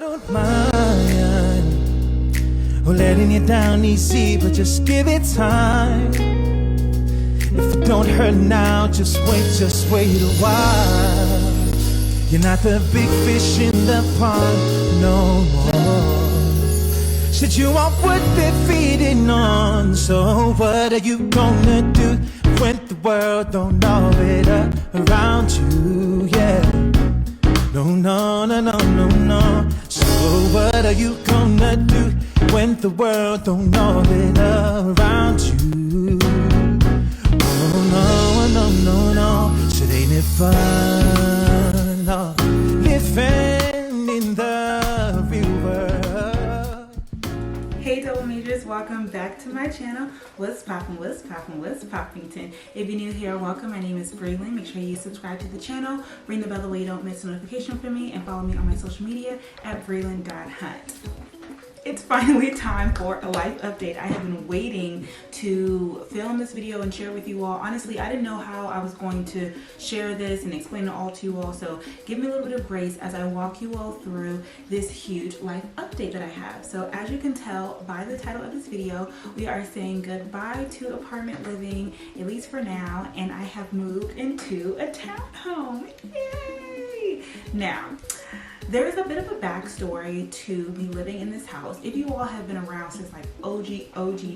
don't mind letting you down easy, but just give it time. If it don't hurt now, just wait a while. You're not the big fish in the pond no more. Said you want what they're feeding on. So what are you gonna do when the world don't orbit around you? Yeah. No. So what are you gonna do when the world don't orbit around you? No. Said ain't it fun? No. Living in the real world. Hey double majors, welcome back to my channel. What's poppington? If you're new here, welcome. My name is Brelynn. Make sure you subscribe to the channel, ring the bell that way you don't miss a notification from me, and follow me on my social media at Brelynn.hunt. It's finally time for a life update. I have been waiting to film this video and share with you all. Honestly, I didn't know how I was going to share this and explain it all to you all. So give me a little bit of grace as I walk you all through this huge life update that I have. So as you can tell by the title of this video, we are saying goodbye to apartment living, at least for now. And I have moved into a townhome. Yay! Now, there's a bit of a backstory to me living in this house. If you all have been around since like OG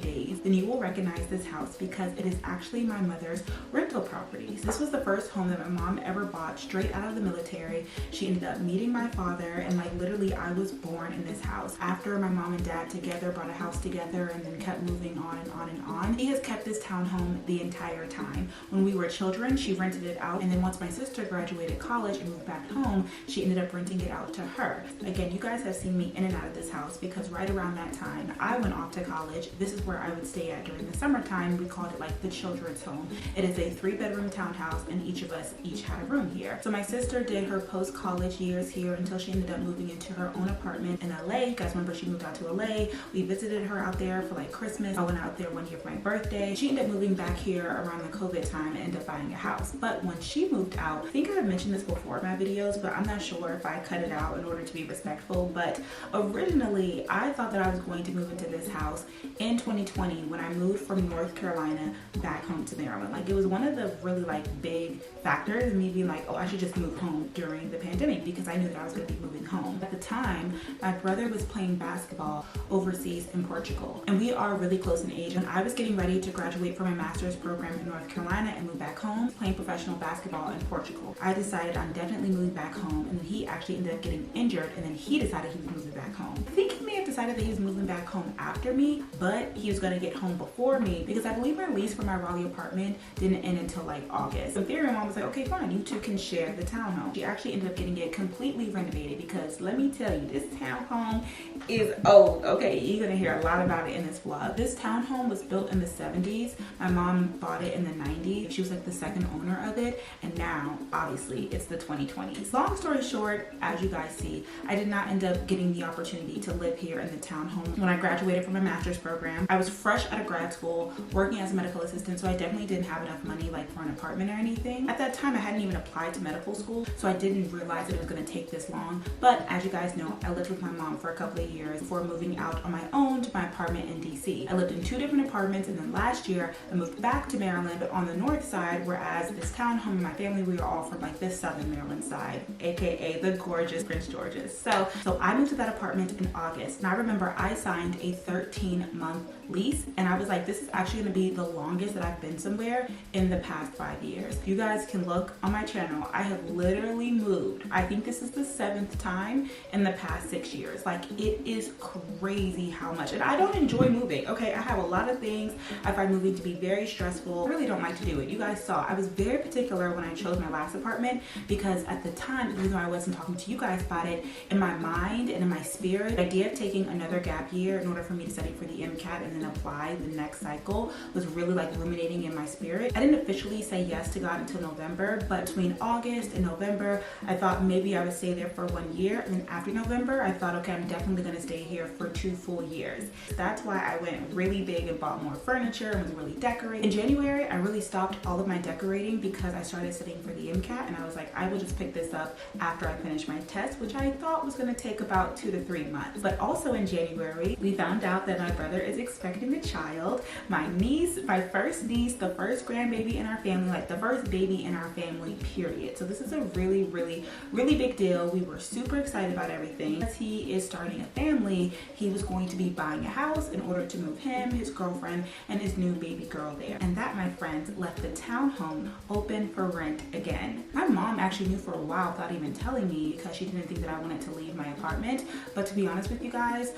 days, then you will recognize this house because it is actually my mother's rental properties. This was the first home that my mom ever bought straight out of the military. She ended up meeting my father, and like literally I was born in this house. After my mom and dad together bought a house together and then kept moving on and on and on. He has kept this townhome the entire time. When we were children, she rented it out, and then once my sister graduated college and moved back home, she ended up renting it out to her. Again, you guys have seen me in and out of this house because right around that time I went off to college. This is where I would stay at during the summertime. We called it like the children's home. It is a 3-bedroom townhouse, and each of us had a room here. So my sister did her post-college years here until she ended up moving into her own apartment in LA. You guys remember she moved out to LA. We visited her out there for like Christmas. I went out there one year for my birthday. She ended up moving back here around the COVID time and ended up buying a house. But when she moved out, I think I've mentioned this before in my videos, but I'm not sure if I cut it out in order to be respectful. But originally I thought that I was going to move into this house in 2020 when I moved from North Carolina back home to Maryland. Like it was one of the really like big factors in me being like, oh, I should just move home during the pandemic because I knew that I was going to be moving home. At the time, my brother was playing basketball overseas in Portugal, and we are really close in age. And I was getting ready to graduate from my master's program in North Carolina and move back home, playing professional basketball in Portugal. I decided I'm definitely moving back home, and he actually ended up getting injured, and then he decided he was moving back home. I think he may have decided that he was moving back home after me, but he was going to get home before me because I believe my lease for my Raleigh apartment didn't end until like August. So in theory, my mom was like, okay, fine, you two can share the townhome. She actually ended up getting it completely renovated because let me tell you, this townhome is old. Okay, you're going to hear a lot about it in this vlog. This townhome was built in the 70s. My mom bought it in the 90s. She was like the second owner of it, and now obviously it's the 2020s. Long story short, as you guys see, I did not end up getting the opportunity to live here in the townhome. When I graduated from my master's program, I was fresh out of grad school working as a medical assistant, so I definitely didn't have enough money like for an apartment or anything. At that time, I hadn't even applied to medical school, so I didn't realize that it was going to take this long. But as you guys know, I lived with my mom for a couple of years before moving out on my own to my apartment in DC. I lived in 2 different apartments, and then last year I moved back to Maryland, but on the north side, whereas this townhome and my family, we were all from like this southern Maryland side, aka the gorgeous Prince George's. So I moved to that apartment in August, and I remember I signed a 13-month lease, and I was like, this is actually going to be the longest that I've been somewhere in the past 5 years. You guys can look on my channel. I have literally moved. I think this is the 7th time in the past 6 years. Like, it is crazy how much, and I don't enjoy moving. Okay, I have a lot of things I find moving to be very stressful. I really don't like to do it. You guys saw I was very particular when I chose my last apartment because at the time, even though I wasn't talking to you guys about it, in my mind and in my spirit, the idea of taking another gap year in order for me to study for the MCAT and then apply the next cycle was really like ruminating in my spirit. I didn't officially say yes to God until November, but between August and November, I thought maybe I would stay there for 1 year, and then after November, I thought, okay, I'm definitely gonna stay here for 2 full years. That's why I went really big and bought more furniture and was really decorating. In January, I really stopped all of my decorating because I started studying for the MCAT, and I was like, I will just pick this up after I finish my test test, which I thought was going to take about 2 to 3 months. But also in January, we found out that my brother is expecting a child. My niece, my first niece, the first grandbaby in our family, like the first baby in our family, period. So this is a really, really, really big deal. We were super excited about everything. As he is starting a family, he was going to be buying a house in order to move him, his girlfriend, and his new baby girl there. And that, my friends, left the townhome open for rent again. My mom actually knew for a while without even telling me because she didn't think that I wanted to leave my apartment. But to be honest with you guys,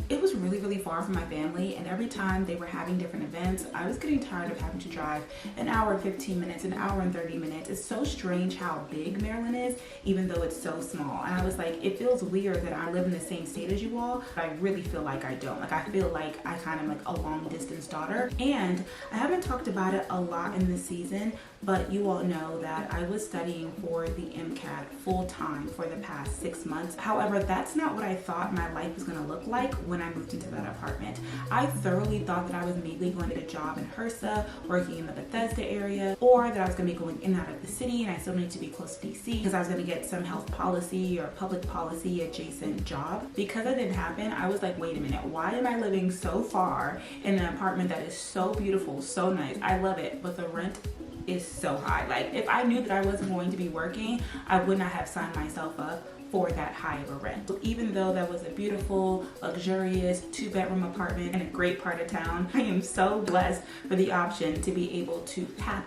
it was really, really far from my family, and every time they were having different events, I was getting tired of having to drive an hour and 15 minutes, an hour and 30 minutes. It's so strange how big Maryland is, even though it's so small. And I was like, it feels weird that I live in the same state as you all, but I really feel like I don't. Like, I feel like I kind of like a long distance daughter. And I haven't talked about it a lot in this season, but you all know that I was studying for the MCAT full time for the past 6 months. However, that's not what I thought my life was going to look like when I moved into that apartment. I thoroughly thought that I was maybe going to get a job in HRSA, working in the Bethesda area, or that I was going to be going in and out of the city, and I still need to be close to DC because I was going to get some health policy or public policy adjacent job. Because that didn't happen, I was like, wait a minute, why am I living so far in an apartment that is so beautiful, so nice? I love it, but the rent is so high. Like, if I knew that I wasn't going to be working, I would not have signed myself up for that high of a rent. So even though that was a beautiful, luxurious 2-bedroom apartment in a great part of town, I am so blessed for the option to be able to tap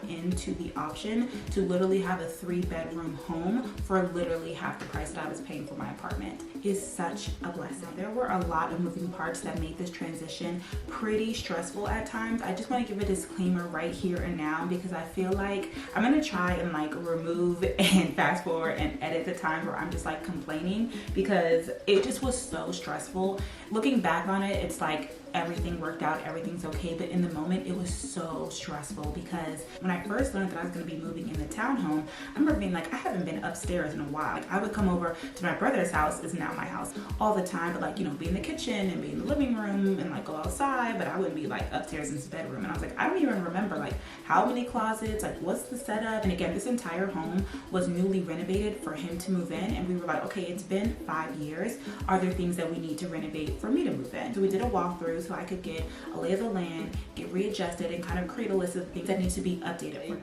into the option to literally have a 3-bedroom home for literally half the price that I was paying for my apartment. Is such a blessing. There were a lot of moving parts that made this transition pretty stressful at times. I just want to give a disclaimer right here and now because I feel like I'm gonna try and like remove and fast forward and edit the time where I'm just like complaining because it just was so stressful. Looking back on it, it's like everything worked out, everything's okay, but in the moment it was so stressful because when I first learned that I was going to be moving in the townhome, I remember being like, I haven't been upstairs in a while. Like, I would come over to my brother's house, is now my house, all the time, but like, you know, be in the kitchen and be in the living room and like go outside, but I wouldn't be like upstairs in his bedroom. And I was like, I don't even remember like how many closets, like what's the setup. And again, this entire home was newly renovated for him to move in, and we were like, okay, it's been 5 years. Are there things that we need to renovate for me to move in? So we did a walkthrough so I could get a lay of the land, get readjusted, and kind of create a list of things that need to be updated.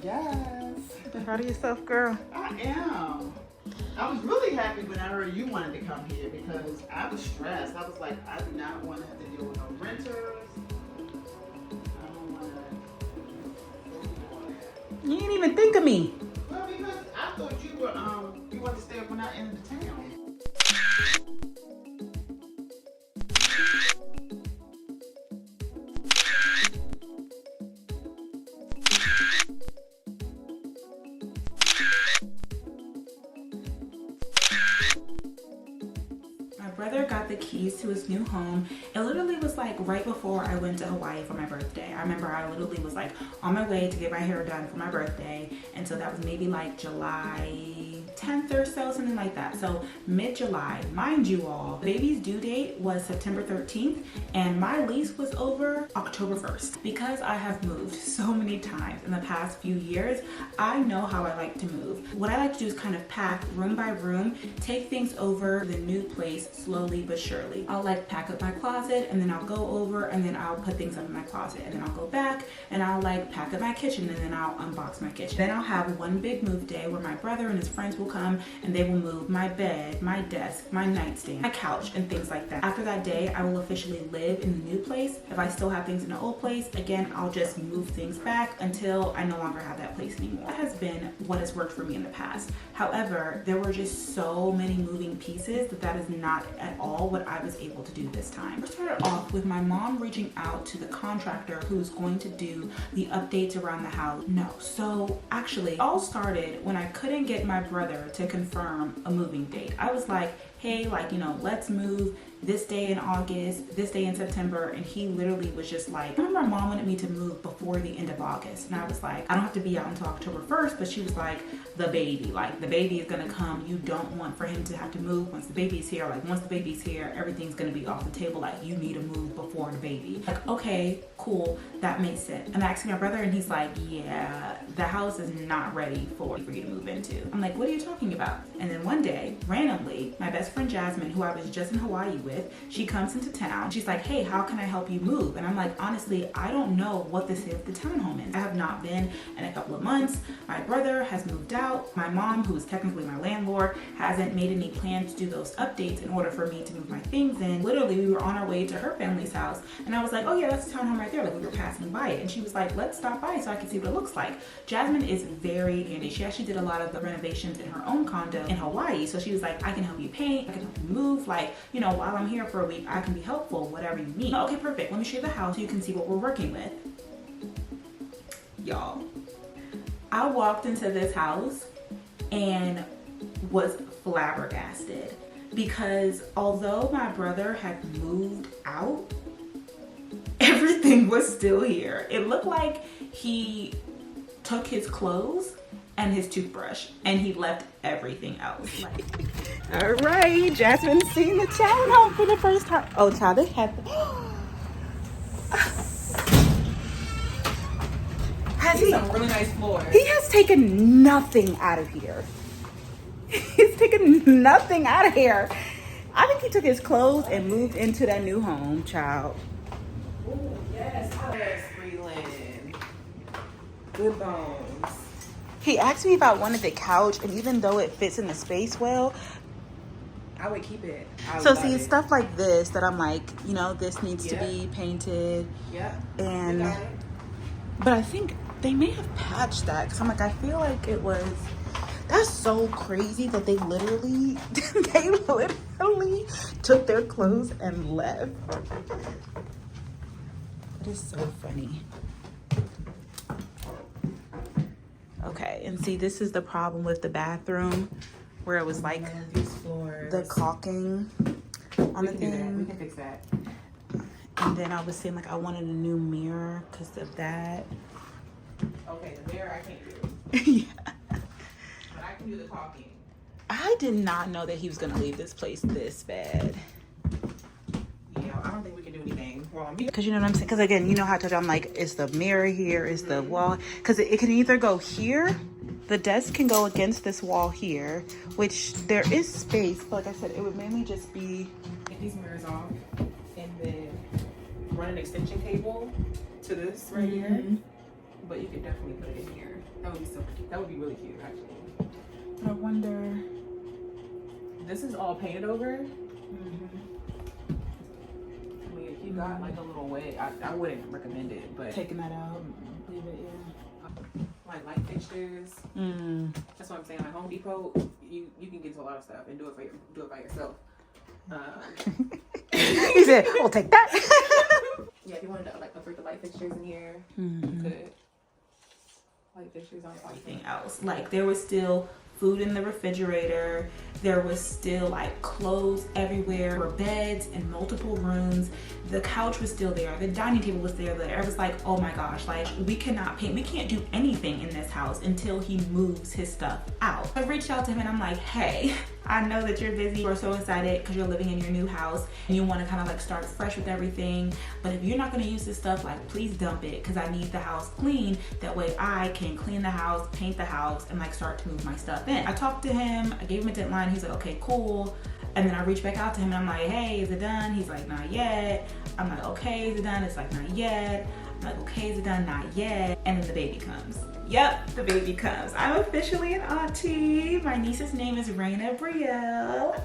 Yes. Proud of yourself, girl. I am. I was really happy when I heard you wanted to come here because I was stressed. I was like, I do not want to have to deal with no renters. I don't want to. You didn't even think of me. Well, because I thought you were you wanted to stay up when I entered the town. My brother got the keys to his new home. It literally was like right before I went to Hawaii for my birthday. I remember I literally was like on my way to get my hair done for my birthday, and so that was maybe like July 10th or so, something like that. So mid-July, mind you all, the baby's due date was September 13th and my lease was over October 1st. Because I have moved so many times in the past few years, I know how I like to move. What I like to do is kind of pack room by room, take things over the new place slowly but surely. I'll like pack up my closet, and then I'll go over, and then I'll put things up in my closet, and then I'll go back and I'll like pack up my kitchen, and then I'll unbox my kitchen. Then I'll have one big move day where my brother and his friends will come and they will move my bed, my desk, my nightstand, my couch, and things like that. After that day, I will officially live in the new place. If I still have things in the old place, again, I'll just move things back until I no longer have that place anymore. That has been what has worked for me in the past. However, there were just so many moving pieces that is not at all what I was able to do this time. We started off with my mom reaching out to the contractor who's going to do the updates around the house. No, so actually, it all started when I couldn't get my brother to confirm a moving date. I was like, hey, like, you know, let's move this day in August, this day in September, and he literally was just like, I remember my mom wanted me to move before the end of August, and I was like, I don't have to be out until October 1st, but she was like, the baby is gonna come. You don't want for him to have to move once the baby's here. Like, once the baby's here, everything's gonna be off the table. Like, you need to move before the baby. Like, okay, cool, that makes sense. And I asked my brother, and he's like, yeah, the house is not ready for you to move into. I'm like, what are you talking about? And then one day, randomly, my best friend Jasmine, who I was just in Hawaii with, she comes into town. She's like, hey, how can I help you move? And I'm like, honestly, I don't know what this is, the townhome is. I have not been in a couple of months. My brother has moved out. My mom, who is technically my landlord, hasn't made any plans to do those updates in order for me to move my things in. Literally, we were on our way to her family's house, and I was like, oh yeah, that's the townhome right there. Like, we were passing by it, and she was like, let's stop by so I can see what it looks like. Jasmine is very handy. She actually did a lot of the renovations in her own condo in Hawaii, so she was like, I can help you paint, I can help you move, like, you know, while I'm here for a week, I can be helpful, whatever you need. Okay, perfect. Let me show you the house so you can see what we're working with. Y'all, I walked into this house and was flabbergasted, because although my brother had moved out, everything was still here. It looked like he took his clothes and his toothbrush and he left everything else. Like, all right, Jasmine's seeing the townhome for the first time. Oh, child, they had some really nice floors. He has taken nothing out of here. He's taken nothing out of here. I think he took his clothes and moved into that new home, child. Oh, yes. Yes, Brelynn. Good bones. He asked me if I wanted the couch, and even though it fits in the space well, I would keep it. so see, stuff like this that I'm like, you know, this needs to be painted. Yeah. And but I think they may have patched that, because I'm like, I feel like it was, that's so crazy that they literally took their clothes and left. It is so funny. Okay, and see, this is the problem with the bathroom, where it was like these floors, the caulking on the thing. We can fix that. And then I was saying, like, I wanted a new mirror because of that. Okay, the mirror I can't do. Yeah. But I can do the caulking. I did not know that he was gonna leave this place this bad. Yeah, I don't think we can do anything wrong. Because you know what I'm saying? Because again, you know how I told you, I'm like, it's the mirror here, it's the wall. Because it can either go here, the desk can go against this wall here, which there is space. But like I said, it would mainly just be... Get these mirrors off and then run an extension cable to this right here. But you could definitely put it in here. That would be so cute. That would be really cute, actually. But I wonder... This is all painted over. I mean, if you got like a little way, I wouldn't recommend it, but Taking that out, leave it, yeah. like light fixtures. That's what I'm saying. Like Home Depot, you can get into a lot of stuff and do it by yourself. He said, "I'll take that." Yeah, if you wanted to like upgrade the light fixtures in here, you could. Light fixtures on Everything else, like there was still food in the refrigerator, there was still like clothes everywhere, there were beds in multiple rooms, the couch was still there, the dining table was there. It was like, oh my gosh, like we cannot paint, we can't do anything in this house until he moves his stuff out. I reached out to him and I'm like, hey, I know that you're busy, you're so excited because you're living in your new house and you want to kind of like start fresh with everything, but if you're not going to use this stuff, like please dump it, because I need the house clean. That way I can clean the house, paint the house, and like start to move my stuff in. I talked to him, I gave him a deadline, he's like, okay, cool. And then I reached back out to him and I'm like, hey, is it done? He's like, not yet. I'm like, okay, is it done? It's like, not yet. I'm like, okay, is it done? Not yet. And then the baby comes. Yep, the baby comes. I'm officially an auntie. My niece's name is Raina Brielle.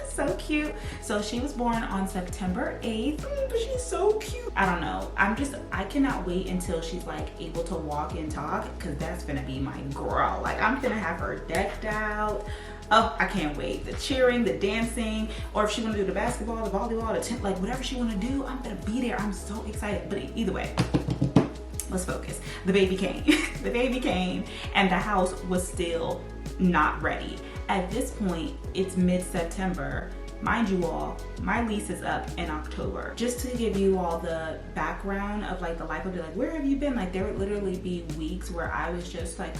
So cute. So she was born on September 8th, but she's so cute. I don't know. I cannot wait until she's like able to walk and talk, because that's gonna be my girl. Like I'm gonna have her decked out. Oh, I can't wait. The cheering, the dancing, or if she wanna do the basketball, the volleyball, the tent, like whatever she wanna do, I'm gonna be there. I'm so excited. But either way, let's focus. The baby came. The baby came and the house was still not ready. At this point, it's mid-September Mind you all, my lease is up in October. Just to give you all the background of like the life of it, like where have you been? Like there would literally be weeks where I was just like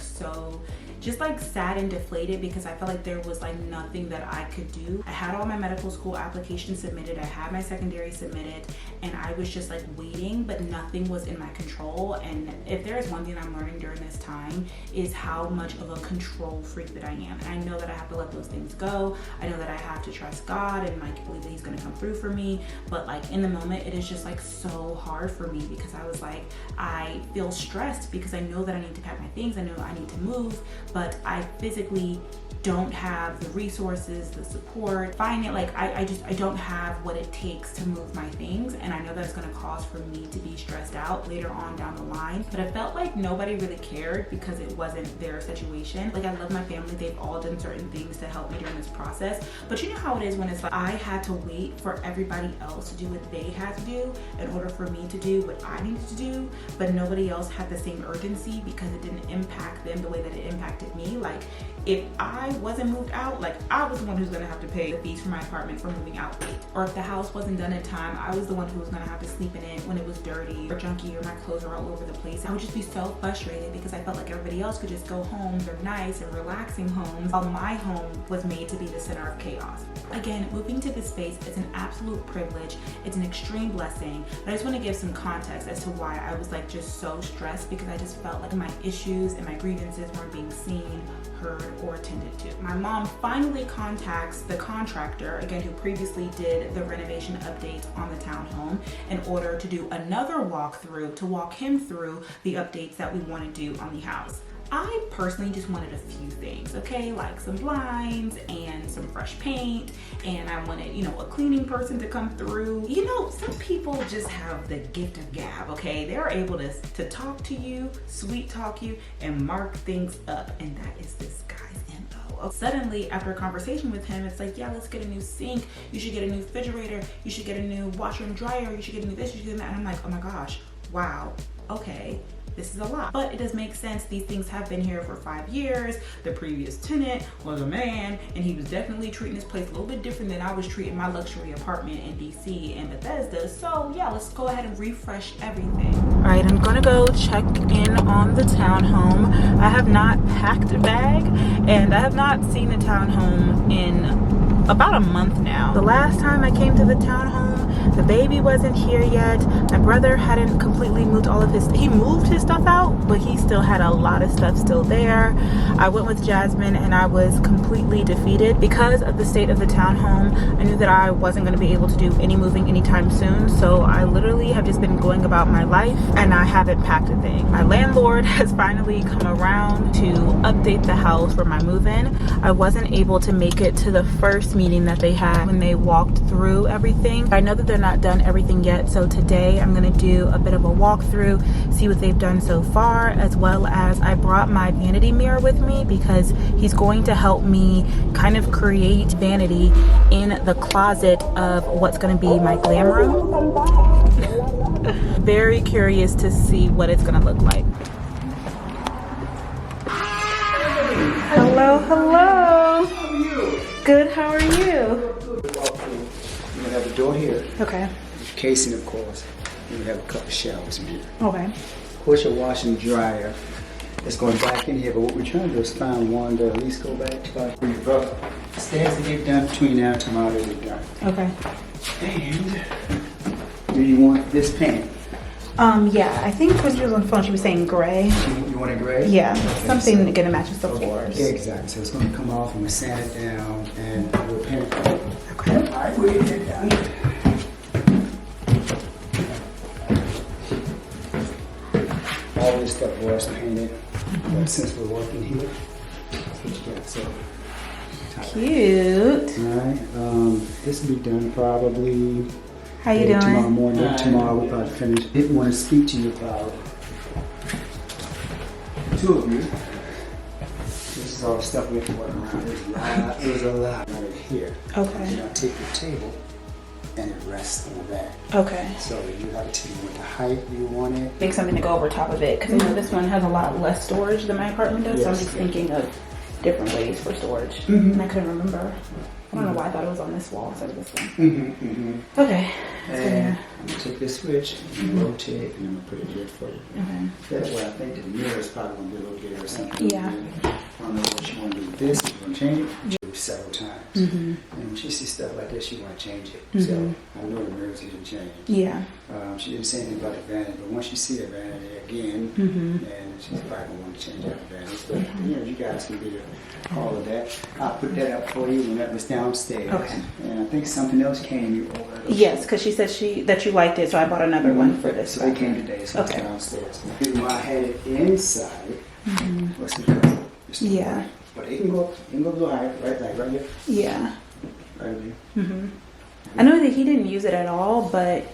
sad and deflated because I felt like there was like nothing that I could do. I had all my medical school applications submitted, I had my secondary submitted, and I was just like waiting, but nothing was in my control. And if there is one thing I'm learning during this time is how much of a control freak that I am. And I know that I have to let those things go. I know that I have to trust God and like believe that he's gonna come through for me. But like in the moment, it is just like so hard for me because I was like, I feel stressed because I know that I need to pack my things. I know I need to move, but I physically don't have the resources, the support, I don't have what it takes to move my things. And I know that's gonna cause for me to be stressed out later on down the line. But I felt like nobody really cared because it wasn't their situation. Like I love my family, they've all done certain things to help me during this process. But you know how it is when it's like, I had to wait for everybody else to do what they had to do in order for me to do what I needed to do, but nobody else had the same urgency because it didn't impact them the way that it impacted me. Like if I wasn't moved out, like I was the one who's gonna have to pay the fees for my apartment for moving out late. Or if the house wasn't done in time, I was the one who was gonna have to sleep in it when it was dirty or junky or my clothes are all over the place. I would just be so frustrated because I felt like everybody else could just go home, they're nice and relaxing homes, while my home was made to be the center of chaos. Again, moving to this space is an absolute privilege. It's an extreme blessing. But I just wanna give some context as to why I was like just so stressed because I just felt like my issues and my grievances weren't being seen, heard, or attended to. My mom finally contacts the contractor, again, who previously did the renovation updates on the townhome, in order to do another walkthrough to walk him through the updates that we want to do on the house. I personally just wanted a few things, okay? Like some blinds and some fresh paint, and I wanted, you know, a cleaning person to come through. You know, some people just have the gift of gab, okay? They're able to talk to you, sweet talk you, and mark things up, and that is this guy's info. Suddenly, after a conversation with him, it's like, yeah, let's get a new sink, you should get a new refrigerator, you should get a new washer and dryer, you should get a new this, you should get that, and I'm like, oh my gosh, wow, okay. This is a lot, but it does make sense. These things have been here for 5 years. The previous tenant was a man, and he was definitely treating this place a little bit different than I was treating my luxury apartment in DC and Bethesda. So yeah, let's go ahead and refresh everything. All right, I'm gonna go check in on the townhome. I have not packed a bag, and I have not seen the townhome in about a month now. The last time I came to the townhome, the baby wasn't here yet. My brother hadn't completely moved all of his, he moved his stuff out, but he still had a lot of stuff still there. I went with Jasmine and I was completely defeated because of the state of the townhome. I knew that I wasn't going to be able to do any moving anytime soon, so I literally have just been going about my life and I haven't packed a thing. My landlord has finally come around to update the house for my move-in. I wasn't able to make it to the first meeting that they had when they walked through everything. I know that they're not done everything yet, so today I'm going to do a bit of a walkthrough, see what they've done so far, as well as I brought my vanity mirror with me because he's going to help me kind of create vanity in the closet of what's going to be my glam room. Very curious to see what it's going to look like. Hello, hello. How are you? Good, how are you? We have a door here. Okay. Casing, of course. And we have a couple showers in here. Okay. Of course, your washer and dryer is going back in here, but what we're trying to do is find one to at least go back to about 3 rough stairs to get done between now and tomorrow to get done. Okay. And do you want this paint? Yeah, I think when she was on the phone, she was saying gray. You want it gray? Yeah, Okay, something so- to get it matches the Okay, floors. exactly. So it's going to come off and we'll sand it down and we'll paint it. Okay. All right, we'll get it done. All this stuff was painted, but since we're working here, that's what you got. So, Cute. all right, this will be done probably How you tomorrow doing? morning. Tomorrow we'll probably finish. Didn't want to speak to you about 2 of you. This is all the stuff we have to work around. There's a lot right here. Okay. Now take your table and it rests on the back. Okay. So you have to tell me what the height you want it. Think something to go over top of it because I know this one has a lot less storage than my apartment does. So I'm Yes. just thinking of different ways for storage. And I couldn't remember. I don't know why I thought it was on this wall instead of this one. Okay. And I'm gonna take this switch and rotate, and I'm gonna put it here for you. Okay. That way, I think the mirror is probably gonna be a little bigger or something. Yeah. I don't know what you want to do with this. You're gonna change it several times. And when she sees stuff like this, she want to change it. So I know the mirrors didn't change. Yeah. She didn't say anything about the vanity, but once you see the vanity again, and she's probably gonna want to change out the vanity. But you know, you guys can be all of that. I'll put that up for you when that was downstairs. Okay. And I think something else came. You ordered. Yes, because she said that you liked it, so I bought another one for this. So it came today, so it's Okay. downstairs. The reason why I had it inside was because it's Yeah. but it can go higher, right here. Yeah. Right here. I know that he didn't use it at all, but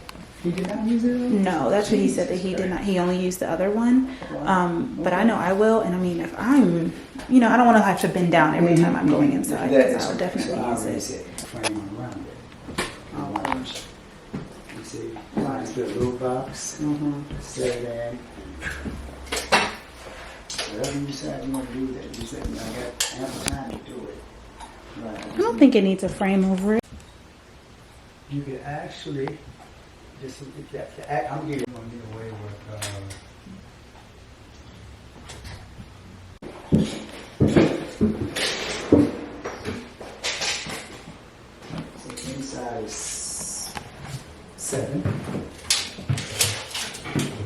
He did not use it at all? no, that's what he said, that he did not. He only used the other one. But I know I will, and I mean, if I'm, you know, I don't want to have to bend down every time I'm going inside, because I'll definitely use it. Frame around it. You see, mine's got a little box. Set it in. Whatever you decide you want to do, that you said, I got ample time to do it. Right. I don't think it needs a frame over it. You could actually just I'm giving you one get away so inside is 7.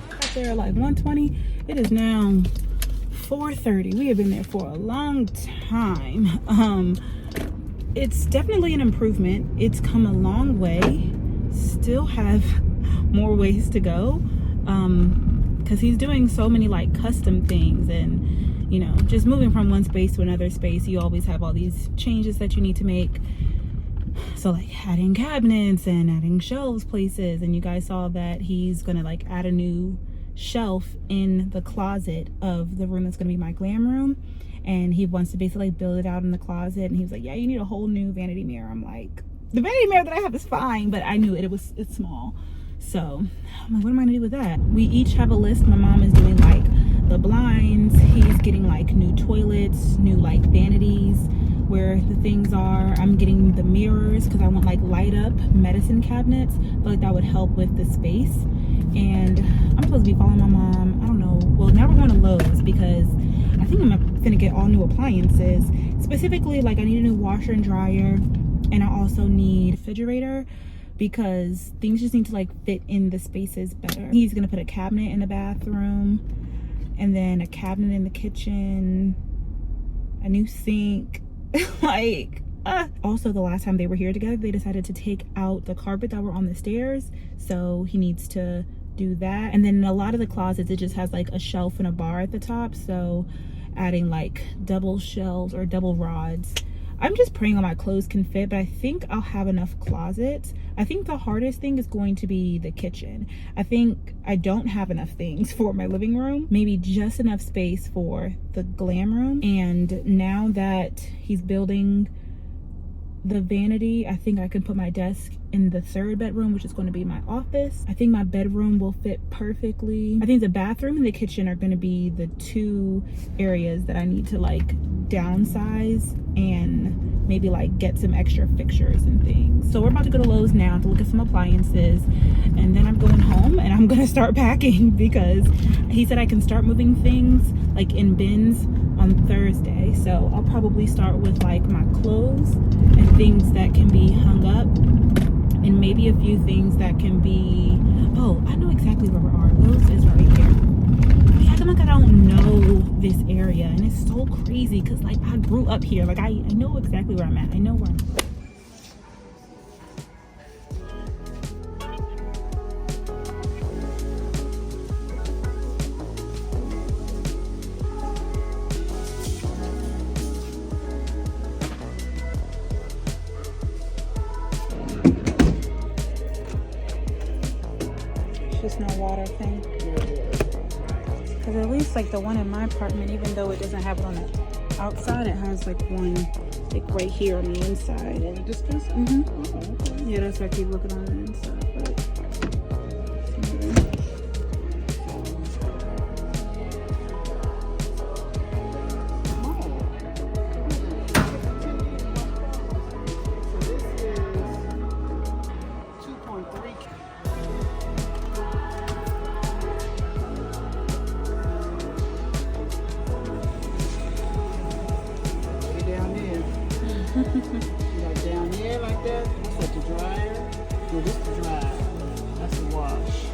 Got there like 1:20. It is now 4:30. We have been there for a long time. It's definitely an improvement. It's come a long way. Still have more ways to go, because he's doing so many like custom things, and you know, just moving from one space to another space, you always have all these changes that you need to make. So like adding cabinets and adding shelves places, and you guys saw that he's gonna like add a new shelf in the closet of the room that's gonna be my glam room, and he wants to basically build it out in the closet. And he was like, yeah, you need a whole new vanity mirror. I'm like, the vanity mirror that I have is fine, but I knew it's small. So I'm like, what am I gonna do with that? We each have a list. My mom is doing like the blinds, he's getting like new toilets, new like vanities where the things are. I'm getting the mirrors because I want like light up medicine cabinets. I feel like that would help with the space. And I'm supposed to be following my mom. I don't know. Well, now we're going to Lowe's because I think I'm gonna get all new appliances. Specifically, like I need a new washer and dryer, and I also need a refrigerator because things just need to like fit in the spaces better. He's gonna put a cabinet in the bathroom, and then a cabinet in the kitchen, a new sink. Like also, the last time they were here together, they decided to take out the carpet that were on the stairs, so he needs to do that. And then in a lot of the closets, it just has like a shelf and a bar at the top, so adding like double shelves or double rods. I'm just praying all my clothes can fit, but I think I'll have enough closets. I think the hardest thing is going to be the kitchen. I think I don't have enough things for my living room, maybe just enough space for the glam room. And now that he's building the vanity, I think I can put my desk in the third bedroom, which is going to be my office. I think my bedroom will fit perfectly. I think the bathroom and the kitchen are going to be the two areas that I need to like downsize and maybe like get some extra fixtures and things. So we're about to go to Lowe's now to look at some appliances, and then I'm going home and I'm gonna start packing because he said I can start moving things like in bins on Thursday. So I'll probably start with like my clothes and things that can be hung up, and maybe a few things that can be, oh, I know exactly where we are. Lowe's is right here. I feel like I don't know this area, and it's so crazy because like I grew up here. Like I know exactly where I'm at. I know where I'm at. Just no water thing. Because at least like the one in my apartment, even though it doesn't have it on the outside, it has like one like right here on the inside. Want a dispenser? Mm-hmm. Okay. Yeah, that's why I keep looking on the inside. But Like down there like that. What's that, the dryer? No, this the dryer. That's the wash.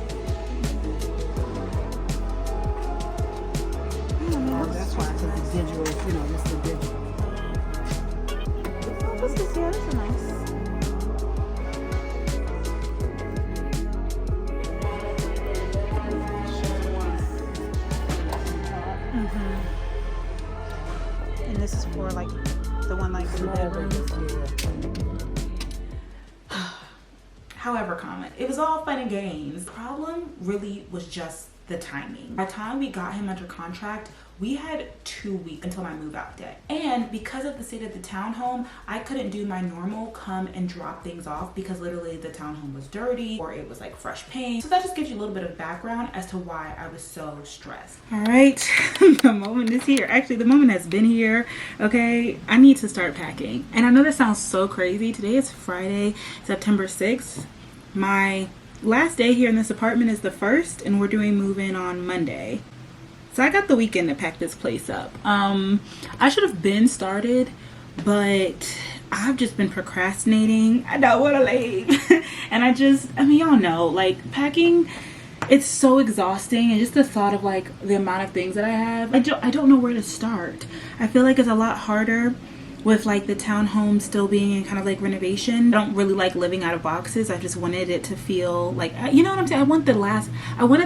Oh, that's why I took the digital, this the digital. Oh, this is nice. And this is for like the one like in the bedroom. However, comment. It was all fun and games. The problem really was just the timing. By the time we got him under contract, we had 2 weeks until my move out day. And because of the state of the townhome, I couldn't do my normal come and drop things off because literally the townhome was dirty or it was like fresh paint. So that just gives you a little bit of background as to why I was so stressed. All right, the moment is here. Actually, the moment has been here. Okay, I need to start packing. And I know that sounds so crazy. Today is Friday, September 6th. My last day here in this apartment is the 1st, and we're doing move-in on Monday. So I got the weekend to pack this place up. I should have been started, but I've just been procrastinating. I don't want to leave. And I mean, y'all know, like, packing, it's so exhausting. And just the thought of, like, the amount of things that I have, I don't know where to start. I feel like it's a lot harder with like the townhome still being in kind of like renovation. I don't really like living out of boxes. I just wanted it to feel like, you know what I'm saying? I wanted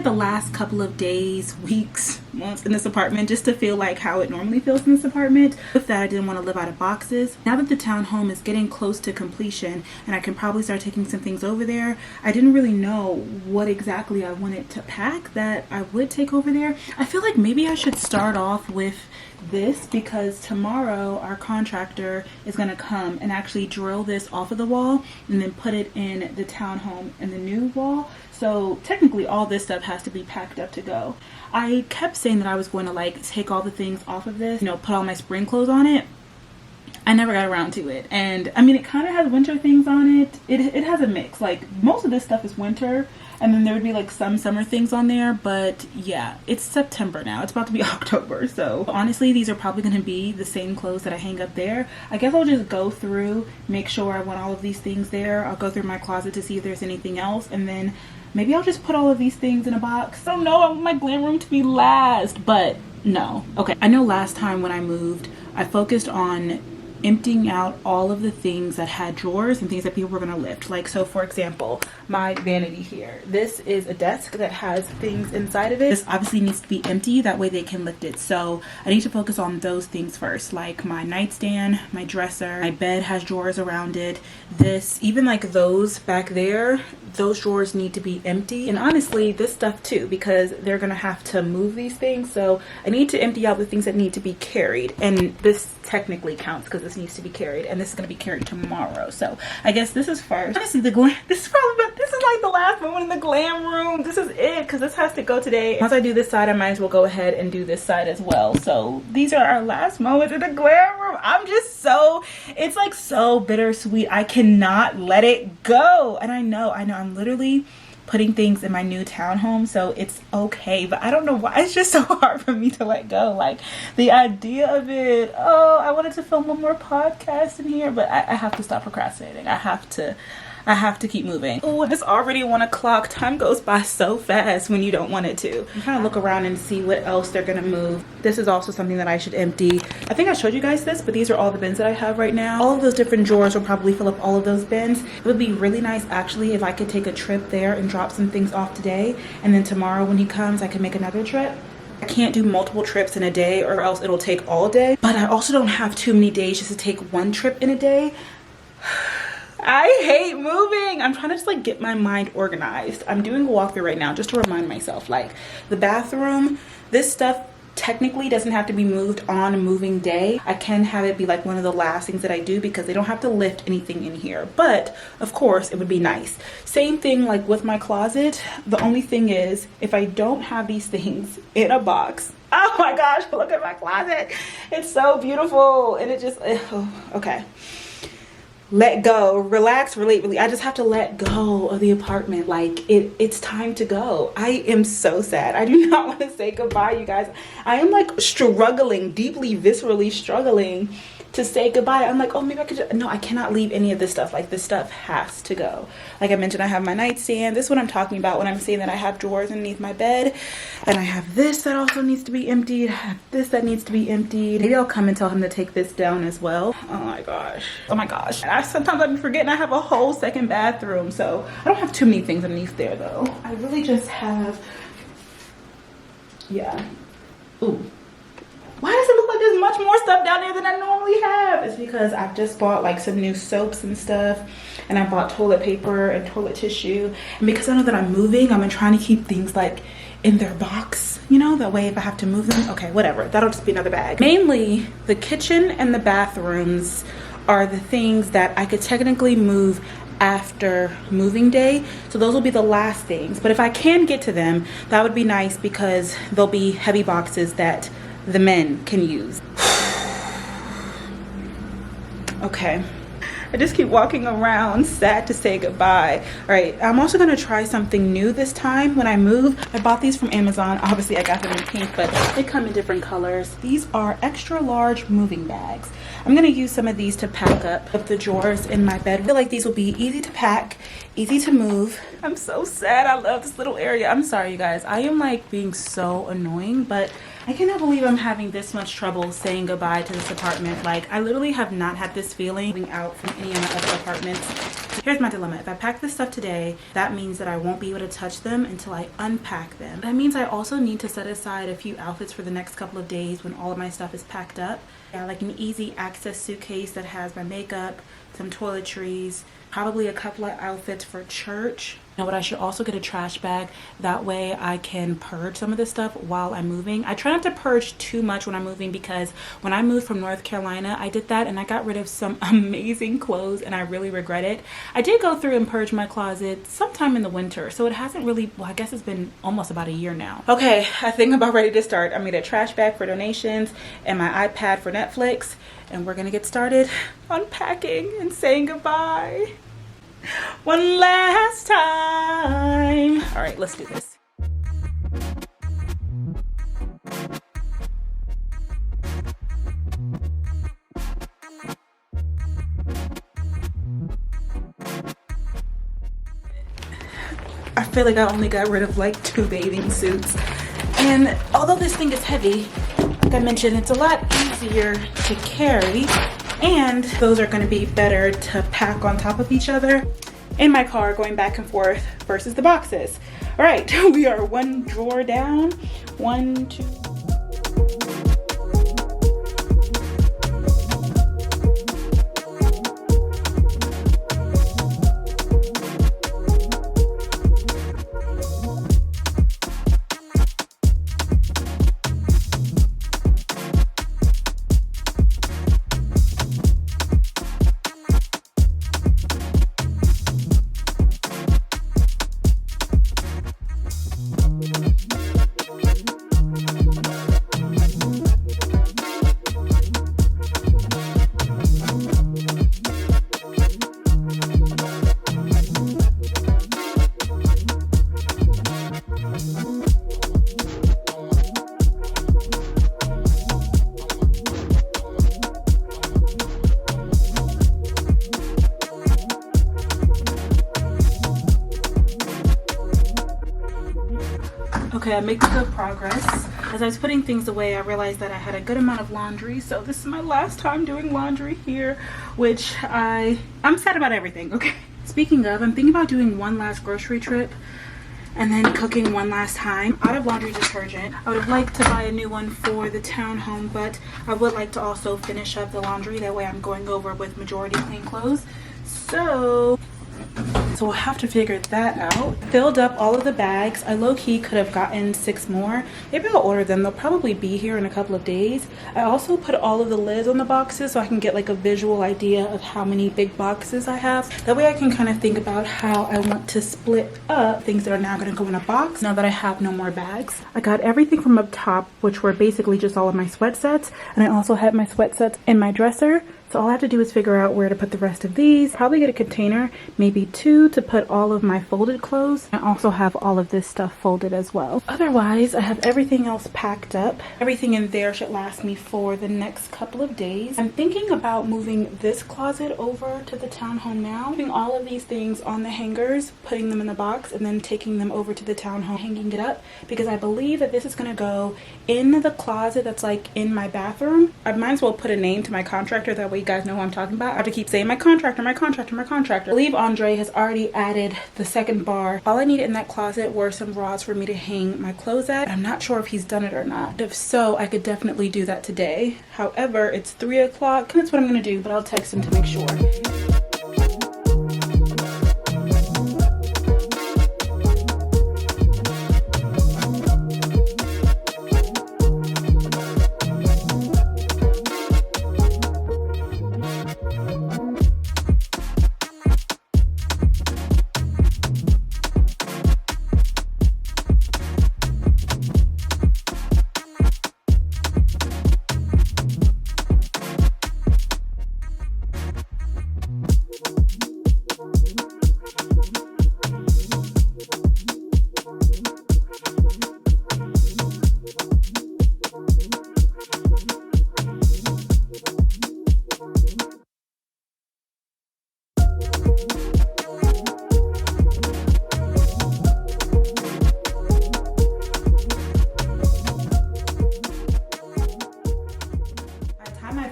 the last couple of days, weeks, months in this apartment just to feel like how it normally feels in this apartment. With that, I didn't want to live out of boxes. Now that the townhome is getting close to completion and I can probably start taking some things over there, I didn't really know what exactly I wanted to pack that I would take over there. I feel like maybe I should start off with this because tomorrow our contractor is going to come and actually drill this off of the wall and then put it in the townhome in the new wall. So technically all this stuff has to be packed up to go. I kept saying that I was going to like take all the things off of this, put all my spring clothes on it. I never got around to it. And I mean, it kind of has winter things on it. It has a mix. Like most of this stuff is winter, and then there would be like some summer things on there. But yeah, it's September now. It's about to be October. So honestly, these are probably going to be the same clothes that I hang up there. I guess I'll just go through, make sure I want all of these things there. I'll go through my closet to see if there's anything else. And then maybe I'll just put all of these things in a box. I don't know, I want my glam room to be last, but no. Okay, I know last time when I moved, I focused on emptying out all of the things that had drawers and things that people were going to lift. Like, so for example, my vanity here. This is a desk that has things inside of it. This obviously needs to be empty. That way they can lift it. So I need to focus on those things first, like my nightstand, my dresser, my bed has drawers around it. This, even like those back there, those drawers need to be empty. And honestly, this stuff too, because they're going to have to move these things. So I need to empty out the things that need to be carried. And this technically counts because this needs to be carried, and this is going to be carried tomorrow. So I guess this is first. Honestly, the glam, this is like the last moment in the glam room. This is it, because this has to go today. Once I do this side, I might as well go ahead and do this side as well. So these are our last moments in the glam room. I'm just so, it's like so bittersweet. I cannot let it go. And I know I'm literally putting things in my new townhome, so it's okay, but I don't know why it's just so hard for me to let go. Like the idea of it, oh, I wanted to film one more podcast in here, but I have to stop procrastinating. I have to keep moving. Oh, it's already 1 o'clock. Time goes by so fast when you don't want it to. I'm trying to look around and see what else they're gonna move. This is also something that I should empty. I think I showed you guys this, but these are all the bins that I have right now. All of those different drawers will probably fill up all of those bins. It would be really nice actually if I could take a trip there and drop some things off today, and then tomorrow when he comes I can make another trip. I can't do multiple trips in a day or else it'll take all day, but I also don't have too many days just to take one trip in a day. I hate moving. I'm trying to just like get my mind organized. I'm doing a walkthrough right now just to remind myself, like the bathroom, this stuff technically doesn't have to be moved on a moving day. I can have it be like one of the last things that I do because they don't have to lift anything in here, but of course it would be nice. Same thing like with my closet. The only thing is if I don't have these things in a box, oh my gosh, look at my closet. It's so beautiful, and it just, okay. Let go, relax, relate, really. I just have to let go of the apartment. Like it's time to go. I am so sad. I do not want to say goodbye, you guys. I am like struggling, deeply, viscerally struggling to say goodbye. I'm like, oh, maybe I could just, no, I cannot leave any of this stuff. Like, this stuff has to go. Like I mentioned, I have my nightstand. This is what I'm talking about when I'm saying that I have drawers underneath my bed. And I have this that also needs to be emptied. I have this that needs to be emptied. Maybe I'll come and tell him to take this down as well. Oh my gosh. Oh my gosh. And sometimes I be forgetting I have a whole second bathroom. So I don't have too many things underneath there though. I really just have, yeah. Ooh. Why does it look like there's much more stuff down there than I normally have? It's because I've just bought like some new soaps and stuff, and I bought toilet paper and toilet tissue. And because I know that I'm moving, I've been trying to keep things like in their box, you know, that way if I have to move them, okay, whatever, that'll just be another bag. Mainly the kitchen and the bathrooms are the things that I could technically move after moving day, so those will be the last things. But if I can get to them, that would be nice because they'll be heavy boxes that the men can use. Okay, I just keep walking around sad to say goodbye. All right, I'm also gonna try something new this time when I move. I bought these from Amazon. Obviously I got them in pink, but they come in different colors. These are extra large moving bags. I'm gonna use some of these to pack up of the drawers in my bed. I feel like these will be easy to pack, easy to move. I'm so sad. I love this little area. I'm sorry, you guys. I am like being so annoying, but I cannot believe I'm having this much trouble saying goodbye to this apartment. Like, I literally have not had this feeling moving out from any of my other apartments. Here's my dilemma. If I pack this stuff today, that means that I won't be able to touch them until I unpack them. That means I also need to set aside a few outfits for the next couple of days when all of my stuff is packed up. Yeah, like an easy access suitcase that has my makeup, some toiletries, probably a couple of outfits for church. You know what, I should also get a trash bag. That way I can purge some of this stuff while I'm moving. I try not to purge too much when I'm moving because when I moved from North Carolina, I did that and I got rid of some amazing clothes and I really regret it. I did go through and purge my closet sometime in the winter, so it hasn't really, well, I guess it's been almost about a year now. Okay, I think I'm about ready to start. I made a trash bag for donations and my iPad for Netflix, and we're gonna get started unpacking and saying goodbye one last time. All right, let's do this. I feel like I only got rid of like 2 bathing suits, and although this thing is heavy, like I mentioned, it's a lot easier to carry, and those are going to be better to pack on top of each other in my car going back and forth versus the boxes. All right, we are 1 drawer down. 1, 2. Okay, I'm making good progress. As I was putting things away, I realized that I had a good amount of laundry, so this is my last time doing laundry here, which I'm sad about everything, okay? Speaking of, I'm thinking about doing one last grocery trip and then cooking one last time. Out of laundry detergent. I would have liked to buy a new one for the townhome, but I would like to also finish up the laundry. That way I'm going over with majority clean clothes. So we'll have to figure that out. Filled up all of the bags. I low-key could have gotten 6 more. Maybe I'll order them. They'll probably be here in a couple of days. I also put all of the lids on the boxes so I can get like a visual idea of how many big boxes I have. That way I can kind of think about how I want to split up things that are now going to go in a box now that I have no more bags. I got everything from up top, which were basically just all of my sweat sets, and I also had my sweat sets in my dresser. So all I have to do is figure out where to put the rest of these. Probably get a container, maybe 2, to put all of my folded clothes. I also have all of this stuff folded as well. Otherwise, I have everything else packed up. Everything in there should last me for the next couple of days. I'm thinking about moving this closet over to the townhome now. Putting all of these things on the hangers, putting them in the box, and then taking them over to the townhome, hanging it up, because I believe that this is gonna go in the closet that's like in my bathroom. I might as well put a name to my contractor, that way you guys know who I'm talking about. I have to keep saying my contractor, my contractor, my contractor. I believe Andre has already added the second bar. All I needed in that closet were some rods for me to hang my clothes at. I'm not sure if he's done it or not. If so, I could definitely do that today. However, it's 3 o'clock. That's what I'm gonna do, but I'll text him to make sure.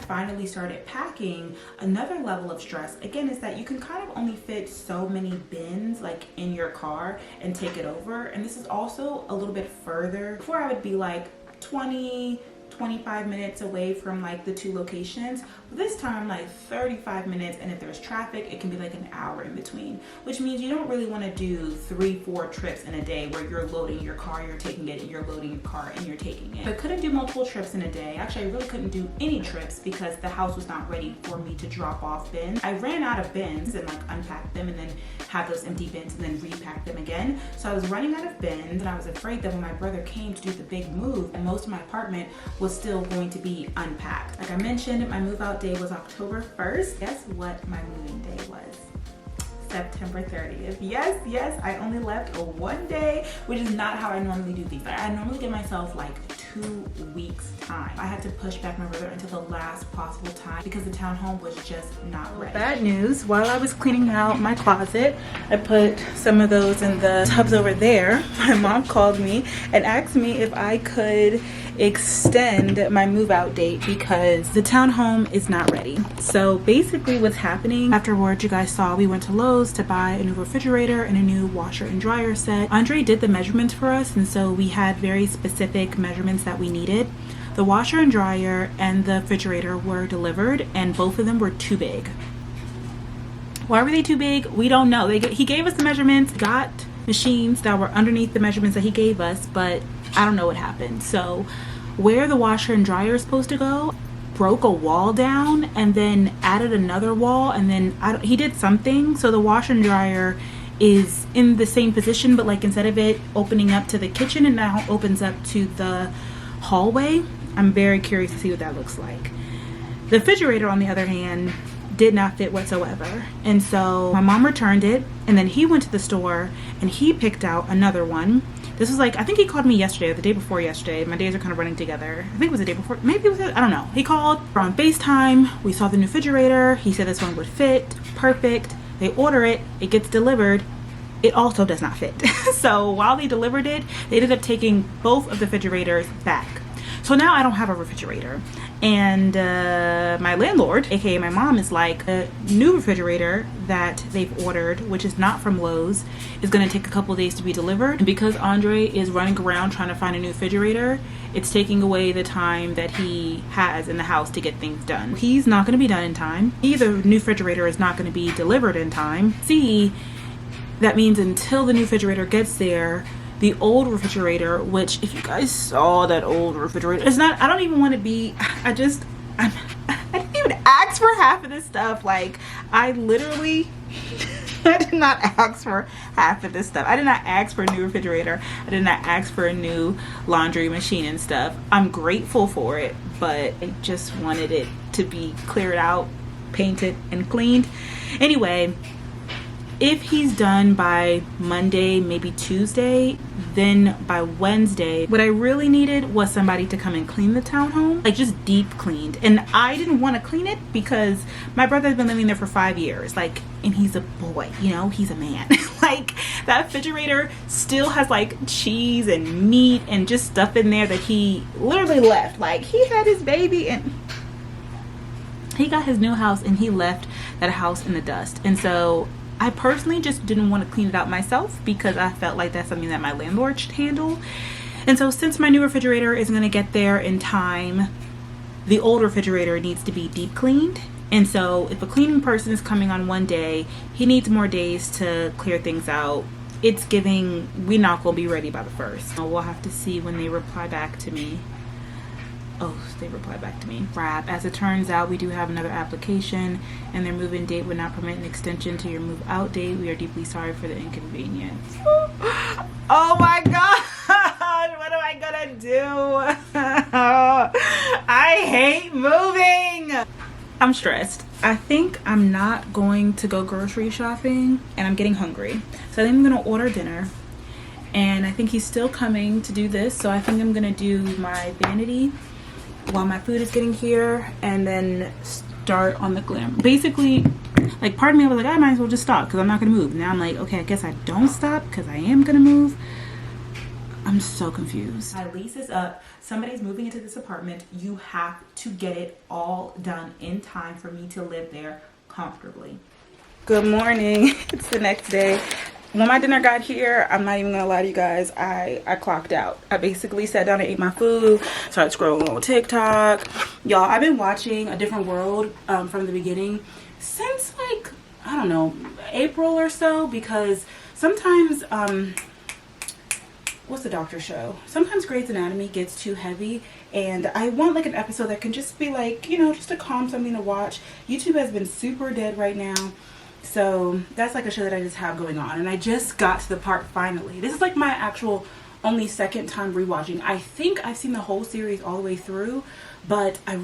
Finally started packing, another level of stress again is that you can kind of only fit so many bins like in your car and take it over, and this is also a little bit further. Before I would be like 25 minutes away from like the 2 locations, but this time I'm like 35 minutes, and if there's traffic it can be like an hour in between, which means you don't really want to do 3-4 trips in a day where you're loading your car, you're taking it, and you're loading your car and you're taking it. I couldn't do multiple trips in a day. Actually, I really couldn't do any trips because the house was not ready for me to drop off bins. I ran out of bins and like unpacked them and then have those empty bins and then repack them again. So I was running out of bins, and I was afraid that when my brother came to do the big move and most of my apartment was still going to be unpacked. Like I mentioned, my move out day was October 1st. Guess what my moving day was? September 30th. Yes, I only left 1 day, which is not how I normally do things. I normally give myself like 2 weeks time. I had to push back my brother until the last possible time because the townhome was just not ready. Bad news, while I was cleaning out my closet, I put some of those in the tubs over there. My mom called me and asked me if I could extend my move out date because the townhome is not ready. So basically what's happening, afterwards you guys saw we went to Lowe's to buy a new refrigerator and a new washer and dryer set. Andre did the measurements for us, and so we had very specific measurements that we needed. The washer and dryer and the refrigerator were delivered, and both of them were too big. Why were they too big? We don't know. He gave us the measurements, got machines that were underneath the measurements that he gave us, but I don't know what happened. So where the washer and dryer is supposed to go, broke a wall down and then added another wall, and then he did something. So the washer and dryer is in the same position, but like instead of it opening up to the kitchen, it now opens up to the hallway. I'm very curious to see what that looks like. The refrigerator, on the other hand, did not fit whatsoever, and so my mom returned it, and then he went to the store and he picked out another one. This was like, I think he called me yesterday or the day before yesterday. My days are kind of running together. I think it was the day before, maybe it was, I don't know. He called, we're on FaceTime, we saw the new refrigerator, he said this one would fit, perfect. They order it, it gets delivered, it also does not fit. So while they delivered it, they ended up taking both of the refrigerators back. So now I don't have a refrigerator, and my landlord, aka my mom, is like, a new refrigerator that they've ordered, which is not from Lowe's, is going to take a couple of days to be delivered. And because Andre is running around trying to find a new refrigerator, it's taking away the time that he has in the house to get things done. He's not going to be done in time. Either the new refrigerator is not going to be delivered in time. C, that means until the new refrigerator gets there, the old refrigerator, which if you guys saw that old refrigerator, it's not, I don't even want to be, I didn't even ask for half of this stuff. Like, I literally, I did not ask for half of this stuff. I did not ask for a new refrigerator. I did not ask for a new laundry machine and stuff. I'm grateful for it, but I just wanted it to be cleared out painted and cleaned. Anyway, if he's done by Monday, maybe Tuesday, then by Wednesday, what I really needed was somebody to come and clean the townhome, like just deep cleaned. And I didn't want to clean it because my brother's been living there for 5 years, like, and he's a boy, you know, he's a man. Like, that refrigerator still has like cheese and meat and just stuff in there that he literally left. Like, he had his baby and he got his new house and he left that house in the dust. And so I personally just didn't want to clean it out myself because I felt like that's something that my landlord should handle. And so since my new refrigerator isn't going to get there in time, the old refrigerator needs to be deep cleaned. And so if a cleaning person is coming on one day, he needs more days to clear things out. It's giving, we're not going to be ready by the 1st. We'll have to see when they reply back to me. Oh, they replied back to me. Crap. As it turns out, we do have another application and their move-in date would not permit an extension to your move-out date. We are deeply sorry for the inconvenience. Oh my God. What am I gonna do? I hate moving. I'm stressed. I think I'm not going to go grocery shopping and I'm getting hungry. So I think I'm gonna order dinner. And I think he's still coming to do this. So I think I'm gonna do my vanity while my food is getting here and then start on the glam. Basically, like, part of me was like, I might as well just stop because I'm not gonna move. Now I'm like, okay, I guess I don't stop because I am gonna move. I'm so confused. My lease is up. Somebody's moving into this apartment. You have to get it all done in time for me to live there comfortably. Good morning. It's the next day. When my dinner got here, I'm not even gonna lie to you guys, I clocked out. I basically sat down and ate my food, started scrolling on TikTok. Y'all, I've been watching A Different World from the beginning since, like, I don't know, April or so, because sometimes, what's the doctor show? Sometimes Grey's Anatomy gets too heavy and I want like an episode that can just be like, you know, just a calm something to watch. YouTube has been super dead right now. So that's like a show that I just have going on. And I just got to the part finally. This is like my actual only second time rewatching. I think I've seen the whole series all the way through, but I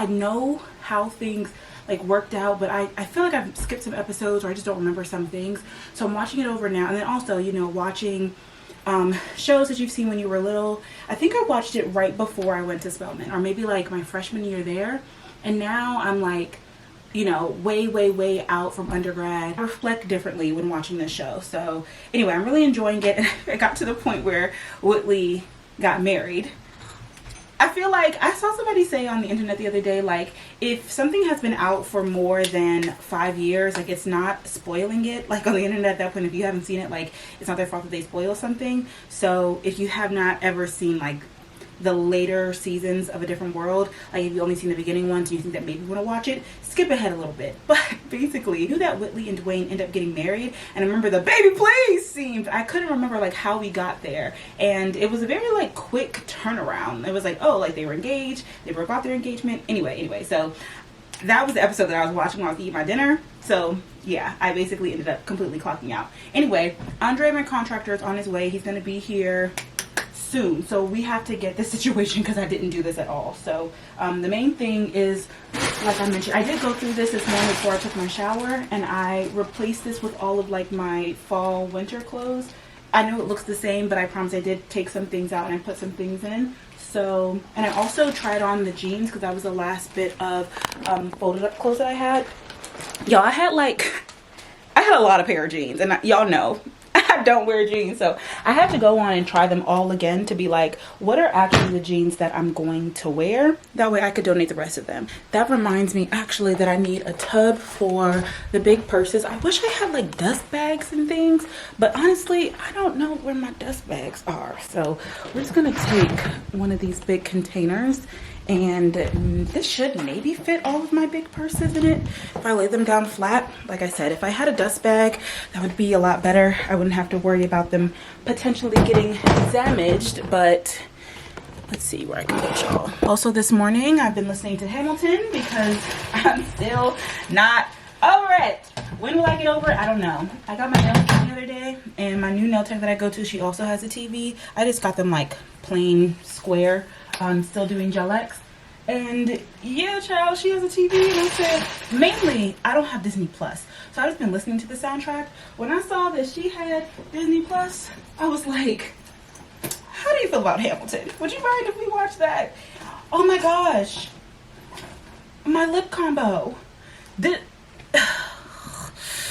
know how things like worked out, but I feel like I've skipped some episodes or I just don't remember some things. So I'm watching it over now. And then also, you know, watching shows that you've seen when you were little. I think I watched it right before I went to Spelman, or maybe like my freshman year there. And now I'm like, you know, way out from undergrad. I reflect differently when watching this show. So anyway, I'm really enjoying it. I got to the point where Whitley got married. I feel like I saw somebody say on the internet the other day, like, if something has been out for more than 5 years, like, it's not spoiling it. Like, on the internet at that point, if you haven't seen it, like, it's not their fault that they spoil something. So if you have not ever seen, like, the later seasons of A Different World, like if you only seen the beginning ones and you think that maybe you want to watch it, skip ahead a little bit. But basically, I knew that Whitley and Dwayne end up getting married, and I remember the baby please scene. I couldn't remember like how we got there, and it was a very like quick turnaround. It was like, oh, like they were engaged, they broke off their engagement. Anyway, so that was the episode that I was watching while I was eating my dinner. So yeah, I basically ended up completely clocking out. Anyway, Andre, my contractor, is on his way. He's gonna be here soon, so we have to get this situation because I didn't do this at all. So the main thing is, like I mentioned, I did go through this morning before I took my shower, and I replaced this with all of like my fall winter clothes. I know it looks the same, but I promise I did take some things out and I put some things in. So, and I also tried on the jeans because that was the last bit of folded up clothes that I had. Y'all, I had a lot of pair of jeans, and y'all know I don't wear jeans, so I had to go on and try them all again to be like, what are actually the jeans that I'm going to wear? That way I could donate the rest of them. That reminds me actually that I need a tub for the big purses. I wish I had like dust bags and things, but honestly, I don't know where my dust bags are. So we're just gonna take one of these big containers, and this should maybe fit all of my big purses in it if I lay them down flat. Like I said, if I had a dust bag, that would be a lot better. I wouldn't have to worry about them potentially getting damaged, but let's see where I can put y'all. Also this morning, I've been listening to Hamilton because I'm still not over it. When will I get over it? I don't know. I got my nails done the other day, and my new nail tech that I go to, she also has a TV. I just got them like plain square. I'm still doing gel X, And yeah, child, she has a TV. And I said, mainly, I don't have Disney Plus. So I've just been listening to the soundtrack. When I saw that she had Disney Plus, I was like, how do you feel about Hamilton? Would you mind if we watch that? Oh my gosh. My lip combo.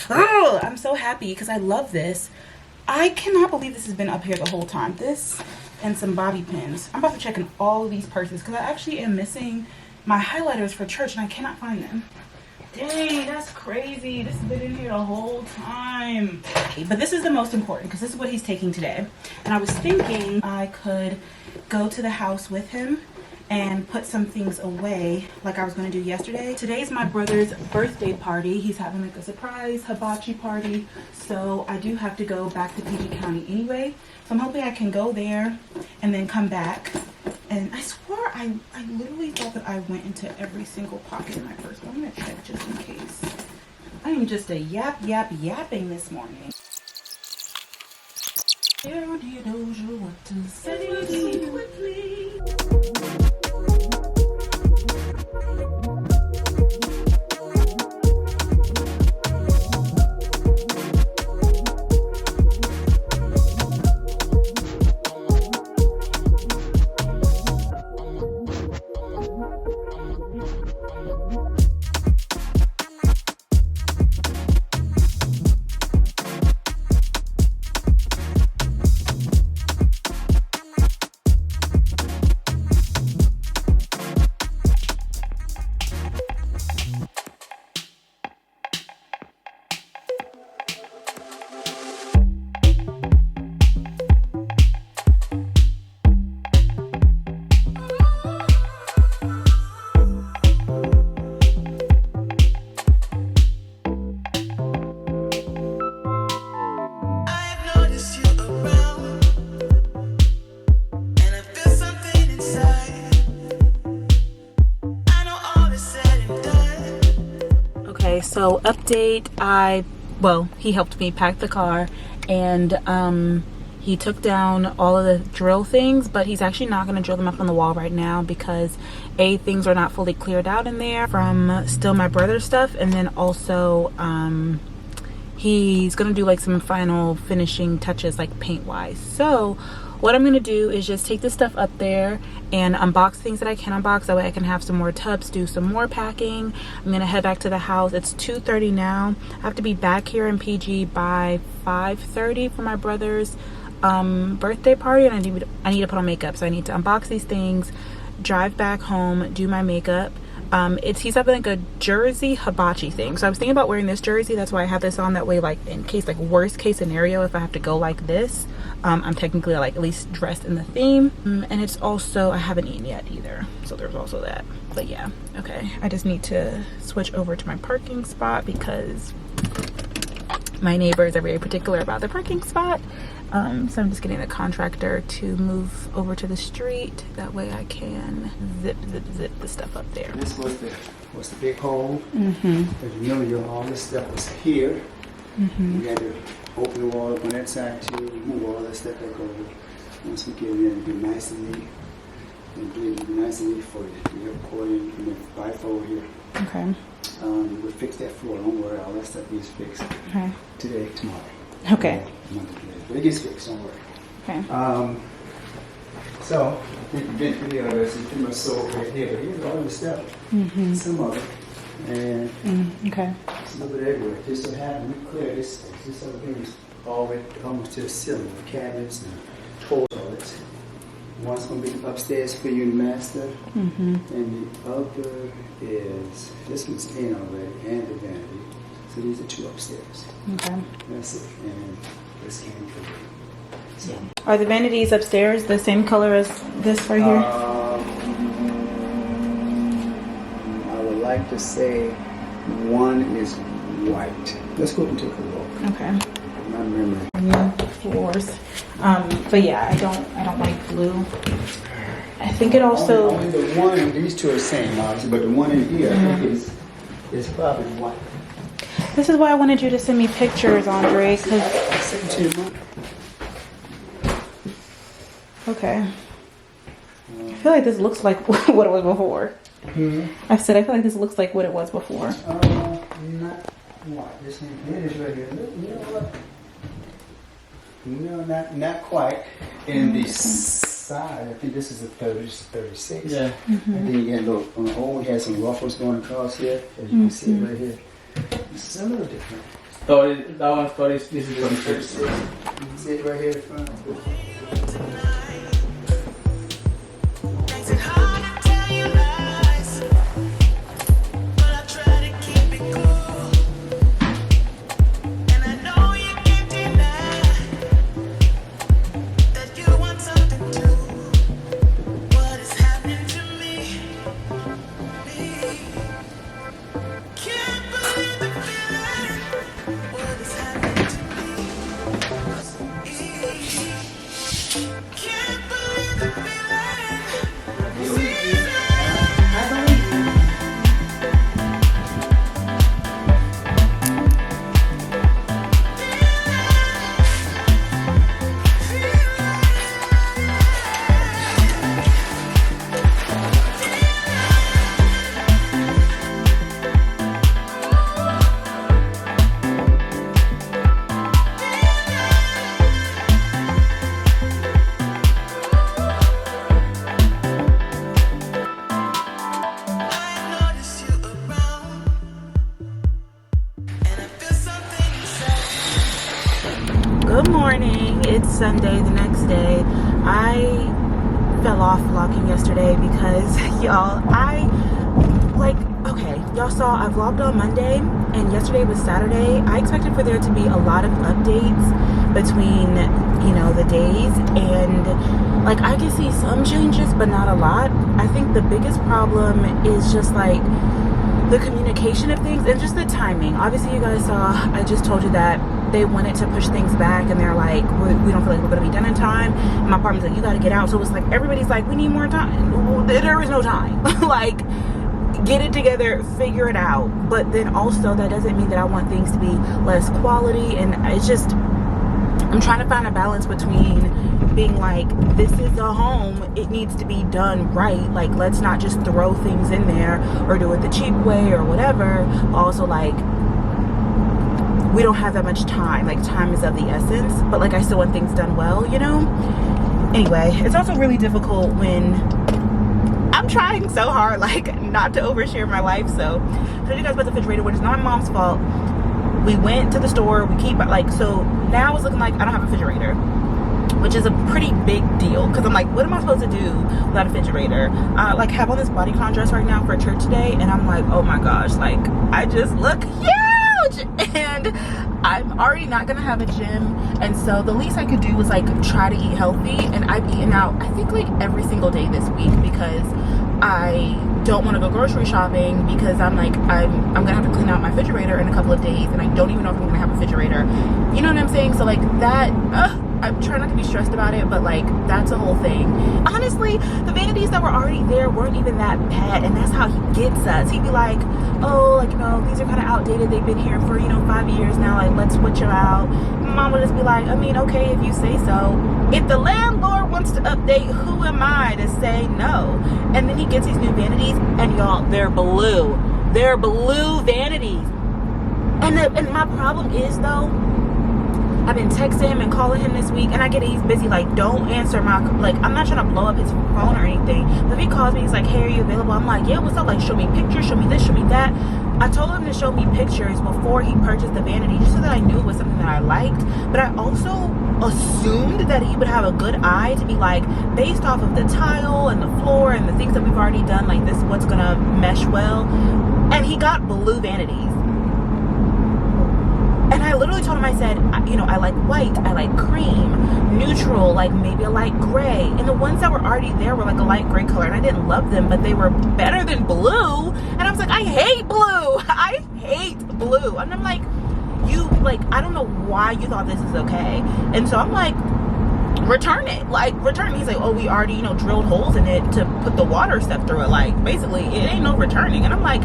Oh, I'm so happy because I love this. I cannot believe this has been up here the whole time. This and some bobby pins. I'm about to check in all of these purses because I actually am missing my highlighters for church and I cannot find them. Dang, that's crazy. This has been in here the whole time. Okay, but this is the most important because this is what he's taking today. And I was thinking I could go to the house with him and put some things away like I was going to do yesterday. Today's my brother's birthday party. He's having like a surprise hibachi party. So I do have to go back to PG County anyway. So I'm hoping I can go there and then come back. And I swear I literally thought that I went into every single pocket in my purse. But I'm going to check just in case. I am just a yapping this morning. What to say quickly. So update, he helped me pack the car and he took down all of the drill things, but he's actually not going to drill them up on the wall right now because things are not fully cleared out in there from still my brother's stuff, and then also he's going to do like some final finishing touches like paint wise. So what I'm going to do is just take this stuff up there and unbox things that I can unbox. That way I can have some more tubs, do some more packing. I'm going to head back to the house. It's 2:30 now. I have to be back here in PG by 5:30 for my brother's birthday party. And I need to put on makeup. So I need to unbox these things, drive back home, do my makeup. He's having like a jersey hibachi thing. So I was thinking about wearing this jersey. That's why I have this on. That way, like in case, like worst case scenario, if I have to go like this, I'm technically like at least dressed in the theme. And it's also, I haven't eaten yet either. So there's also that. But yeah, okay. I just need to switch over to my parking spot because my neighbors are very particular about the parking spot. So I'm just getting the contractor to move over to the street. That way I can zip the stuff up there. This was the big hole. As you know, all this stuff was here. You had to open the wall up on that side too, move all that stuff back over. Once we get in there, it'll be nice and neat. And do it nice and neat for you. You have accordion and then bifold here. Okay. We'll fix that floor. Don't worry, all that stuff is fixed. Okay. Today, tomorrow. Okay. But it gets fixed, don't worry. Okay. So, I think the vent video is pretty much sold right here. But here's all the stuff. Some of it. And okay. it's a little bit everywhere. Just so happen we clear this space. This other thing is all the way almost to the ceiling with cabinets and toilets. One's going to be upstairs for you, the master. And the other is, this one's in already, and the vanity. So these are two upstairs. Okay. That's it. And this came for you. So. Are the vanities upstairs the same color as this right here? I would like to say one is white. Let's go and take a look. Okay. My memory. Floors. But yeah, I don't like blue. I think it also. Only the one. These two are the same, obviously, but the one in here I think is probably white. This is why I wanted you to send me pictures, Andre. Okay. I feel like this looks like what it was before. I said I feel like this looks like what it was before. Not quite. This is right here. You know what? No, not quite. And the side, I think this is a 36. Yeah. And then you got a little, on the old, we had some ruffles going across here. As you can see right here. This is a little different. That one's 30, this is 36. You can see it right here in front. Good morning. It's Sunday, the next day. I fell off vlogging yesterday because y'all, y'all saw I vlogged on Monday and yesterday was Saturday. I expected for there to be a lot of updates between, you know, the days, and like I can see some changes but not a lot. I think the biggest problem is just like the communication of things and just the timing. Obviously you guys saw, I just told you that they wanted to push things back and they're like, we don't feel like we're gonna be done in time. And my apartment's like, you gotta get out. So it's like everybody's like, we need more time. There is no time. Like, get it together, figure it out. But then also that doesn't mean that I want things to be less quality, and it's just, I'm trying to find a balance between being like, this is a home, it needs to be done right, like let's not just throw things in there or do it the cheap way or whatever. Also, like, we don't have that much time, like time is of the essence, but like I still want things done well, you know. Anyway, it's also really difficult when I'm trying so hard like not to overshare my life. So I told you guys about the refrigerator, which is not my mom's fault. We went to the store, we keep like, so now it's looking like I don't have a refrigerator, which is a pretty big deal because I'm like, what am I supposed to do without a refrigerator? Like have on this bodycon dress right now for church today, and I'm like, oh my gosh, like I just look huge, and I'm already not gonna have a gym, and so the least I could do was like try to eat healthy. And I've eaten out I think like every single day this week because I don't want to go grocery shopping, because I'm like, I'm gonna have to clean out my refrigerator in a couple of days, and I don't even know if I'm gonna have a refrigerator, you know what I'm saying? So like that, I'm trying not to be stressed about it, but like that's a whole thing. Honestly, the vanities that were already there weren't even that bad, and that's how he gets us. He'd be like, oh, like, you know, these are kind of outdated, they've been here for, you know, 5 years now, like let's switch them out. My mom would just be like, I mean, okay, if you say so. If the landlord wants to update, who am I to say no? And then he gets these new vanities, and y'all, they're blue vanities. And my problem is though, I've been texting him and calling him this week, and I get it, he's busy. Like, don't answer my, like, I'm not trying to blow up his phone or anything. But if he calls me, he's like, hey, are you available? I'm like, yeah, what's up? Like, show me pictures, show me this, show me that. I told him to show me pictures before he purchased the vanity, just so that I knew it was something that I liked. But I also assumed that he would have a good eye to be like, based off of the tile and the floor and the things that we've already done, like this, what's gonna mesh well. And he got blue vanities. And I literally told him, I said, you know, I like white, I like cream, neutral, like maybe a light gray. And the ones that were already there were like a light gray color, and I didn't love them, but they were better than blue. And I was like, I hate blue. I hate blue. And I'm like, you, like, I don't know why you thought this is okay. And so I'm like, return it. Like, return it. He's like, oh, we already, you know, drilled holes in it to put the water stuff through it. Like, basically, it ain't no returning. And I'm like,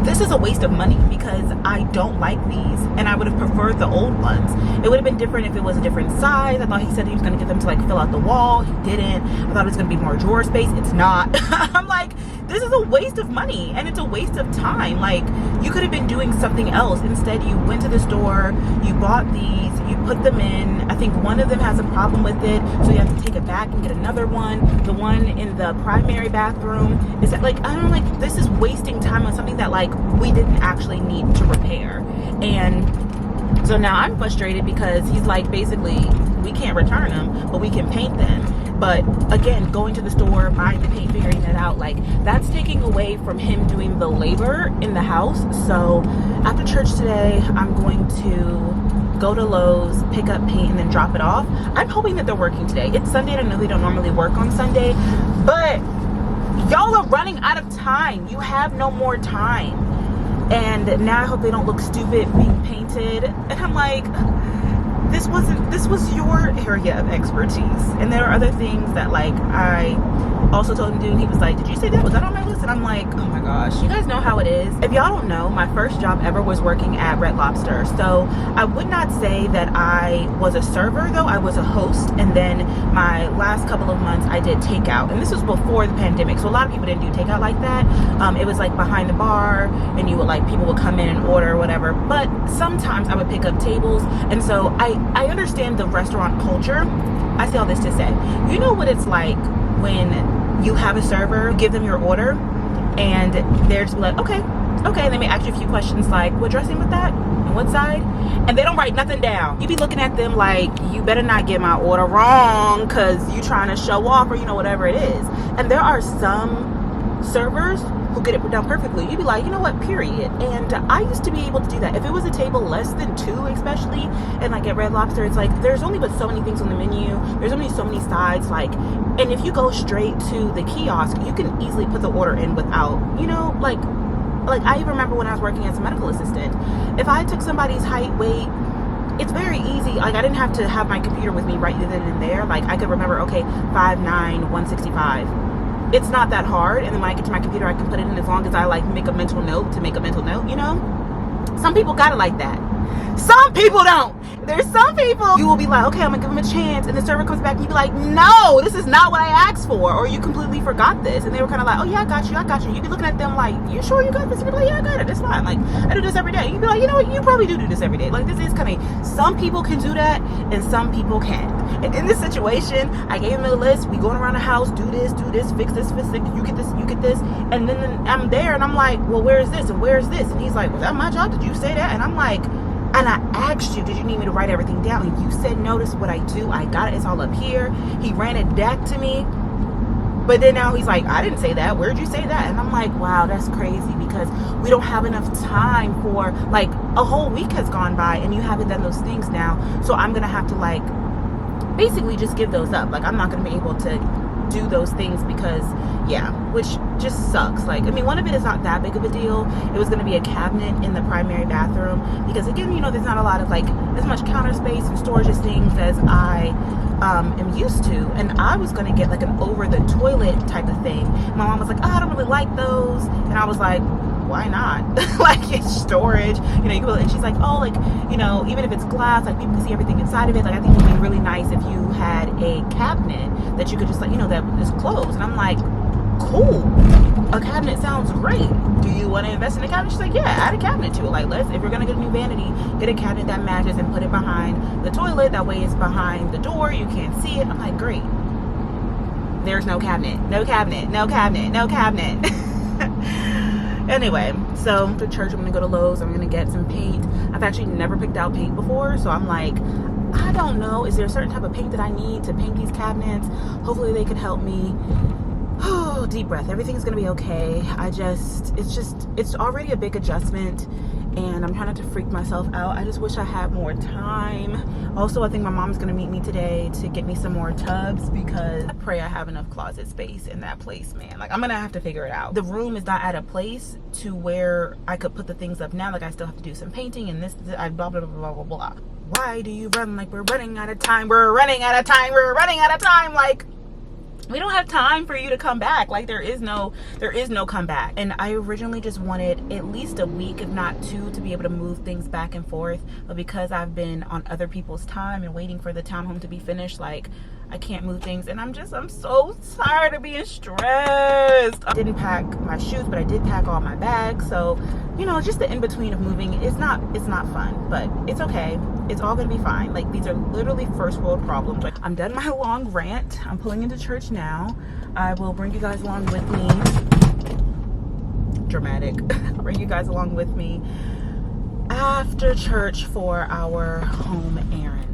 this is a waste of money because I don't like these, and I would have preferred the old ones. It would have been different if it was a different size. I thought he said he was going to get them to like fill out the wall. He didn't. I thought it was going to be more drawer space. It's not. I'm like, this is a waste of money and it's a waste of time. Like, you could have been doing something else. Instead, you went to the store, you bought these, you put them in. I think one of them has a problem with it, so you have to take it back and get another one. The one in the primary bathroom is that, like, I don't know, like, this is wasting time on something that, like, we didn't actually need to repair. And so now I'm frustrated because he's like, basically, we can't return them, but we can paint them. But again, going to the store, buying the paint, figuring it out, like, that's taking away from him doing the labor in the house. So after church today, I'm going to go to Lowe's, pick up paint, and then drop it off. I'm hoping that they're working today. It's Sunday, and I know they don't normally work on Sunday, but y'all are running out of time. You have no more time. And now I hope they don't look stupid being painted. And I'm like, this was your area of expertise. And there are other things that, like, I also told him to do, and he was like, did you say that? Was that on my list? And I'm like, oh my gosh, you guys know how it is. If y'all don't know, my first job ever was working at Red Lobster. So I would not say that I was a server, though. I was a host, and then my last couple of months I did takeout, and this was before the pandemic, so a lot of people didn't do takeout like that. It was like behind the bar, and you would, like, people would come in and order or whatever, but sometimes I would pick up tables. And so I understand the restaurant culture. I say all this to say, you know what it's like when you have a server, you give them your order, and they're just like, okay, and they may ask you a few questions like, what dressing with that? And what side? And they don't write nothing down. You be looking at them like, you better not get my order wrong, because you trying to show off, or, you know, whatever it is. And there are some servers who get it done perfectly. You'd be like, you know what, period. And I used to be able to do that. If it was a table less than 2, especially, and like at Red Lobster, it's like, there's only but so many things on the menu. There's only so many sides, like, and if you go straight to the kiosk, you can easily put the order in without, you know, like I remember when I was working as a medical assistant, if I took somebody's height, weight, it's very easy. Like, I didn't have to have my computer with me right then and there. Like, I could remember, okay, 5'9", 165. It's not that hard. And then when I get to my computer, I can put it in, as long as I, like, make a mental note to make a mental note, you know? Some people got it like that. Some people don't. There's some people, you will be like, okay, I'm gonna give them a chance, and the server comes back and you be like, no, this is not what I asked for, or you completely forgot this. And they were kind of like, oh yeah, I got you. You'd be looking at them like, you sure you got this? And you'd be like, yeah, I got it, it's fine. Like, I do this every day. You'd be like, you know what, you probably do this every day. Like, this is kind of, some people can do that and some people can't. And in this situation, I gave him a list. We going around the house, do this, fix this, you get this. And then I'm there and I'm like, well, where is this and where is this? And he's like, was that my job? Did you say that? And I'm like, and I asked you, did you need me to write everything down? And you said, notice what I do. I got it. It's all up here. He ran it back to me. But then now he's like, I didn't say that. Where'd you say that? And I'm like, wow, that's crazy, because we don't have enough time for, like, a whole week has gone by and you haven't done those things now. So I'm going to have to, like, basically just give those up. Like, I'm not going to be able to do those things because, yeah, which just sucks. Like, I mean, one of it is not that big of a deal. It was going to be a cabinet in the primary bathroom because, again, you know, there's not a lot of, like, as much counter space and storage of things as I am used to. And I was going to get, like, an over the toilet type of thing. My mom was like, oh, I don't really like those. And I was like, why not? Like, it's storage, you know, you go, and she's like, oh, like, you know, even if it's glass, like, people can see everything inside of it. Like, I think it would be really nice if you had a cabinet that you could just, like, you know, that is closed. And I'm like, cool, a cabinet sounds great. Do you want to invest in a cabinet? She's like, yeah, add a cabinet to it. Like, if you're gonna get a new vanity, get a cabinet that matches and put it behind the toilet. That way it's behind the door, you can't see it. I'm like, great. There's no cabinet. Anyway, so after church, I'm gonna go to Lowe's. I'm gonna get some paint. I've actually never picked out paint before, so I'm like, I don't know, is there a certain type of paint that I need to paint these cabinets? Hopefully they can help me. Oh, deep breath. Everything's gonna be okay. It's already a big adjustment, and I'm trying not to freak myself out. I just wish I had more time. Also, I think my mom's gonna meet me today to get me some more tubs, because I pray I have enough closet space in that place, man. Like, I'm gonna have to figure it out. The room is not at a place to where I could put the things up now. Like, I still have to do some painting and this, I blah, blah, blah, blah, blah. Why do you run like we're running out of time? We're running out of time. Like, we don't have time for you to come back. Like, there is no comeback. And I originally just wanted at least a week, if not 2, to be able to move things back and forth. But because I've been on other people's time and waiting for the townhome to be finished, like, I can't move things, and I'm so tired of being stressed. I didn't pack my shoes, but I did pack all my bags. So, you know, just the in-between of moving, it's not fun, but it's okay. It's all gonna be fine. Like, these are literally first world problems. Like, I'm done my long rant. I'm pulling into church now. I will bring you guys along with me. Dramatic. I'll bring you guys along with me after church for our home errands.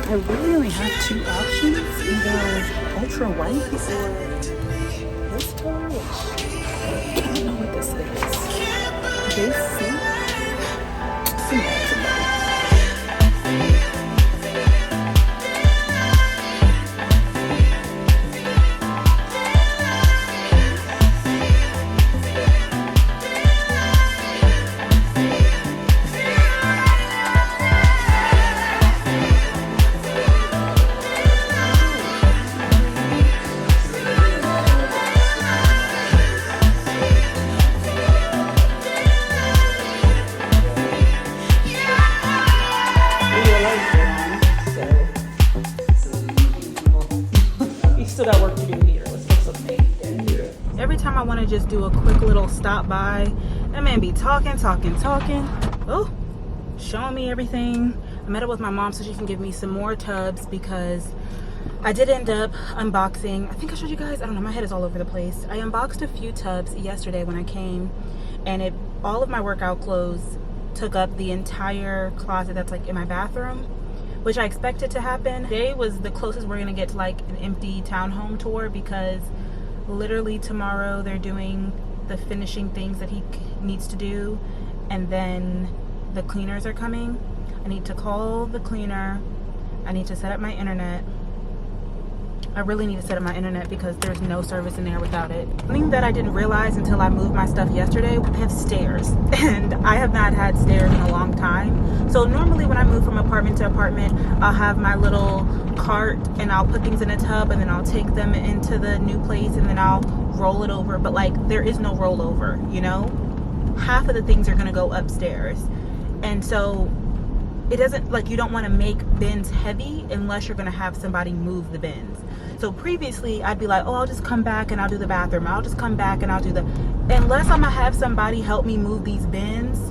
I really only have two options, either ultra white or this color, which I don't know what this is. Base still got work to do here. Let's fix something. Every time I want to just do a quick little stop by, that man be talking. Oh, showing me everything. I met up with my mom so she can give me some more tubs because I did end up unboxing. I think I showed you guys. I don't know. My head is all over the place. I unboxed a few tubs yesterday when I came, and all of my workout clothes took up the entire closet that's like in my bathroom, which I expected to happen. Today was the closest we're gonna get to like an empty townhome tour, because literally tomorrow they're doing the finishing things that he needs to do, and then the cleaners are coming. I need to call the cleaner. I need to set up my internet. I really need to set up my internet because there's no service in there without it. Something that I didn't realize until I moved my stuff yesterday, I have stairs, and I have not had stairs in a long time. So normally when I move from apartment to apartment, I'll have my little cart and I'll put things in a tub, and then I'll take them into the new place, and then I'll roll it over. But like, there is no rollover, you know? Half of the things are gonna go upstairs. And so it doesn't, like, you don't want to make bins heavy unless you're going to have somebody move the bins. So previously I'd be like, oh, I'll just come back and I'll do the bathroom. I'll just come back and I'll do unless I'm gonna have somebody help me move these bins,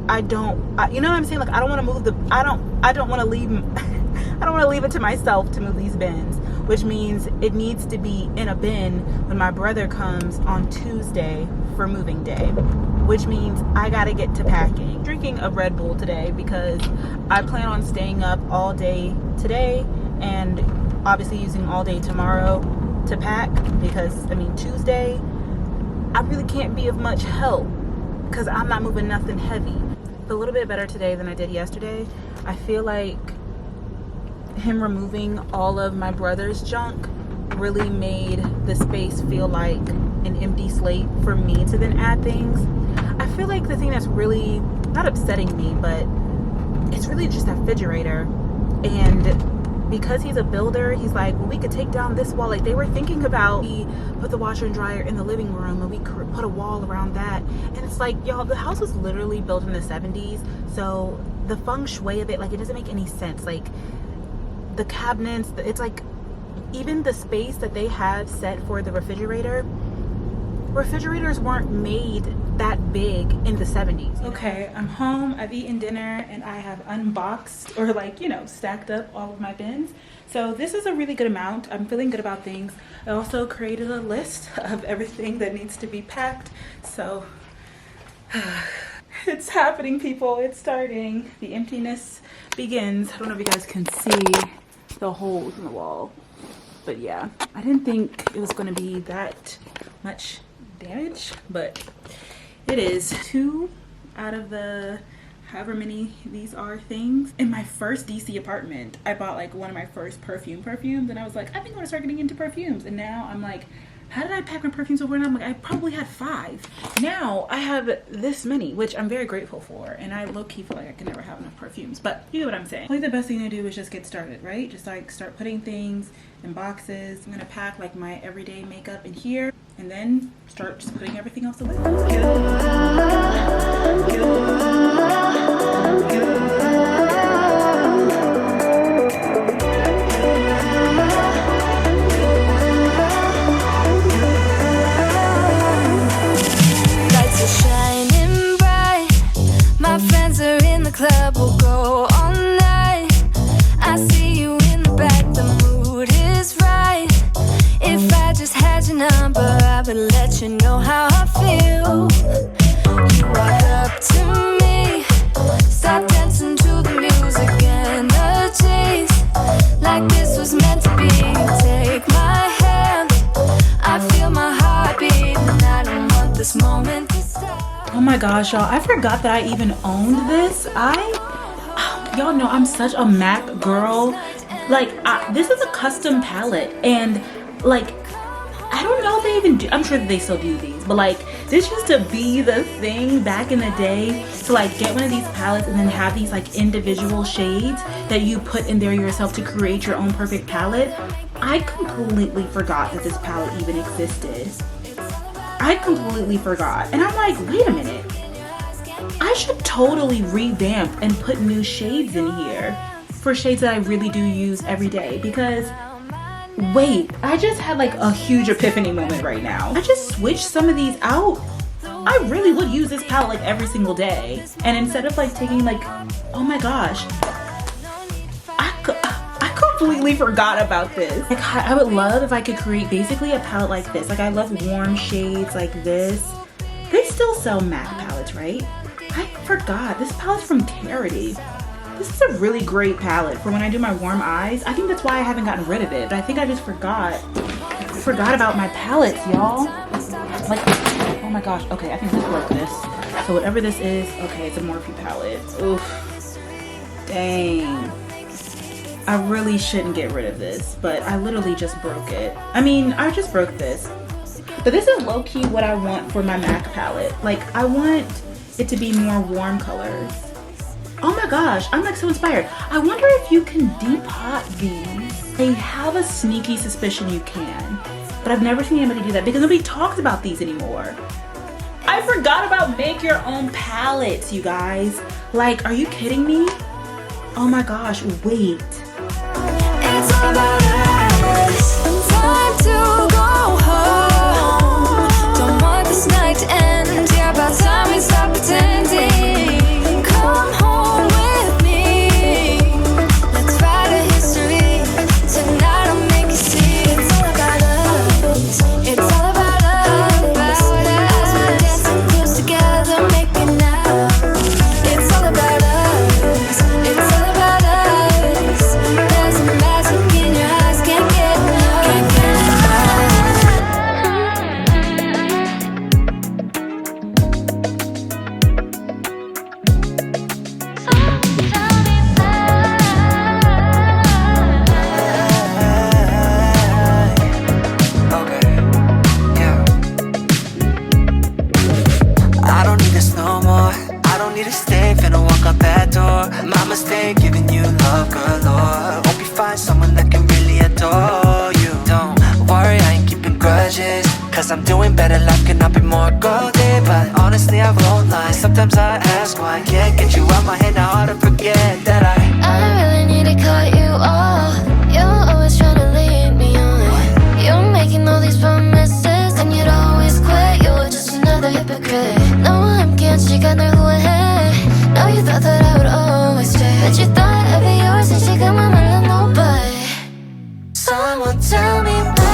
you know what I'm saying? Like, I don't want to move I don't want to leave I don't want to leave it to myself to move these bins, which means it needs to be in a bin when my brother comes on Tuesday for moving day, which means I gotta get to packing. Drinking a Red Bull today because I plan on staying up all day today, and obviously using all day tomorrow to pack, because I mean, Tuesday I really can't be of much help because I'm not moving nothing heavy. A little bit better today than I did yesterday. I feel like him removing all of my brother's junk really made the space feel like an empty slate for me to then add things. I feel like the thing that's really not upsetting me, but it's really just that refrigerator. And because he's a builder, he's like, well, we could take down this wall. Like, they were thinking about, we put the washer and dryer in the living room and we could put a wall around that. And it's like, y'all, the house was literally built in the 70s. So the feng shui of it, like, it doesn't make any sense. Like, the cabinets, it's like, even the space that they have set for the refrigerators weren't made that big in the 70s. Okay, I'm home, I've eaten dinner, and I have unboxed, or like, you know, stacked up all of my bins. So this is a really good amount. I'm feeling good about things. I also created a list of everything that needs to be packed. So it's happening, people. It's starting. The emptiness begins. I don't know if you guys can see the holes in the wall, but yeah, I didn't think it was going to be that much damage, but it is. 2 out of the however many these are things. In my first DC apartment, I bought like one of my first perfumes, and I was like, I think I'm gonna start getting into perfumes, and now I'm like how did I pack my perfumes before? And I'm like, I probably had 5. Now I have this many, which I'm very grateful for. And I low-key feel like I can never have enough perfumes, but you know what I'm saying. I think the best thing to do is just get started, right? Just like start putting things in boxes. I'm gonna pack like my everyday makeup in here and then start just putting everything else away. Club will go all night. I see you in the back, the mood is right. If I just had your number, I would let you know how I feel. You walk up to me, start dancing to the music and the chase. Like this was meant to be. Take my hand, I feel my heart beat, and I don't want this moment to stop. Oh my gosh, y'all, I forgot that I even owned this. Y'all know I'm such a MAC girl. Like, this is a custom palette, and like, I don't know if they even do, I'm sure that they still do these, but like, this used to be the thing back in the day, to like get one of these palettes and then have these like individual shades that you put in there yourself to create your own perfect palette. I completely forgot that this palette even existed. I completely forgot. And I'm like, wait a minute. I should totally revamp and put new shades in here for shades that I really do use every day, because wait, I just had like a huge epiphany moment right now. I just switched some of these out. I really would use this palette like every single day. And instead of like taking like, oh my gosh, I completely forgot about this. Like, I would love if I could create basically a palette like this. Like, I love warm shades like this. They still sell MAC palettes, right? I forgot. This palette's from Charity. This is a really great palette for when I do my warm eyes. I think that's why I haven't gotten rid of it. But I think I just forgot about my palettes, y'all. Like, oh my gosh. Okay, I think I just broke this. So whatever this is, okay, it's a Morphe palette. Oof. Dang. I really shouldn't get rid of this, but I literally just broke it. I mean, I just broke this. But this is low-key what I want for my MAC palette. Like, I want it to be more warm colors. Oh my gosh, I'm like so inspired. I wonder if you can depot these. I have a sneaky suspicion you can, but I've never seen anybody do that because nobody talks about these anymore. I forgot about make your own palettes, you guys. Like, are you kidding me? Oh my gosh, wait. It's all about us. Time to go home. Don't want this night to end. Yeah, about time we stop pretending. Come home with me. Let's write a history. Tonight I'll make you see. It's all about us. It's all about us. As we're dancing close together, making out. It's all about us. It's all about us. There's a magic in your eyes, can't get enough. Can't get Okay, yeah. I don't need this no more. I don't need to stay, finna walk out that door. My mistake, giving you love galore. Hope you find someone that can really adore you. Don't worry, I ain't keeping grudges, cause I'm doing better, life cannot be more golden. But honestly, I won't lie, sometimes I ask why I can't get you out my head. Now hard to forget that I really need to cut you off. You're always trying to lead me on. You're making all these promises, and you'd always quit. You're just another hypocrite. No, I'm can't shake under who I am. No, you thought that I would always stay, but you thought I'd be yours and shake my mind, no, but someone tell me why.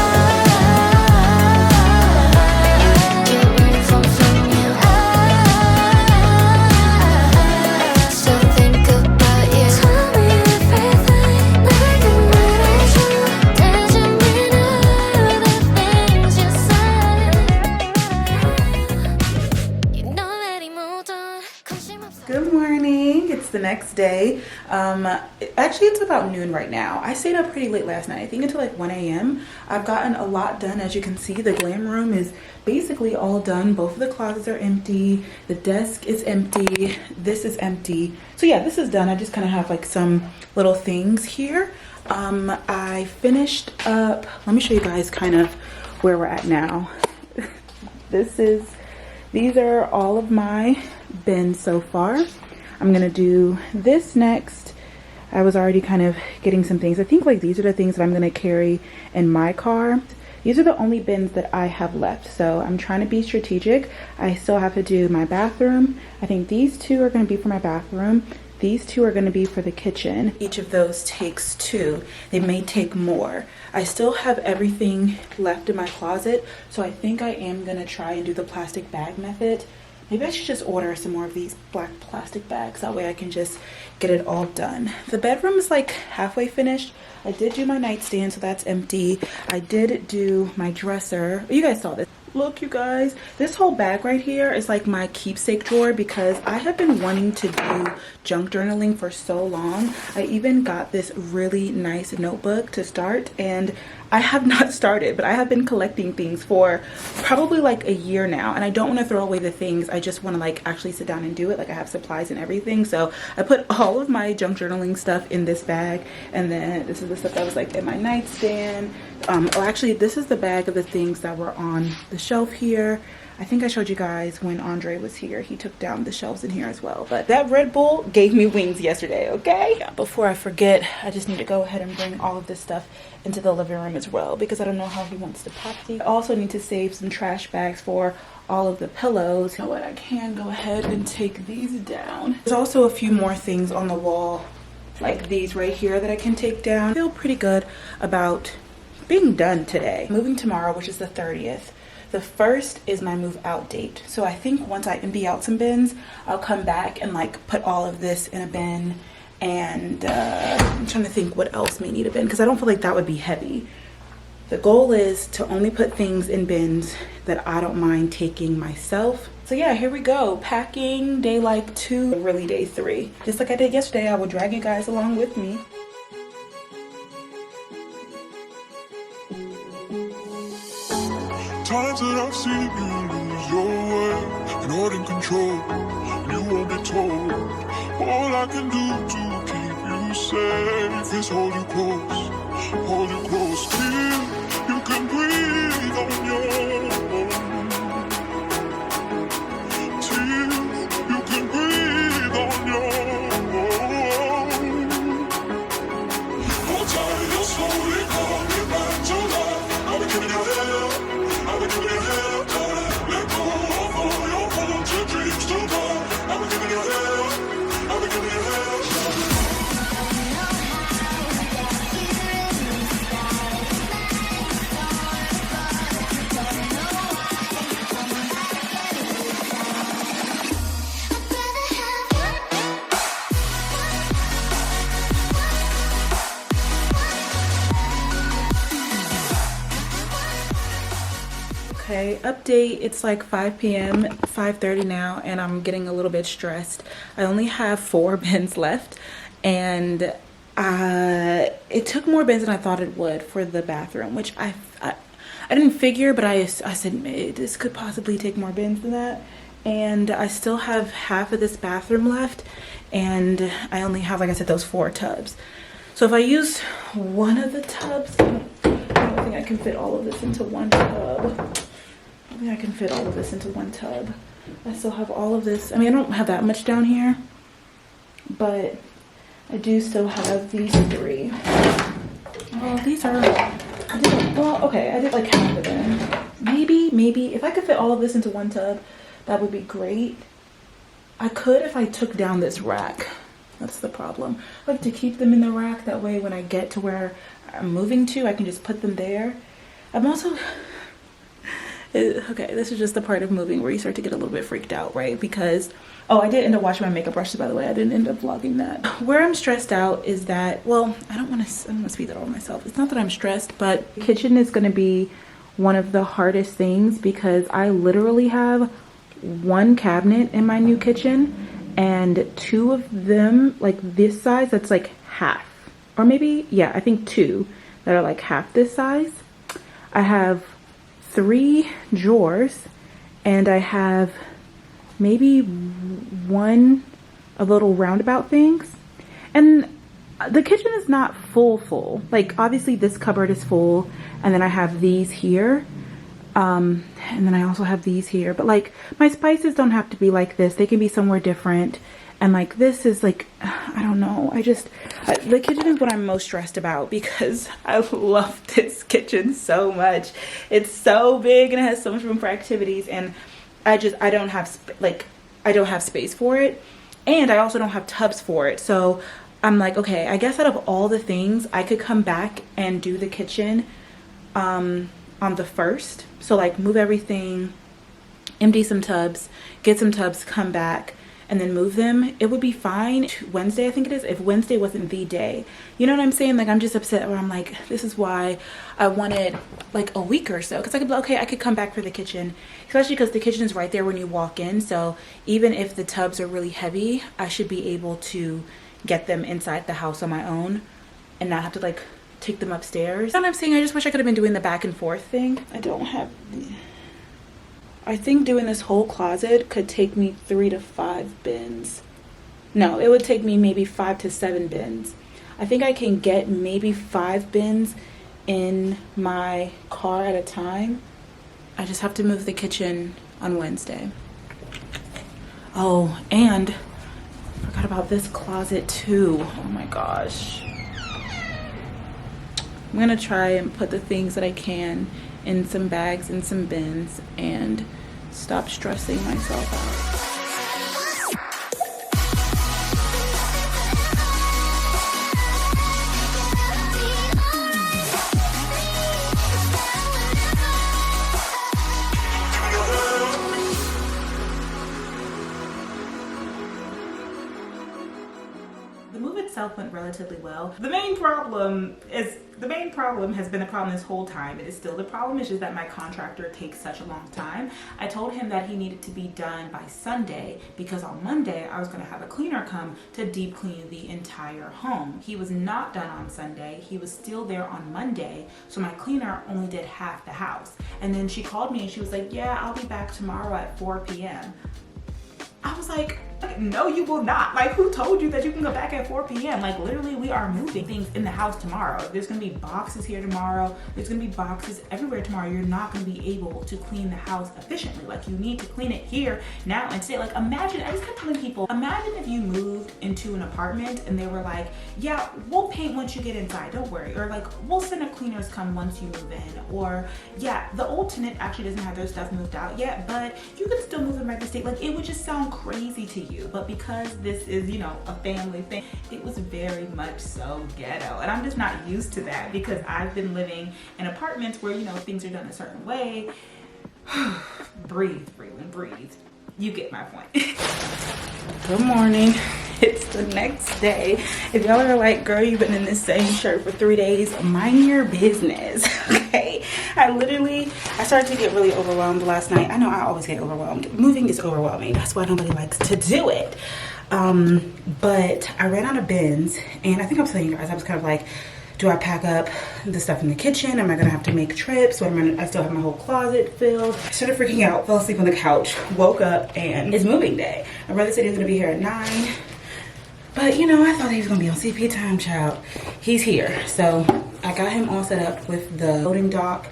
Get ready for from you. next day. Actually, it's about noon right now. I stayed up pretty late last night, I think until like 1 a.m. I've gotten a lot done. As you can see, the glam room is basically all done. Both of the closets are empty. The desk is empty. This is empty. So yeah, this is done. I just kind of have like some little things here. I finished up, let me show you guys kind of where we're at now. These are all of my bins so far. I'm gonna do this next. I was already kind of getting some things. I think like these are the things that I'm gonna carry in my car. These are the only bins that I have left, so I'm trying to be strategic. I still have to do my bathroom. I think these two are gonna be for my bathroom. These two are going to be for the kitchen. Each of those takes 2. They may take more. I still have everything left in my closet, so I think I am going to try and do the plastic bag method. Maybe I should just order some more of these black plastic bags. That way I can just get it all done. The bedroom is like halfway finished. I did do my nightstand, so that's empty. I did do my dresser. You guys saw this. Look, you guys, this whole bag right here is like my keepsake drawer because I have been wanting to do junk journaling for so long. I even got this really nice notebook to start, and I have not started, but I have been collecting things for probably like a year now, and I don't want to throw away the things. I just want to like actually sit down and do it. Like I have supplies and everything, so I put all of my junk journaling stuff in this bag, and then this is the stuff that was like in my nightstand. Oh, actually, this is the bag of the things that were on the shelf here. I think I showed you guys when Andre was here. He took down the shelves in here as well. But that Red Bull gave me wings yesterday, okay? Before I forget, I just need to go ahead and bring all of this stuff into the living room as well because I don't know how he wants to pack these. I also need to save some trash bags for all of the pillows. You know what? I can go ahead and take these down. There's also a few more things on the wall, like these right here, that I can take down. I feel pretty good about being done today. Moving tomorrow, which is the 30th. The 1st is my move out date. So I think once I empty out some bins, I'll come back and like put all of this in a bin. And I'm trying to think what else may need a bin because I don't feel like that would be heavy. The goal is to only put things in bins that I don't mind taking myself. So yeah, here we go. Packing day like 2, really day 3. Just like I did yesterday, I will drag you guys along with me. Times that I've seen you lose your way and hold in control, you won't be told. All I can do to keep you safe is hold you close till you can breathe on your own. Till you can breathe on your own. Hold tight, you'll slowly coming back to life. I'll be giving you hell. I've been giving you hell, don't let go of all your hopes and dreams to go. I've been giving you hell, I've been giving you hell. Okay, update, it's like 5 p.m., 5:30 now, and I'm getting a little bit stressed. I only have 4 bins left, and it took more bins than I thought it would for the bathroom, which I didn't figure, but I said this could possibly take more bins than that. And I still have half of this bathroom left, and I only have, like I said, those 4 tubs. So if I use one of the tubs, I don't think I can fit all of this into one tub. I think I can fit all of this into one tub. I still have all of this. I mean, I don't have that much down here, but I do still have these 3. Well, these are, well, okay, I did like half of them. Maybe if I could fit all of this into one tub, that would be great. I could if I took down this rack. That's the problem. I like to keep them in the rack. That way when I get to where I'm moving to, I can just put them there. I'm also, okay, this is just the part of moving where you start to get a little bit freaked out, right? Because, oh, I did end up washing my makeup brushes, by the way. I didn't end up vlogging that. Where I'm stressed out is that, well, I don't want to speak that all myself. It's not that I'm stressed, but the kitchen is going to be one of the hardest things because I literally have 1 cabinet in my new kitchen, and 2 of them, like this size, that's like half, or maybe, yeah, I think 2 that are like half this size. I have 3 drawers, and I have maybe 1 of little roundabout things. And the kitchen is not full. Like obviously this cupboard is full, and then I have these here. And then I also have these here, but like my spices don't have to be like this. They can be somewhere different. And like this is like, I don't know. The kitchen is what I'm most stressed about because I love this kitchen so much. It's so big and it has so much room for activities, and I don't have space for it. And I also don't have tubs for it. So I'm like, okay, I guess out of all the things, I could come back and do the kitchen on the 1st. So like move everything, empty some tubs, get some tubs, come back, and then move them. It would be fine. Wednesday, I think it is, if Wednesday wasn't the day. You know what I'm saying? Like I'm just upset where I'm like, this is why I wanted like a week or so. Because I could be okay, I could come back for the kitchen. Especially because the kitchen is right there when you walk in. So even if the tubs are really heavy, I should be able to get them inside the house on my own and not have to like take them upstairs. You know what I'm saying? I just wish I could have been doing the back and forth thing. I think doing this whole closet could take me 3 to 5 bins. No, it would take me maybe 5 to 7 bins. I think I can get maybe 5 bins in my car at a time. I just have to move the kitchen on Wednesday. Oh, and I forgot about this closet too. Oh my gosh. I'm gonna try and put the things that I can in some bags and some bins and stop stressing myself out. The move itself went relatively well. The main problem has been a problem this whole time. It is still the problem. It's just that my contractor takes such a long time. I told him that he needed to be done by Sunday because on Monday I was going to have a cleaner come to deep clean the entire home. He was not done on Sunday. He was still there on Monday. So my cleaner only did half the house. And then she called me and she was like, yeah, I'll be back tomorrow at 4 p.m. I was like, no, you will not. Like, who told you that you can go back at 4 p.m.? Like, literally, we are moving things in the house tomorrow. There's gonna be boxes here tomorrow. There's gonna be boxes everywhere tomorrow. You're not gonna be able to clean the house efficiently. Like, you need to clean it here, now, and today. Like, imagine, I just kept telling people, imagine if you moved into an apartment and they were like, yeah, we'll paint once you get inside, don't worry. Or like, we'll send a cleaners come once you move in. Or, yeah, the old tenant actually doesn't have their stuff moved out yet, but you can still move them back to state. Like, it would just sound crazy to you. But because this is, you know, a family thing, it was very much so ghetto. And I'm just not used to that because I've been living in apartments where, you know, things are done a certain way. Breathe, Brelynn, breathe. You get my point. Good morning. It's the next day. If y'all are like, girl, you've been in this same shirt for 3 days, mind your business, okay? I started to get really overwhelmed last night. I know I always get overwhelmed. Moving is overwhelming. That's why nobody likes to do it. But I ran out of bins, and I think I'm telling you guys, I was kind of like, do I pack up the stuff in the kitchen? Am I gonna have to make trips? So I still have my whole closet filled. I started freaking out, fell asleep on the couch, woke up, and it's moving day. My brother said he was gonna be here at 9. But you know, I thought he was gonna be on CP time, child. He's here. So I got him all set up with the loading dock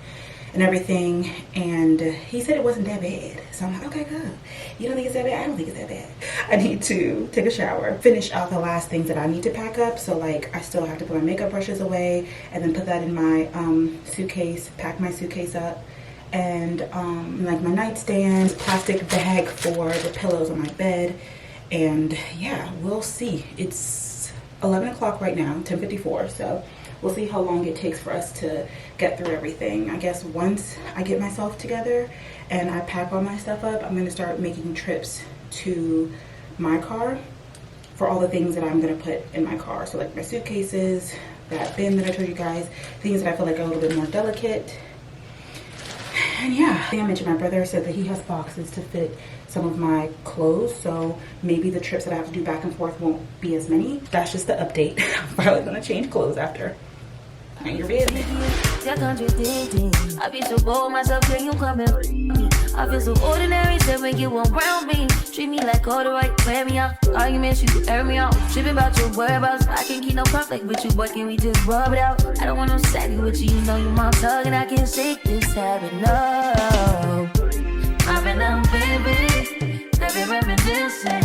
and everything, and he said it wasn't that bad. So I'm like, okay, good. You don't think it's that bad? I don't think it's that bad. I need to take a shower, finish out the last things that I need to pack up. So like, I still have to put my makeup brushes away and then put that in my suitcase, pack my suitcase up, and like my nightstand, plastic bag for the pillows on my bed. And yeah, we'll see. It's 11 o'clock right now, 10:54. So we'll see how long it takes for us to get through everything. I guess once I get myself together and I pack all my stuff up, I'm gonna start making trips to my car for all the things that I'm gonna put in my car. So like my suitcases, that bin that I told you guys, things that I feel like are a little bit more delicate. And yeah, I mentioned my brother said that he has boxes to fit some of my clothes, so maybe the trips that I have to do back and forth won't be as many. That's just the update. I'm probably gonna change clothes after. Mind your business. You're contradicting. I be so bold myself, can you come and me? I feel so ordinary, said when you around me. Treat me like all the right, wear me out. Arguments, you air me out. Tripping about your whereabouts. I can't keep no conflict with you, boy, can we just rub it out? I don't want no sagging with you, you know you my tug, and I can't shake this habit, no. I've been down, baby. Every reminiscing.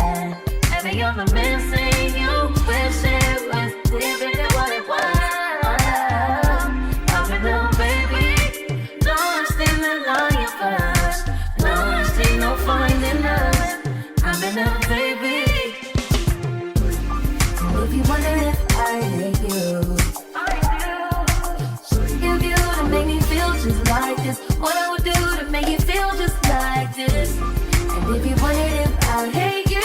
Every other missing. You wish it was different than what it was. If you wonder if I hate you, if you to make me feel just like this, what I would do to make you feel just like this. And if you wondered if I hate you,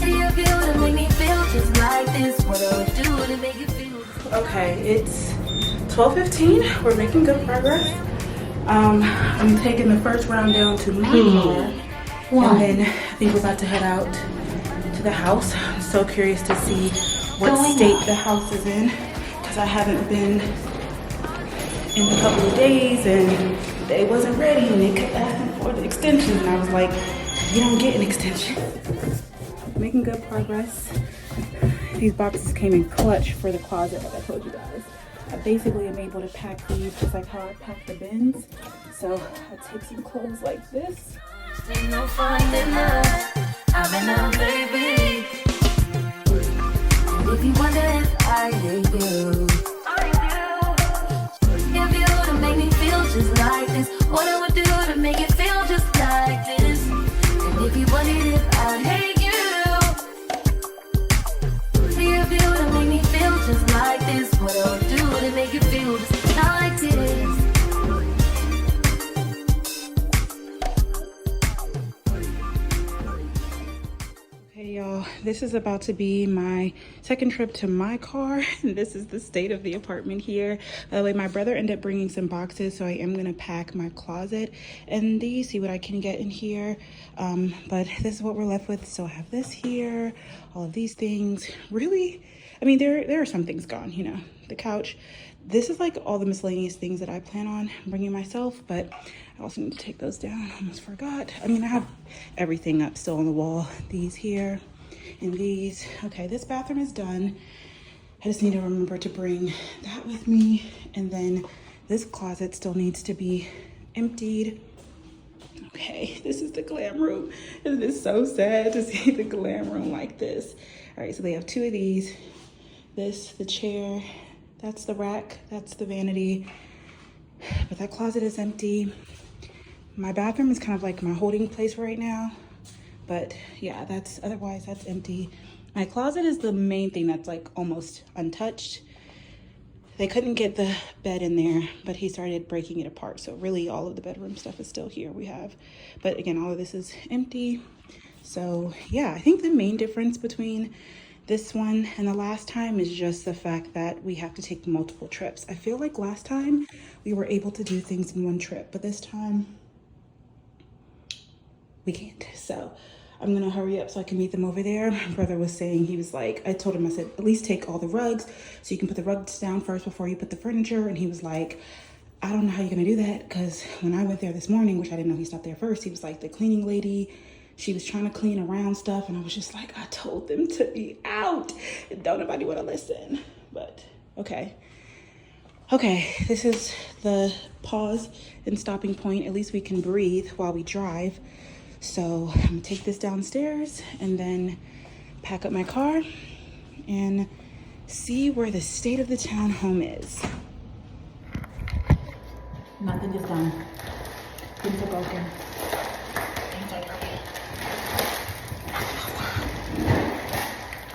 if you to make me feel just like this, what I would do to make you feel. Okay, it's 12:15. We're making good progress. I'm taking the first round down to my car, and then I think we're about to head out to the house. I'm so curious to see what state the house is in, because I haven't been in a couple of days, and they wasn't ready, and they kept asking for the extension, and I was like, you don't get an extension. Making good progress. These boxes came in clutch for the closet, like I told you guys. I basically am able to pack these just like how I pack the bins. So I take some clothes like this. Ain't no finding us. I've been out, baby. If you wonder if I hate you, if you to make me feel just like this, what I would do to make it feel just like this. And if you wondered if I hate you, if you to make me feel just like this, what I would do to make you feel just like this. Hey y'all, this is about to be my second trip to my car, and this is the state of the apartment here. By the way, my brother ended up bringing some boxes, so I am gonna pack my closet and these, see what I can get in here. But this is what we're left with. So I have this here, all of these things. Really, I mean, there are some things gone, you know, the couch. This is like all the miscellaneous things that I plan on bringing myself, but I also need to take those down. I almost forgot. I mean, I have everything up still on the wall. These here and these. Okay, this bathroom is done. I just need to remember to bring that with me. And then this closet still needs to be emptied. Okay, this is the glam room. It is so sad to see the glam room like this. All right, so they have two of these. This, the chair, that's the rack, that's the vanity. But that closet is empty. My bathroom is kind of like my holding place right now. But yeah, otherwise that's empty. My closet is the main thing that's like almost untouched. They couldn't get the bed in there, but he started breaking it apart. So really all of the bedroom stuff is still here we have. But again, all of this is empty. So yeah, I think the main difference between this one and the last time is just the fact that we have to take multiple trips. I feel like last time we were able to do things in one trip, but this time we can't. So I'm gonna hurry up so I can meet them over there. My brother was saying, he was like, I told him, I said, at least take all the rugs so you can put the rugs down first before you put the furniture. And he was like, I don't know how you're gonna do that, because when I went there this morning, which I didn't know he stopped there first, he was like, the cleaning lady, she was trying to clean around stuff, and I was just like, I told them to be out, and don't nobody want to listen. But okay, this is the pause and stopping point. At least we can breathe while we drive. So I'm gonna take this downstairs and then pack up my car and see where the state of the townhome is. Nothing is done. Things are broken.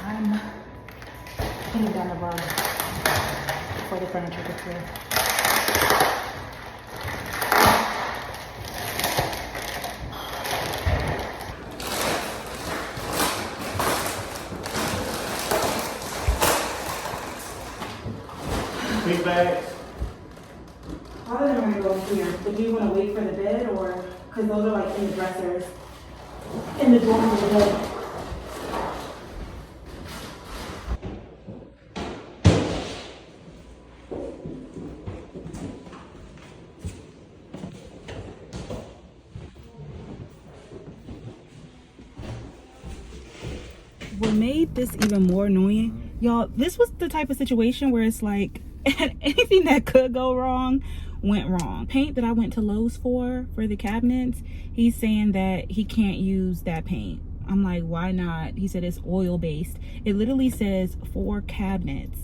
I'm putting down the rug before the furniture gets here. Big bags. lot of them are gonna go in here. But do you wanna wait for the bed or, cause those are like in the dressers, in the drawers of the bed. What made this even more annoying, y'all, this was the type of situation where it's like anything that could go wrong went wrong. Paint that I went to Lowe's for the cabinets, he's saying that he can't use that paint. I'm like, why not? He said it's oil based. It literally says for cabinets,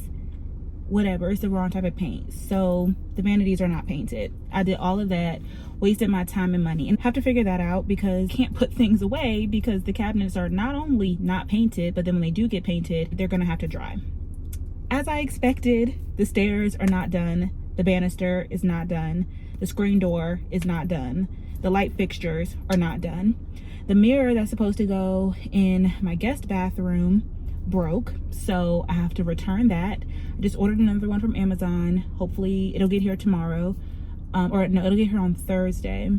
whatever, it's the wrong type of paint. So the vanities are not painted. I did all of that, wasted my time and money, and have to figure that out because I can't put things away because the cabinets are not only not painted, but then when they do get painted, they're gonna have to dry. As I expected, the stairs are not done, the banister is not done, the screen door is not done, the light fixtures are not done. The mirror that's supposed to go in my guest bathroom broke, so I have to return that. I just ordered another one from Amazon. Hopefully it'll get here tomorrow, or no, it'll get here on Thursday.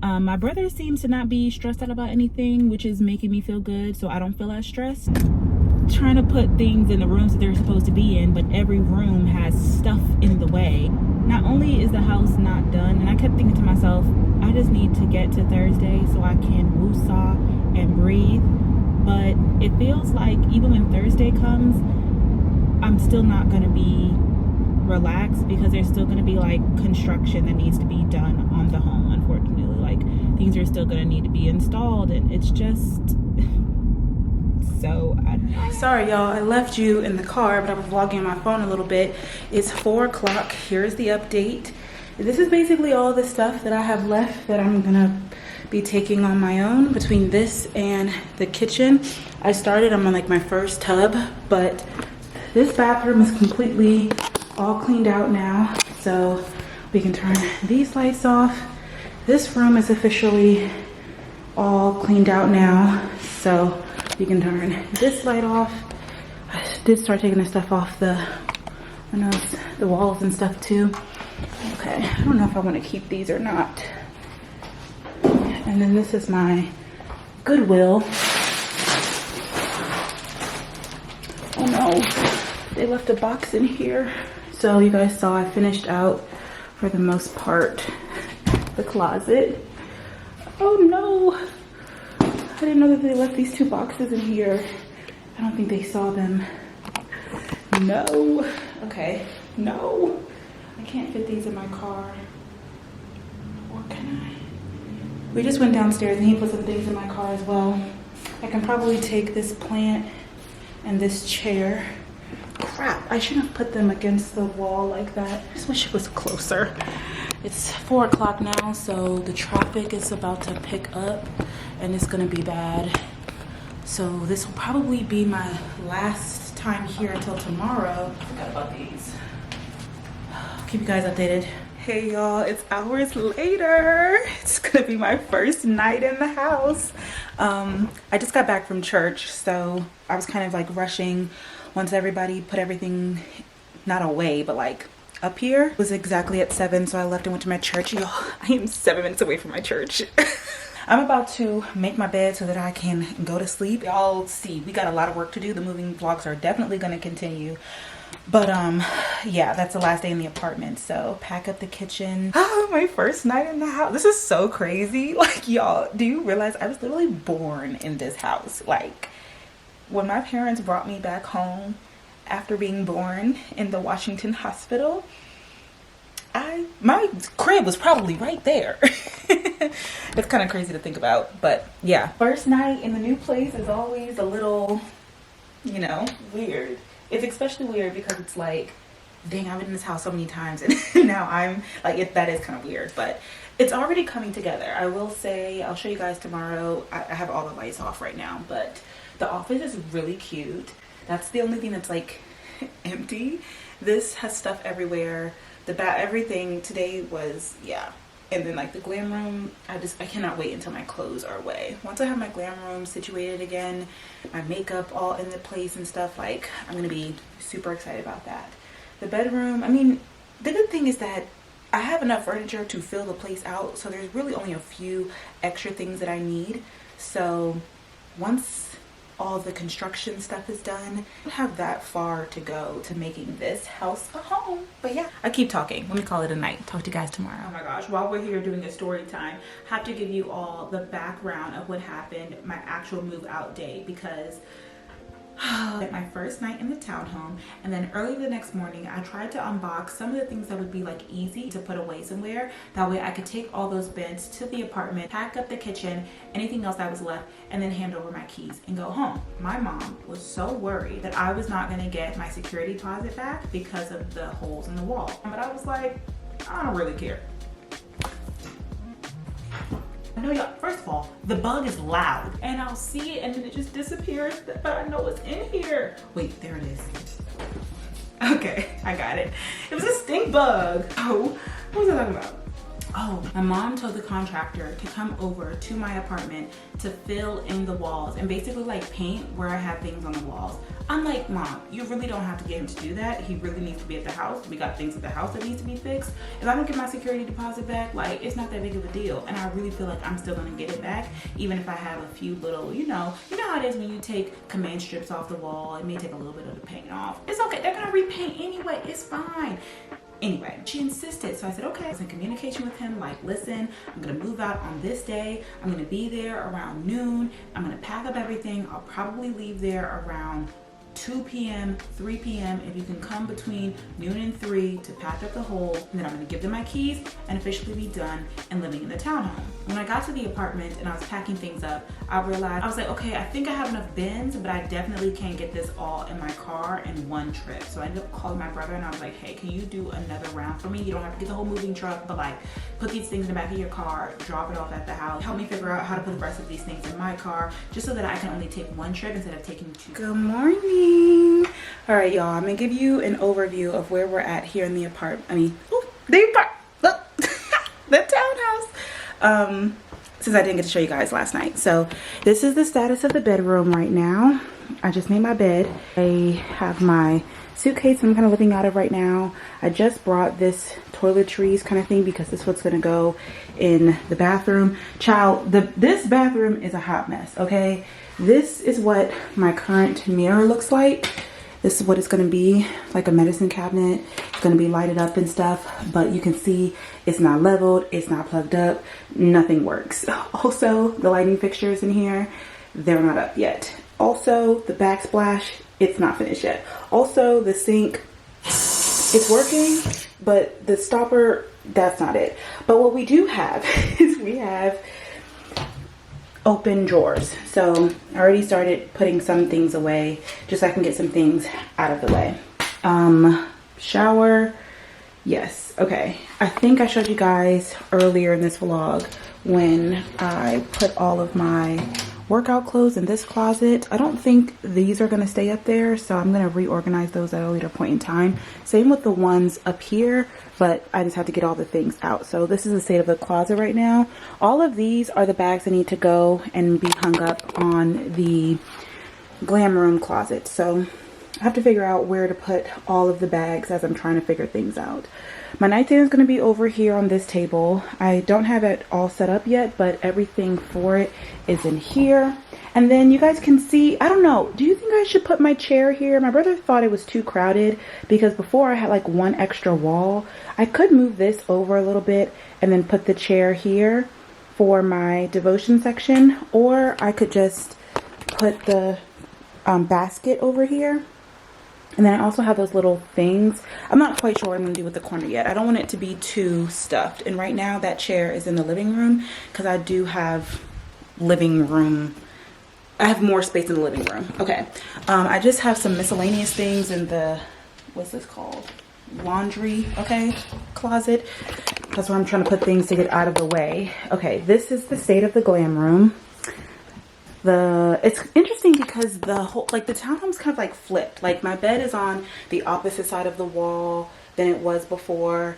My brother seems to not be stressed out about anything, which is making me feel good, so I don't feel as stressed. Trying to put things in the rooms that they're supposed to be in, but every room has stuff in the way. Not only is the house not done, and I kept thinking to myself, I just need to get to Thursday so I can woosah and breathe. But it feels like even when Thursday comes, I'm still not gonna be relaxed because there's still gonna be like construction that needs to be done on the home, unfortunately. Like things are still gonna need to be installed, and it's just so sorry y'all, I left you in the car, but I was vlogging on my phone a little bit. It's 4 o'clock. Here's the update. This is basically all the stuff that I have left that I'm gonna be taking on my own. Between this and the kitchen, I'm on like my first tub, but this bathroom is completely all cleaned out now, so we can turn these lights off. This room is officially all cleaned out now, so you can turn this light off. I did start taking the stuff off the windows, the walls and stuff too. Okay, I don't know if I want to keep these or not. And then this is my Goodwill. Oh no, they left a box in here. So you guys saw I finished out, for the most part, the closet. Oh no, I didn't know that they left these 2 boxes in here. I don't think they saw them. No. Okay. No. I can't fit these in my car. Or can I? We just went downstairs and he put some things in my car as well. I can probably take this plant and this chair. Crap, I shouldn't have put them against the wall like that. I just wish it was closer. It's 4 o'clock now, so the traffic is about to pick up and it's gonna be bad. So this will probably be my last time here until tomorrow. I forgot about these. I'll keep you guys updated. Hey y'all, it's hours later. It's gonna be my first night in the house. I just got back from church, so I was kind of like rushing once everybody put everything, not away, but like up here. It was exactly at 7, so I left and went to my church. Y'all, I am 7 minutes away from my church. I'm about to make my bed so that I can go to sleep. Y'all see, we got a lot of work to do. The moving vlogs are definitely gonna continue. But yeah, that's the last day in the apartment. So pack up the kitchen. Oh, my first night in the house. This is so crazy. Like, y'all, do you realize I was literally born in this house? Like, when my parents brought me back home after being born in the Washington hospital, my crib was probably right there. It's kind of crazy to think about, but yeah. First night in the new place is always a little, you know, weird. It's especially weird because it's like, dang, I've been in this house so many times and now I'm like, that is kind of weird, but it's already coming together. I will say, I'll show you guys tomorrow. I have all the lights off right now, but the office is really cute. That's the only thing that's like empty. This has stuff everywhere. Everything today was, yeah. And then like the glam room, I cannot wait until my clothes are away. Once I have my glam room situated again, my makeup all in the place and stuff, like I'm gonna be super excited about that. The bedroom, I mean, The good thing is that I have enough furniture to fill the place out, so there's really only a few extra things that I need. So once all the construction stuff is done, I don't have that far to go to making this house a home. But yeah, I keep talking. Let me call it a night. Talk to you guys tomorrow. Oh my gosh, while we're here doing a story time, I have to give you all the background of what happened my actual move out day, because my first night in the townhome, and then early the next morning I tried to unbox some of the things that would be like easy to put away somewhere. That way I could take all those bins to the apartment, pack up the kitchen, anything else that was left, and then hand over my keys and go home. My mom was so worried that I was not going to get my security deposit back because of the holes in the wall, but I was like, I don't really care. No, y'all, first of all, the bug is loud and I'll see it and then it just disappears, but I know it's in here. Wait, there it is. Okay, I got it. It was a stink bug. Oh, what was I talking about? Oh, my mom told the contractor to come over to my apartment to fill in the walls and basically like paint where I have things on the walls. I'm like, Mom, you really don't have to get him to do that. He really needs to be at the house. We got things at the house that needs to be fixed. If I don't get my security deposit back, like, it's not that big of a deal. And I really feel like I'm still gonna get it back, even if I have a few little, you know how it is when you take command strips off the wall. It may take a little bit of the paint off. It's okay, they're gonna repaint anyway, it's fine. Anyway, she insisted, so I said, okay. I was in communication with him, like, listen, I'm gonna move out on this day. I'm gonna be there around noon. I'm gonna pack up everything. I'll probably leave there around 2 p.m., 3 p.m. If you can come between noon and 3 to pack up the whole, and then I'm gonna give them my keys and officially be done and living in the townhome. When I got to the apartment and I was packing things up, I realized, I was like, okay, I think I have enough bins, but I definitely can't get this all in my car in one trip. So I ended up calling my brother and I was like, hey, can you do another round for me? You don't have to get the whole moving truck, but like, put these things in the back of your car, drop it off at the house, help me figure out how to put the rest of these things in my car, just so that I can only take one trip instead of taking two. Good morning. All right, y'all, I'm gonna give you an overview of where we're at here in the apartment. The townhouse. Since I didn't get to show you guys last night. So this is the status of the bedroom right now. I just made my bed. I have my suitcase I'm kind of living out of right now. I just brought this toiletries kind of thing because this is what's gonna go in the bathroom. Child, this bathroom is a hot mess, okay? This is what my current mirror looks like. This is what it's gonna be, like a medicine cabinet. It's gonna be lighted up and stuff, but you can see it's not leveled, it's not plugged up, nothing works. Also, the lighting fixtures in here, they're not up yet. Also, the backsplash, it's not finished yet. Also, the sink, it's working, but the stopper, that's not it. But what we do have is we have open drawers. So I already started putting some things away just so I can get some things out of the way. Shower, yes, okay. I think I showed you guys earlier in this vlog when I put all of my workout clothes in this closet. I don't think these are going to stay up there, so I'm going to reorganize those at a later point in time. Same with the ones up here, but I just have to get all the things out. So this is the state of the closet right now. All of these are the bags that need to go and be hung up on the glam room closet. So I have to figure out where to put all of the bags as I'm trying to figure things out. My nightstand is going to be over here on this table. I don't have it all set up yet, but everything for it is in here. And then you guys can see, I don't know, do you think I should put my chair here? My brother thought it was too crowded because before I had like one extra wall. I could move this over a little bit and then put the chair here for my devotion section, or I could just put the basket over here. And then I also have those little things. I'm not quite sure what I'm going to do with the corner yet. I don't want it to be too stuffed. And right now that chair is in the living room because I do have living room. I have more space in the living room. Okay. I just have some miscellaneous things in the, what's this called? Laundry, okay, closet. That's where I'm trying to put things to get out of the way. Okay, this is the state of the glam room. It's interesting because the whole, like the townhome's kind of like flipped. Like my bed is on the opposite side of the wall than it was before.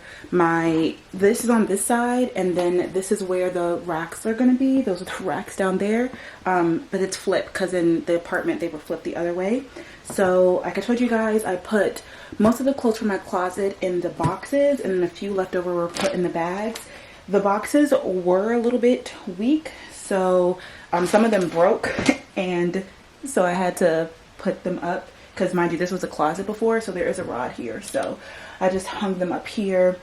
This is on this side, and then this is where the racks are gonna be. Those are the racks down there, but it's flipped because in the apartment they were flipped the other way. So like I told you guys, I put most of the clothes from my closet in the boxes, and then a few leftover were put in the bags. The boxes were a little bit weak, so some of them broke, and so I had to put them up, because mind you, this was a closet before, so there is a rod here, so I just hung them up here.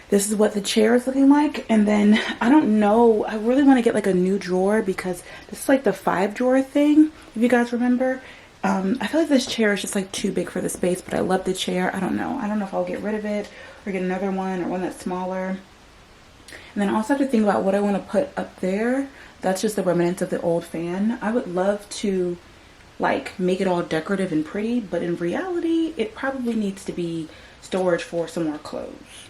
This is what the chair is looking like. And then I don't know, I really want to get like a new drawer, because this is like the 5-drawer thing, if you guys remember. I feel like this chair is just like too big for the space, but I love the chair. I don't know if I'll get rid of it or get another one, or one that's smaller. And then I also have to think about what I want to put up there. That's just the remnants of the old fan. I would love to like make it all decorative and pretty, but in reality it probably needs to be storage for some more clothes.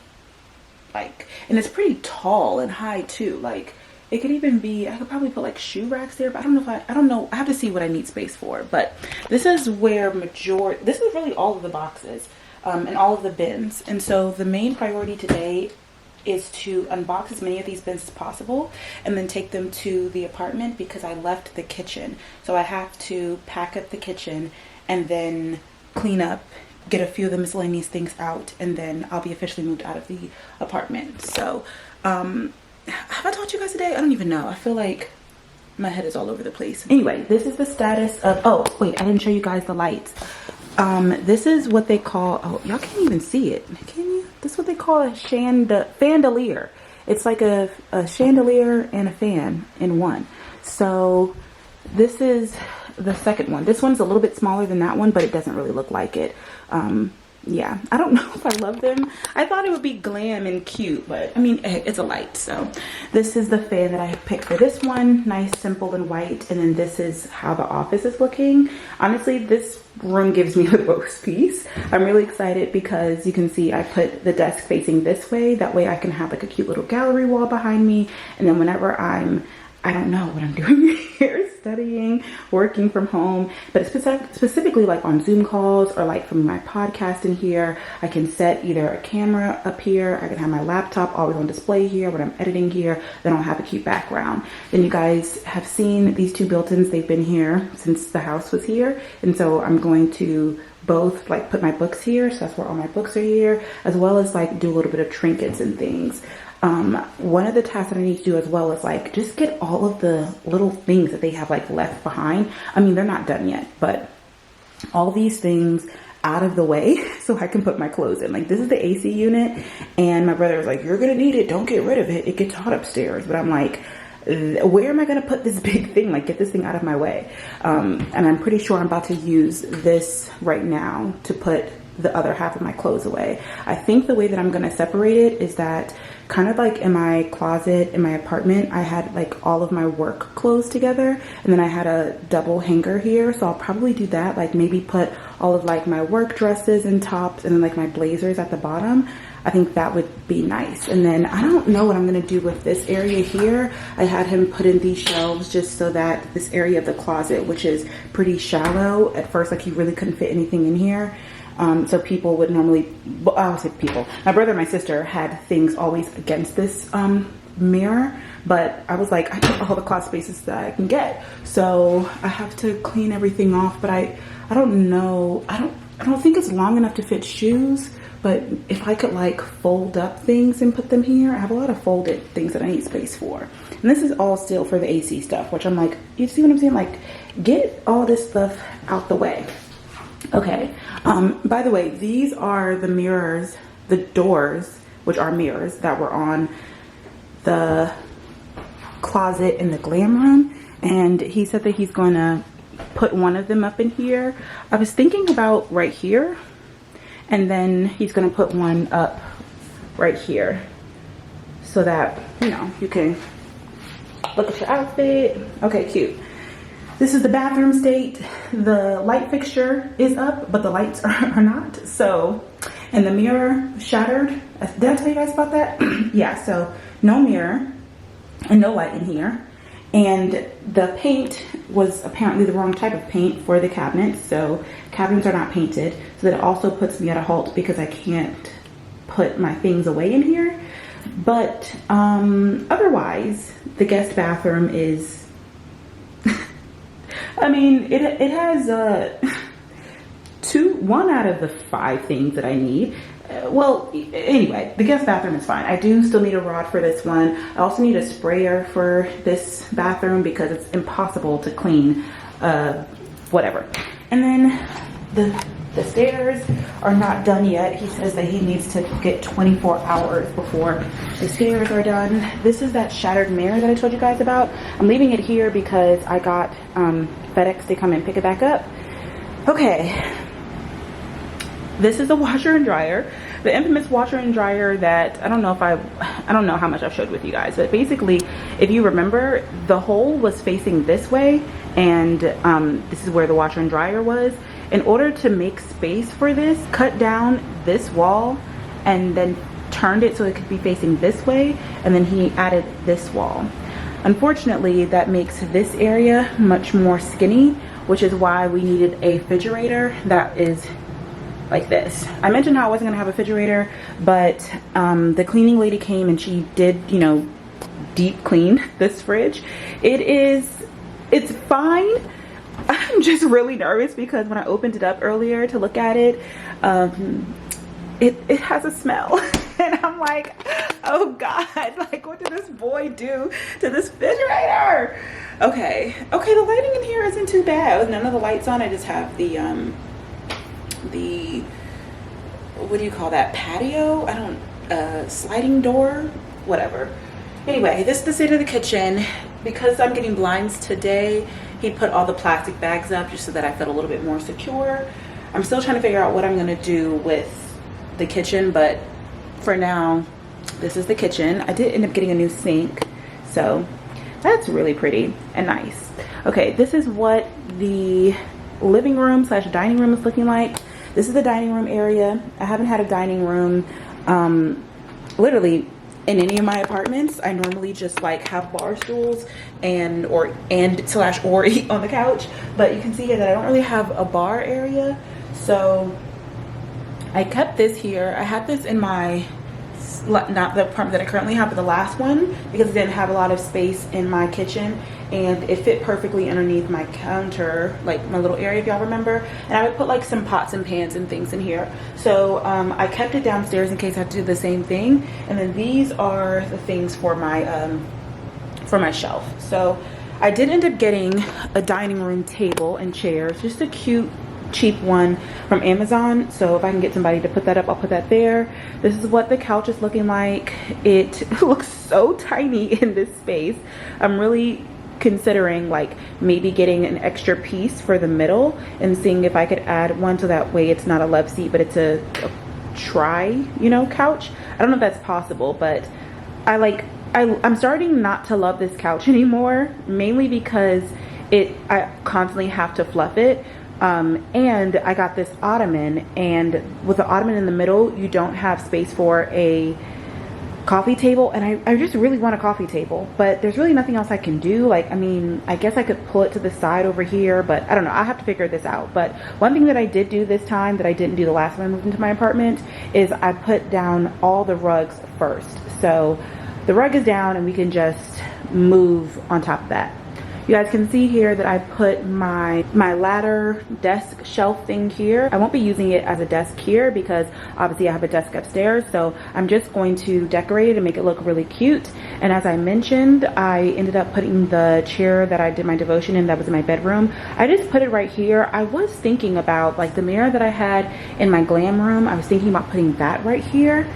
Like, and it's pretty tall and high too. Like, it could even be, I could probably put like shoe racks there, but I don't know, I have to see what I need space for. But this is where this is really all of the boxes and all of the bins. And so the main priority today is to unbox as many of these bins as possible and then take them to the apartment, because I left the kitchen. So I have to pack up the kitchen and then clean up, get a few of the miscellaneous things out, and then I'll be officially moved out of the apartment. So have I taught you guys today? I don't even know. I feel like my head is all over the place. Anyway, this is the status of, oh wait, I didn't show you guys the lights. This is what they call, oh, y'all can't even see it, can you? This is what they call a chandelier. It's like a chandelier and a fan in one. So this is the second one. This one's a little bit smaller than that one, but it doesn't really look like it. Yeah, I don't know if I love them. I thought it would be glam and cute, but I mean, it's a light. So this is the fan that I picked for this one. Nice, simple, and white. And then this is how the office is looking. Honestly, this room gives me the most peace. I'm really excited because you can see I put the desk facing this way. That way I can have like a cute little gallery wall behind me. And then whenever I don't know what I'm doing here, studying, working from home, but specifically like on Zoom calls or like from my podcast in here, I can set either a camera up here, I can have my laptop always on display here when I'm editing here, then I'll have a cute background. Then you guys have seen these two built-ins, they've been here since the house was here, and so I'm going to both like put my books here, so that's where all my books are here, as well as like do a little bit of trinkets and things. One of the tasks that I need to do as well is like just get all of the little things that they have like left behind. I mean, they're not done yet, but all these things out of the way so I can put my clothes in. Like, this is the AC unit, and my brother was like, you're gonna need it, don't get rid of it, it gets hot upstairs. But I'm like, where am I gonna put this big thing? Like, get this thing out of my way. And I'm pretty sure I'm about to use this right now to put the other half of my clothes away. I think the way that I'm gonna separate it is that kind of like in my closet in my apartment, I had like all of my work clothes together, and then I had a double hanger here. So I'll probably do that, like maybe put all of like my work dresses and tops and then like my blazers at the bottom. I think that would be nice. And then I don't know what I'm gonna do with this area here. I had him put in these shelves just so that this area of the closet, which is pretty shallow at first, like he really couldn't fit anything in here. So people would normally, well, I would say people, my brother and my sister had things always against this mirror, but I was like, I took all the closet spaces that I can get. So I have to clean everything off, but I don't know, I don't think it's long enough to fit shoes, but if I could like fold up things and put them here, I have a lot of folded things that I need space for. And this is all still for the AC stuff, which I'm like, you see what I'm saying? Like, get all this stuff out the way. Okay, by the way, these are the mirrors, the doors, which are mirrors that were on the closet in the glam room. And he said that he's going to put one of them up in here. I was thinking about right here, and then he's going to put one up right here so that, you know, you can look at your outfit. Okay, cute. This is the bathroom state. The light fixture is up, but the lights are not. So, and the mirror shattered. Did I tell you guys about that? Yeah, so no mirror and no light in here. And the paint was apparently the wrong type of paint for the cabinets. So cabinets are not painted. So that also puts me at a halt because I can't put my things away in here. But otherwise, the guest bathroom is, I mean, it has one out of the 5 things that I need. Well, anyway, the guest bathroom is fine. I do still need a rod for this one. I also need a sprayer for this bathroom because it's impossible to clean, whatever. And then the stairs are not done yet. He says that he needs to get 24 hours before the stairs are done. This is that shattered mirror that I told you guys about. I'm leaving it here because I got FedEx to come and pick it back up. Okay. This is the washer and dryer, the infamous washer and dryer that I don't know how much I've showed with you guys, but basically, if you remember, the hole was facing this way, and this is where the washer and dryer was. In order to make space for this, cut down this wall and then turned it so it could be facing this way, and then he added this wall. Unfortunately, that makes this area much more skinny, which is why we needed a refrigerator that is like this. I mentioned how I wasn't gonna have a refrigerator, but the cleaning lady came and she did, you know, deep clean this fridge. It's fine. I'm just really nervous because when I opened it up earlier to look at it, it has a smell. And I'm like, oh God, like what did this boy do to this refrigerator? Okay, the lighting in here isn't too bad. With none of the lights on, I just have the what do you call that, patio? Sliding door, whatever. Anyway, this is the state of the kitchen. Because I'm getting blinds today, he put all the plastic bags up just so that I felt a little bit more secure. I'm still trying to figure out what I'm gonna do with the kitchen, but for now, this is the kitchen. I did end up getting a new sink, so that's really pretty and nice. Okay, this is what the living room / dining room is looking like. This is the dining room area. I haven't had a dining room literally in any of my apartments. I normally just like have bar stools and or eat on the couch, but you can see here that I don't really have a bar area, so I kept this here. I had this in my, not the apartment that I currently have, but the last one, because it didn't have a lot of space in my kitchen, and it fit perfectly underneath my counter, like my little area, if y'all remember. And I would put like some pots and pans and things in here. So I kept it downstairs in case I had to do the same thing. And then these are the things for my shelf. So I did end up getting a dining room table and chairs, just a cute cheap one from Amazon. So if I can get somebody to put that up, I'll put that there. This is what the couch is looking like. It looks so tiny in this space. I'm really considering like maybe getting an extra piece for the middle and seeing if I could add one so that way it's not a love seat, but it's a couch. I don't know if that's possible, but I'm starting not to love this couch anymore, mainly because I constantly have to fluff it. And I got this ottoman, and with the ottoman in the middle, you don't have space for a coffee table, and I just really want a coffee table, but there's really nothing else I can do. Like, I mean, I guess I could pull it to the side over here, but I don't know. I have to figure this out. But one thing that I did do this time that I didn't do the last time I moved into my apartment is I put down all the rugs first. So the rug is down and we can just move on top of that. You guys can see here that I put my ladder desk shelf thing here. I won't be using it as a desk here because obviously I have a desk upstairs, so I'm just going to decorate it and make it look really cute. And as I mentioned, I ended up putting the chair that I did my devotion in that was in my bedroom. I just put it right here. I was thinking about like the mirror that I had in my glam room. I was thinking about putting that right here.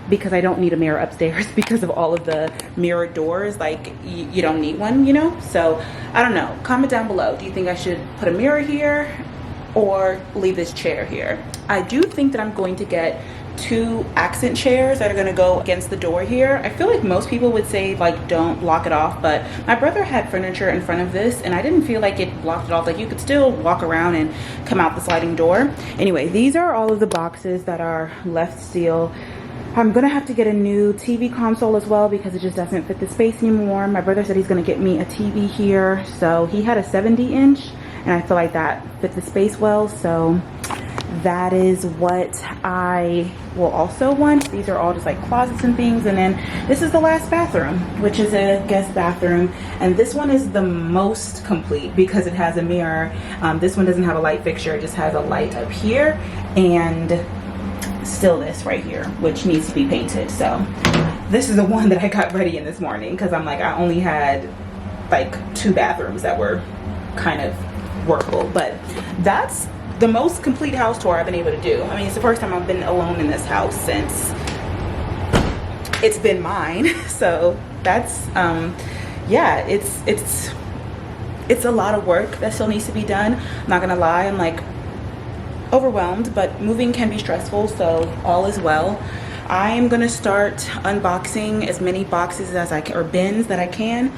Because I don't need a mirror upstairs because of all of the mirror doors. Like you don't need one, so I don't know. Comment down below, do you think I should put a mirror here or leave this chair here? I do think that I'm going to get 2 accent chairs that are going to go against the door here. I feel like most people would say like don't block it off, but my brother had furniture in front of this and I didn't feel like it blocked it off. Like you could still walk around and come out the sliding door. Anyway, these are all of the boxes that are left still. I'm gonna have to get a new TV console as well because it just doesn't fit the space anymore. My brother said he's gonna get me a TV here. So he had a 70-inch and I feel like that fit the space well. So that is what I will also want. These are all just like closets and things. And then this is the last bathroom, which is a guest bathroom. And this one is the most complete because it has a mirror. This one doesn't have a light fixture. It just has a light up here and still this right here, which needs to be painted. So this is the one that I got ready in this morning because I'm like, I only had like 2 bathrooms that were kind of workable. But that's the most complete house tour I've been able to do. I mean, it's the first time I've been alone in this house since it's been mine. So that's yeah, it's a lot of work that still needs to be done. I'm not gonna lie, I'm like overwhelmed, but moving can be stressful, so all is well. I am gonna start unboxing as many boxes as I can, or bins that I can,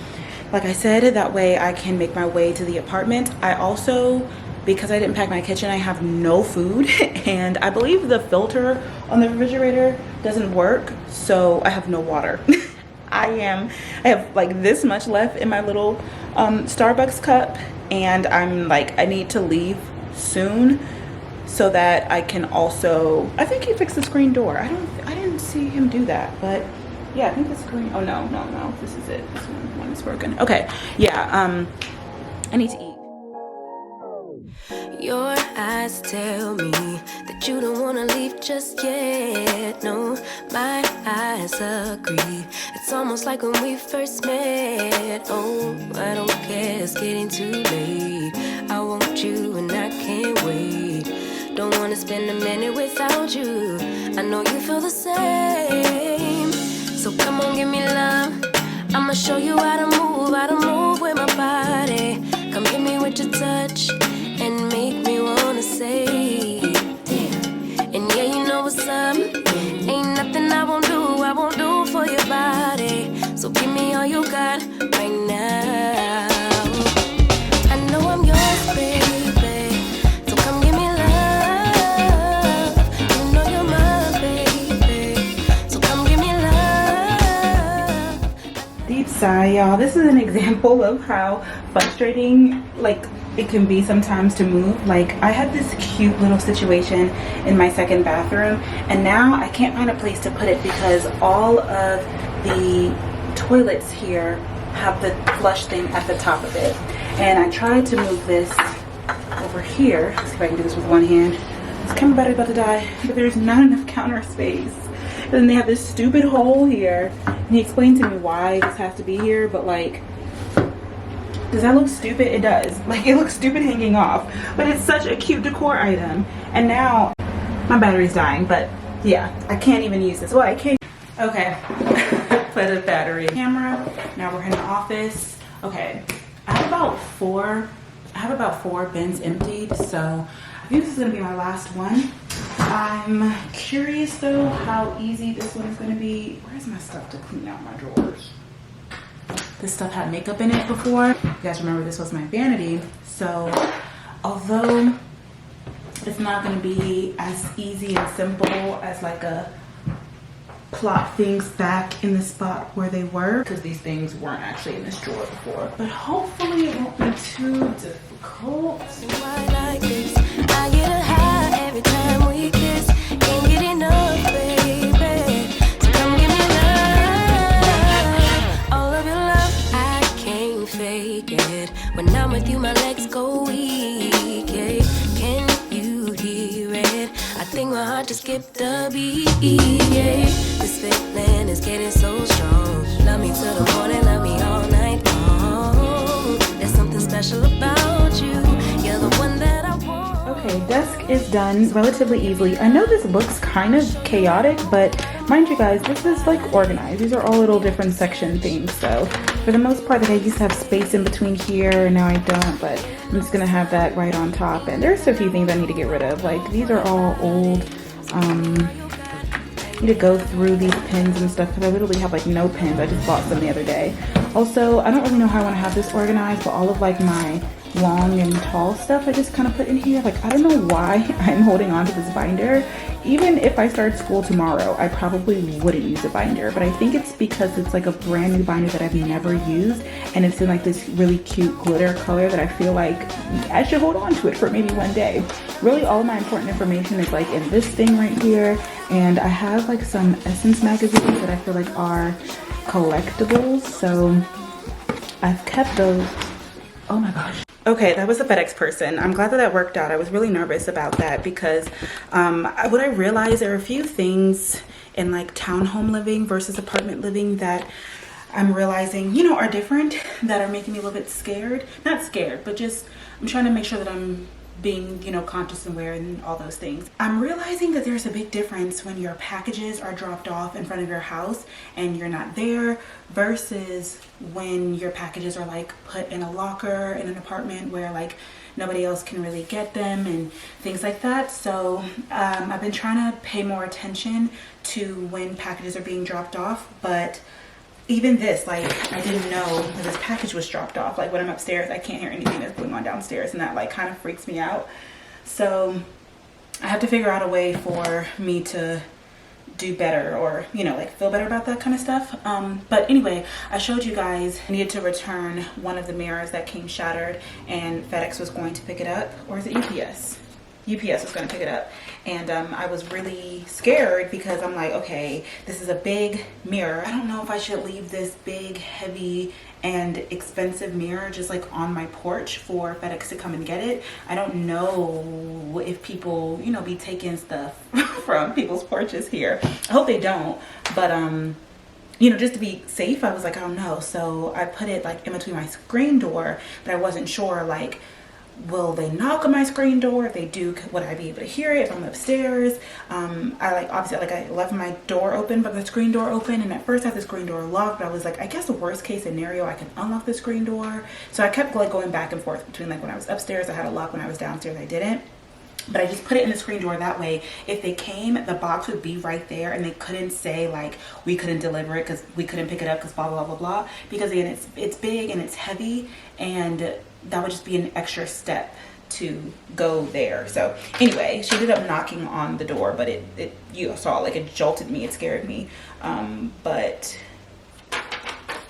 like I said, that way I can make my way to the apartment. I also, because I didn't pack my kitchen, I have no food and I believe the filter on the refrigerator doesn't work, so I have no water. I have like this much left in my little Starbucks cup, and I'm like, I need to leave soon so that I can also, I think he fixed the screen door. I didn't see him do that, but yeah, I think the screen, oh no, this is it. This one is broken. Okay, yeah, I need to eat. Your eyes tell me that you don't wanna leave just yet. No, my eyes agree. It's almost like when we first met. Oh, I don't care, it's getting too late. I want you and I can't wait. Don't wanna spend a minute without you. I know you feel the same. So come on, give me love. I'ma show you how to move with my body. Come hit me with your touch and make me wanna say, damn. And yeah, you know what's up. Ain't nothing I won't do for your body. So give me all you got right now. I know I'm yours, baby. So come give me love. You know you're my baby. So come give me love. Deep sigh, y'all. This is an example of how frustrating like it can be sometimes to move. Like, I had this cute little situation in my second bathroom, and now I can't find a place to put it because all of the toilets here have the flush thing at the top of it. And I tried to move this over here. Let's see if I can do this with one hand. This camera battery's about to die, but there's not enough counter space. And then they have this stupid hole here. And he explained to me why this has to be here, but like, does that look stupid? It does. Like, it looks stupid hanging off, but it's such a cute decor item. And now my battery's dying, but yeah, I can't even use this. Well, I can't. Okay, put a battery camera. Now we're in the office. Okay, I have about four bins emptied, so I think this is gonna be my last one. I'm curious though how easy this one is gonna be. Where's my stuff to clean out my drawers? This stuff had makeup in it before. You guys remember this was my vanity. So although it's not gonna be as easy and simple as like a plot things back in the spot where they were, because these things weren't actually in this drawer before, but hopefully it won't be too difficult. Why like this? I get a high every time we kiss. Can't get enough, baby. So come give me love. All of your love, I can't fake it. When I'm with you, my legs go weak. Yeah. Can you hear it? I think my heart just skipped a beat. Yeah. This feeling is getting so strong. Love me till the morning, love me all night long. There's something special about you. You're the one that I want. Okay, desk is done relatively easily. I know this looks kind of chaotic, but mind you guys, this is like organized. These are all little different section things. So for the most part, that I used to have space in between here, and now I don't, but I'm just gonna have that right on top. And there's a few things I need to get rid of. Like, these are all old. I need to go through these pins and stuff because I literally have like no pins. I just bought some the other day. Also, I don't really know how I want to have this organized, but all of like my long and tall stuff I just kind of put in here. Like, I don't know why I'm holding on to this binder. Even if I start school tomorrow, I probably wouldn't use a binder, but I think it's because it's like a brand new binder that I've never used, and it's in like this really cute glitter color that I feel like I should hold on to it for maybe one day. Really, all of my important information is like in this thing right here, and I have like some Essence magazines that I feel like are collectibles, so I've kept those. Oh my gosh. Okay, that was the FedEx person. I'm glad that that worked out. I was really nervous about that because what I realized, there are a few things in like townhome living versus apartment living that I'm realizing, you know, are different, that are making me a little bit scared. Not scared, but just I'm trying to make sure that I'm being, you know, conscious and aware and all those things. I'm realizing that there's a big difference when your packages are dropped off in front of your house and you're not there versus when your packages are like put in a locker in an apartment where like nobody else can really get them and things like that. So I've been trying to pay more attention to when packages are being dropped off, but even this, like, I didn't know that this package was dropped off. Like, when I'm upstairs, I can't hear anything that's going on downstairs, and that like kind of freaks me out. So I have to figure out a way for me to do better, or, you know, like feel better about that kind of stuff. But anyway, I showed you guys I needed to return one of the mirrors that came shattered, and FedEx was going to pick it up, or is it UPS? UPS was going to pick it up, and I was really scared because I'm like, okay, this is a big mirror. I don't know if I should leave this big, heavy, and expensive mirror just like on my porch for FedEx to come and get it. I don't know if people, you know, be taking stuff from people's porches here. I hope they don't, but you know, just to be safe, I was like, I don't know. So I put it like in between my screen door, but I wasn't sure, like, will they knock on my screen door? If they do, would I be able to hear it if I'm upstairs? I like, obviously, like, I left my door open, but the screen door open, and at first I had the screen door locked, but I was like, I guess the worst case scenario, I can unlock the screen door. So I kept like going back and forth between like when I was upstairs I had a lock, when I was downstairs I didn't. But I just put it in the screen door, that way if they came, the box would be right there, and they couldn't say like we couldn't deliver it because we couldn't pick it up because blah blah blah blah, because again, it's big and it's heavy, and that would just be an extra step to go there. So anyway, she ended up knocking on the door, but it you saw, like, it jolted me, it scared me, but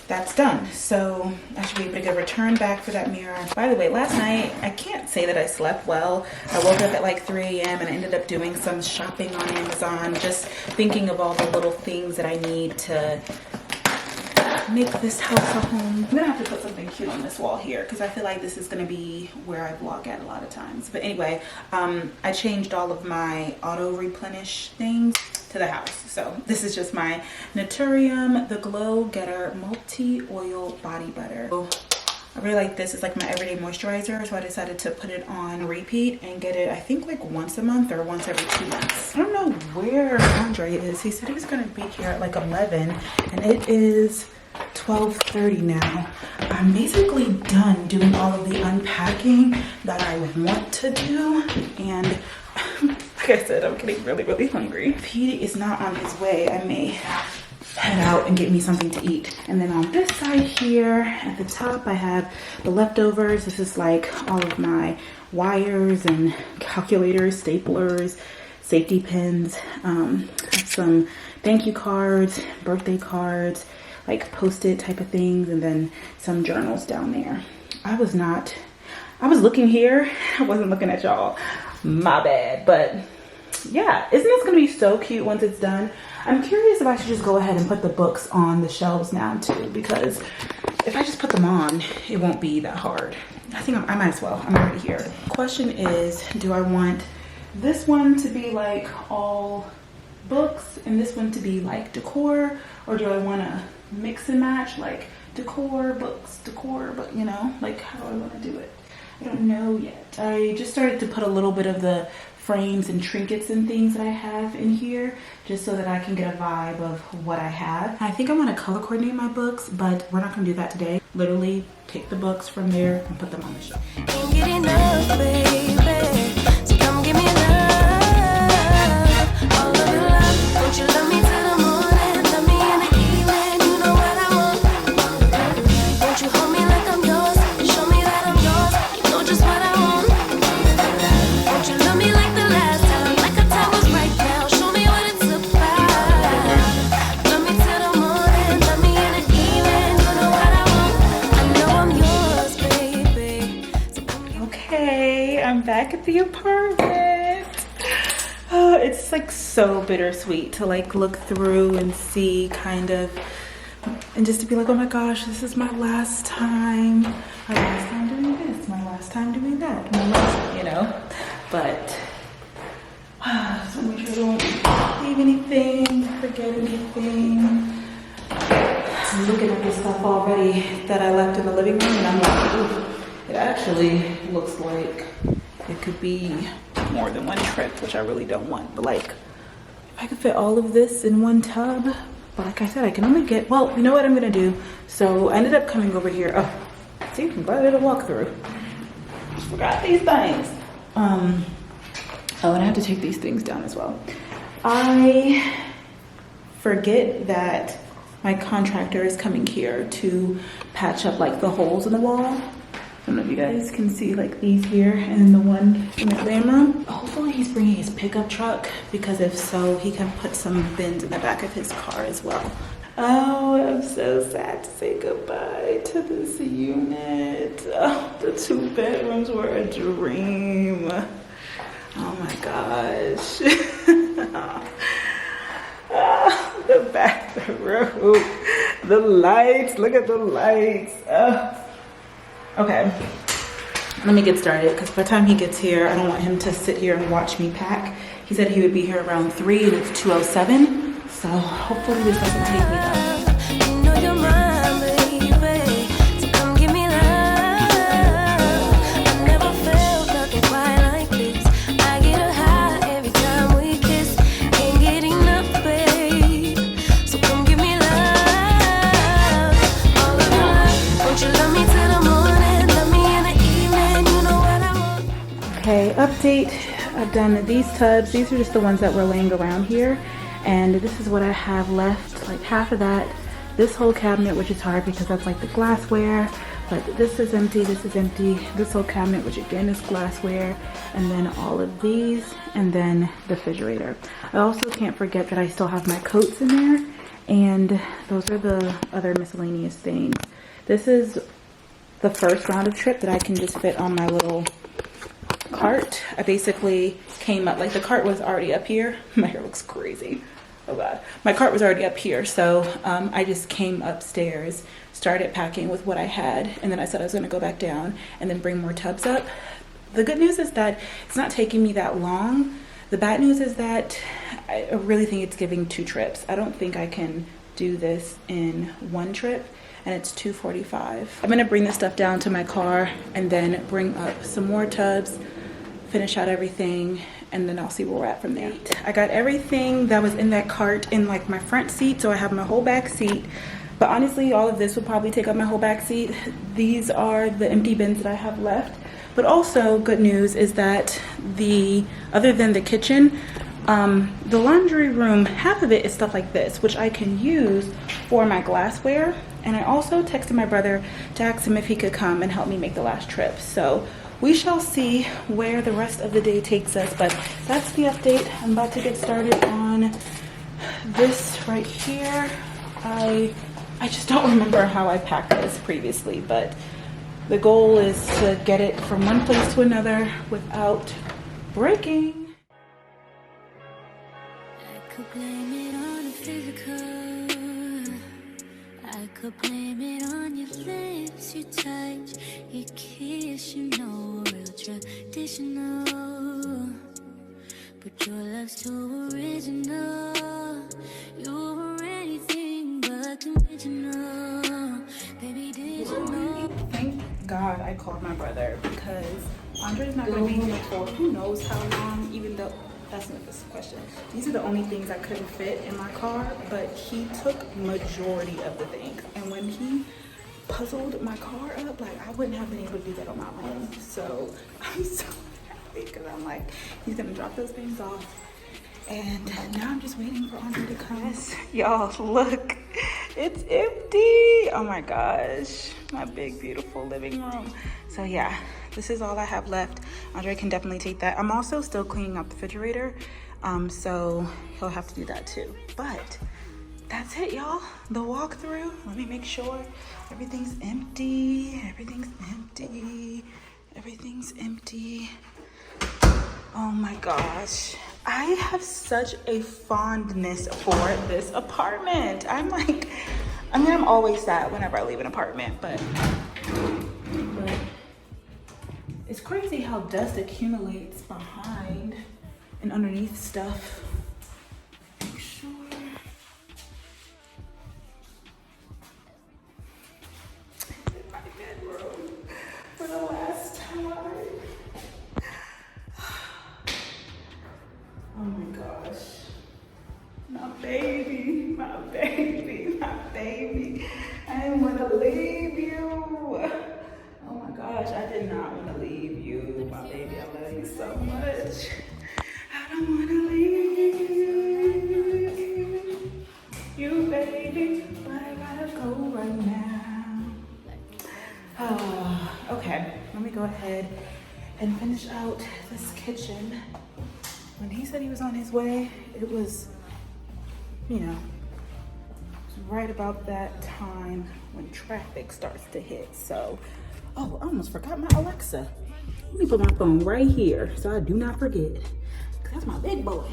that's done. So I should be able to get a return back for that mirror. By the way, last night, I can't say that I slept well. I woke up at like 3 a.m. and I ended up doing some shopping on Amazon, just thinking of all the little things that I need to make this house a home. I'm gonna have to put something cute on this wall here because I feel like this is gonna be where I vlog at a lot of times. But anyway, I changed all of my auto replenish things to the house. So this is just my Naturium The Glow Getter multi-oil body butter. So I really like this. It's like my everyday moisturizer, so I decided to put it on repeat and get it, I think, like once a month or once every 2 months. I don't know where Andre is. He said he was gonna be here at like 11, and it is 12:30 now. I'm basically done doing all of the unpacking that I want to do, and like I said, I'm getting really hungry. If he is not on his way, I may head out and get me something to eat. And then on this side here at the top, I have the leftovers. This is like all of my wires and calculators, staplers, safety pins, some thank you cards, birthday cards, like post-it type of things, and then some journals down there. I was looking here, I wasn't looking at y'all, my bad. But yeah, isn't this gonna be so cute once it's done? I'm curious if I should just go ahead and put the books on the shelves now too, because if I just put them on, it won't be that hard. I think I might as well. I'm already here. Question is, do I want this one to be like all books and this one to be like decor, or do I want to mix and match, like decor, books, decor, but you know, like how do I want to do it? I don't know yet. I just started to put a little bit of the frames and trinkets and things that I have in here, just so that I can get a vibe of what I have. I think I want to color coordinate my books, but we're not going to do that today. Literally take the books from there and put them on the shelf. Can't get enough, baby. So come give me love, all of your love. Won't you love me till the morning, love me in the evening, you know what I want. the apartment. It's like so bittersweet to like look through and see kind of, and just to be like, oh my gosh, this is my last time. My last time doing this, my last time doing that, my last, you know. But so make sure I don't leave anything, forget anything. I'm looking at this stuff already that I left in the living room, and I'm like, ooh, it actually looks like it could be more than one trip, which I really don't want. But like, if I could fit all of this in one tub, but like I said, I can only get, well, you know what I'm gonna do? So I ended up coming over here. Oh, see, I'm glad I did a walkthrough. Just forgot these things. Oh, and I have to take these things down as well. I forget that my contractor is coming here to patch up like the holes in the wall. I don't know if you guys can see like these here and then the one in the glam room. Hopefully he's bringing his pickup truck, because if so, he can put some bins in the back of his car as well. Oh, I'm so sad to say goodbye to this unit. Oh, the 2 bedrooms were a dream. Oh my gosh. The bathroom, the lights, look at the lights. Okay, let me get started, because by the time he gets here, I don't want him to sit here and watch me pack. He said he would be here around 3 and it's 2:07, so hopefully this doesn't take me down. Okay, update. I've done these tubs. These are just the ones that were laying around here. And this is what I have left, like half of that. This whole cabinet, which is hard because that's like the glassware. But this is empty, this is empty. This whole cabinet, which again is glassware. And then all of these, and then the refrigerator. I also can't forget that I still have my coats in there. And those are the other miscellaneous things. This is the first round of trip that I can just fit on my little cart. I basically came up, like the cart was already up here. My hair looks crazy. Oh god. My cart was already up here, so I just came upstairs, started packing with what I had, and then I said I was going to go back down and then bring more tubs up. The good news is that it's not taking me that long. The bad news is that I really think it's giving 2 trips. I don't think I can do this in 1 trip, and it's 2:45. I'm going to bring this stuff down to my car and then bring up some more tubs, finish out everything, and then I'll see where we're at from there. I got everything that was in that cart in like my front seat, so I have my whole back seat. But honestly, all of this would probably take up my whole back seat. These are the empty bins that I have left. But also, good news is that other than the kitchen, the laundry room, half of it is stuff like this, which I can use for my glassware. And I also texted my brother to ask him if he could come and help me make the last trip. So we shall see where the rest of the day takes us, but that's the update. I'm about to get started on this right here. I just don't remember how I packed this previously, but the goal is to get it from one place to another without breaking. I could blame it on the physical. I could blame it on your lips, your touch, your kiss, you know, real traditional. But your love's too original. You were anything but conventional. Baby, did you know? Thank God I called my brother, because Andre's not going to be here for who knows how long, even though that's not this question. These are the only things I couldn't fit in my car, but he took majority of the things. And when he puzzled my car up, like I wouldn't have been able to do that on my own. So I'm so happy, because I'm like, he's gonna drop those things off. And now I'm just waiting for Andre to come. Yes, y'all, look, it's empty. Oh my gosh, my big, beautiful living room. So yeah, this is all I have left. Andre can definitely take that. I'm also still cleaning up the refrigerator, so he'll have to do that too. But that's it, y'all. The walkthrough. Let me make sure everything's empty. Everything's empty. Everything's empty. Oh my gosh. I have such a fondness for this apartment. I'm like, I mean, I'm always sad whenever I leave an apartment, but it's crazy how dust accumulates behind and underneath stuff. Make sure. In my bedroom for the last time. Oh my gosh. My baby, my baby, my baby. I didn't want to leave you. Oh my gosh, I did not want to leave you, my baby. I love you so much. I don't want to leave you, baby, but I gotta go right now. Okay, let me go ahead and finish out this kitchen. When he said he was on his way, it was, you know, it was right about that time when traffic starts to hit. So, oh, I almost forgot my Alexa. Let me put my phone right here so I do not forget. Cause that's my big boy.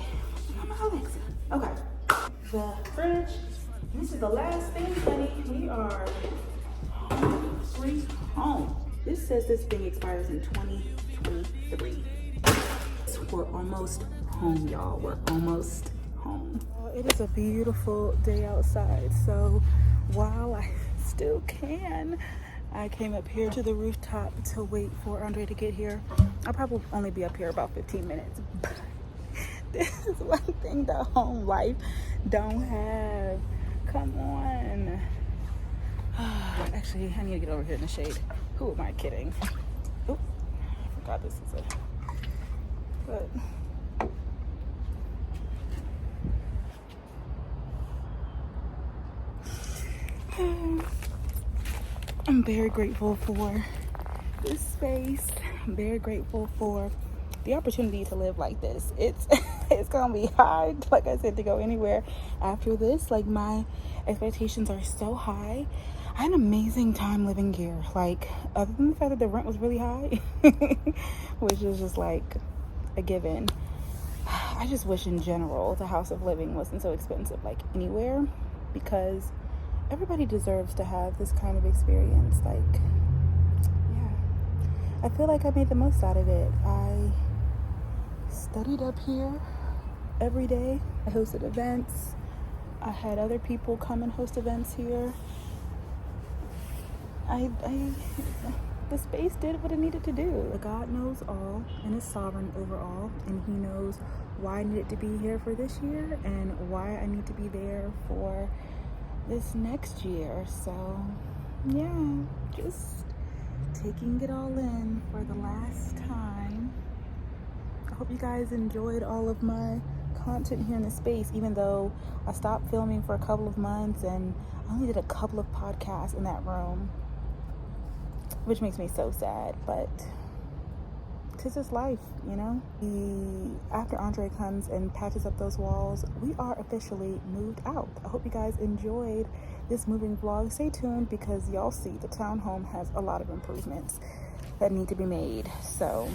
Not my Alexa. Okay. The fridge. This is the last thing, honey. We are home, sweet home. This says this thing expires in 2023. We're almost home, y'all. We're almost home. It is a beautiful day outside. So while I still can, I came up here to the rooftop to wait for Andre to get here. I'll probably only be up here about 15 minutes. But this is one thing that home life don't have. Come on. Actually, I need to get over here in the shade. Who am I kidding? Oh, I forgot this is a... But I'm very grateful for this space. I'm very grateful for the opportunity to live like this. It's gonna be hard, like I said, to go anywhere after this. Like, my expectations are so high. I had an amazing time living here. Like, other than the fact that the rent was really high, which is just like a given. I just wish in general the house of living wasn't so expensive, like anywhere, because everybody deserves to have this kind of experience. Like, yeah, I feel like I made the most out of it. I studied up here every day. I hosted events. I had other people come and host events here. The space did what it needed to do. God knows all and is sovereign over all, and he knows why I needed to be here for this year and why I need to be there for this next year. So yeah, just taking it all in for the last time. I hope you guys enjoyed all of my content here in the space, even though I stopped filming for a couple of months and I only did a couple of podcasts in that room, which makes me so sad, but this is life, you know? After Andre comes and patches up those walls, we are officially moved out. I hope you guys enjoyed this moving vlog. Stay tuned, because y'all see the townhome has a lot of improvements that need to be made. So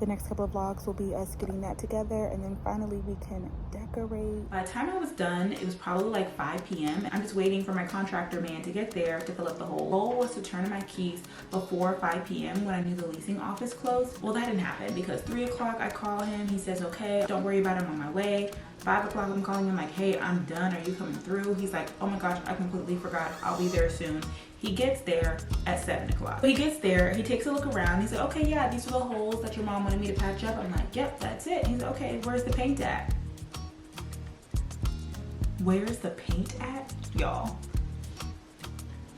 the next couple of vlogs will be us getting that together, and then finally we can decorate. By the time I was done, it was probably like 5 p.m. I'm just waiting for my contractor man to get there to fill up the hole. The goal was to turn in my keys before 5 p.m. when I knew the leasing office closed. Well, that didn't happen, because 3 o'clock I call him. He says, okay, don't worry about it, I'm on my way. 5 o'clock I'm calling him like, hey, I'm done. Are you coming through? He's like, oh my gosh, I completely forgot. I'll be there soon. He gets there at 7 o'clock. He gets there, he takes a look around. He's like, okay, yeah, these are the holes that your mom wanted me to patch up. I'm like, yep, that's it. He's like, okay, where's the paint at? Where's the paint at? Y'all,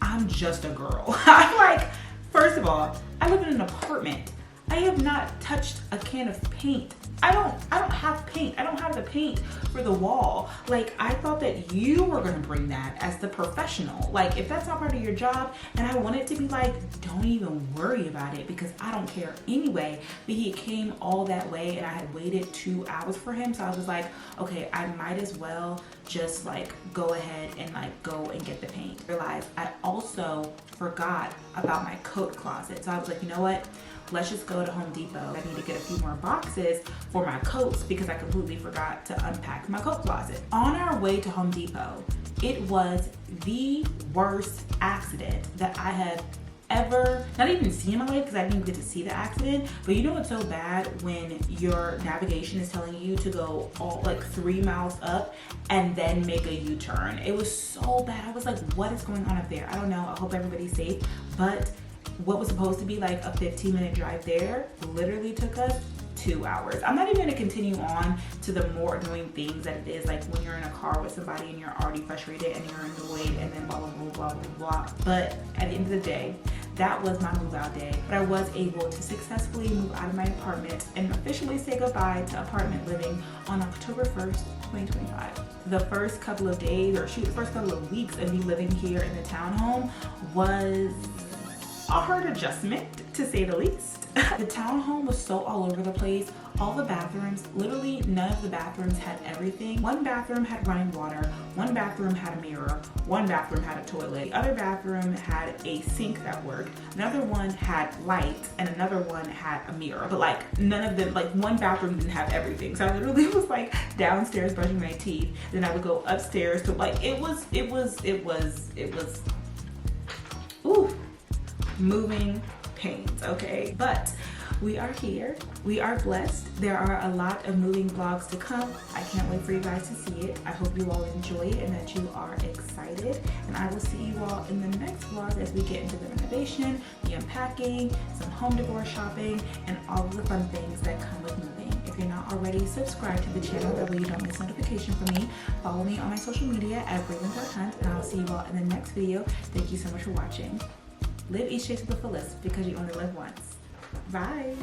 I'm just a girl. I'm like, first of all, I live in an apartment. I have not touched a can of paint. I don't have paint. I don't have the paint for the wall. Like, I thought that you were gonna bring that as the professional. Like, if that's not part of your job, and I want it to be like, don't even worry about it, because I don't care anyway. But he came all that way, and I had waited 2 hours for him. So I was like, okay, I might as well just like go ahead and like go and get the paint. I realized I also forgot about my coat closet. So I was like, you know what? let's just go to Home Depot. I need to get a few more boxes for my coats because I completely forgot to unpack my coat closet. On our way to Home Depot, it was the worst accident that I have ever, not even seen in my life because I didn't even get to see the accident. But you know what's so bad when your navigation is telling you to go all like 3 miles up and then make a U-turn. It was so bad. I was like, what is going on up there? I don't know. I hope everybody's safe. But what was supposed to be like a 15-minute drive there literally took us 2 hours. I'm not even gonna continue on to the more annoying things that it is, like when you're in a car with somebody and you're already frustrated and you're annoyed and then blah, blah, blah, blah, blah, blah. But at the end of the day, that was my move out day. But I was able to successfully move out of my apartment and officially say goodbye to apartment living on October 1st, 2025. The first couple of days, or shoot, the first couple of weeks of me living here in the townhome was a hard adjustment, to say the least. The townhome was so all over the place. All the bathrooms, literally none of the bathrooms had everything. One bathroom had running water, one bathroom had a mirror, one bathroom had a toilet, the other bathroom had a sink that worked, another one had lights, and another one had a mirror. But like none of them, like one bathroom didn't have everything. So I literally was like downstairs brushing my teeth, then I would go upstairs to like, it was, ooh, moving pains, okay? But we are here, we are blessed. There are a lot of moving vlogs to come. I can't wait for you guys to see it. I hope you all enjoy it and that you are excited. And I will see you all in the next vlog as we get into the renovation, the unpacking, some home decor shopping, and all of the fun things that come with moving. If you're not already subscribed to the channel, that way you don't miss notification from me. Follow me on my social media at Brelynn.hunt, and I'll see you all in the next video. Thank you so much for watching. Live each day to the fullest because you only live once. Bye.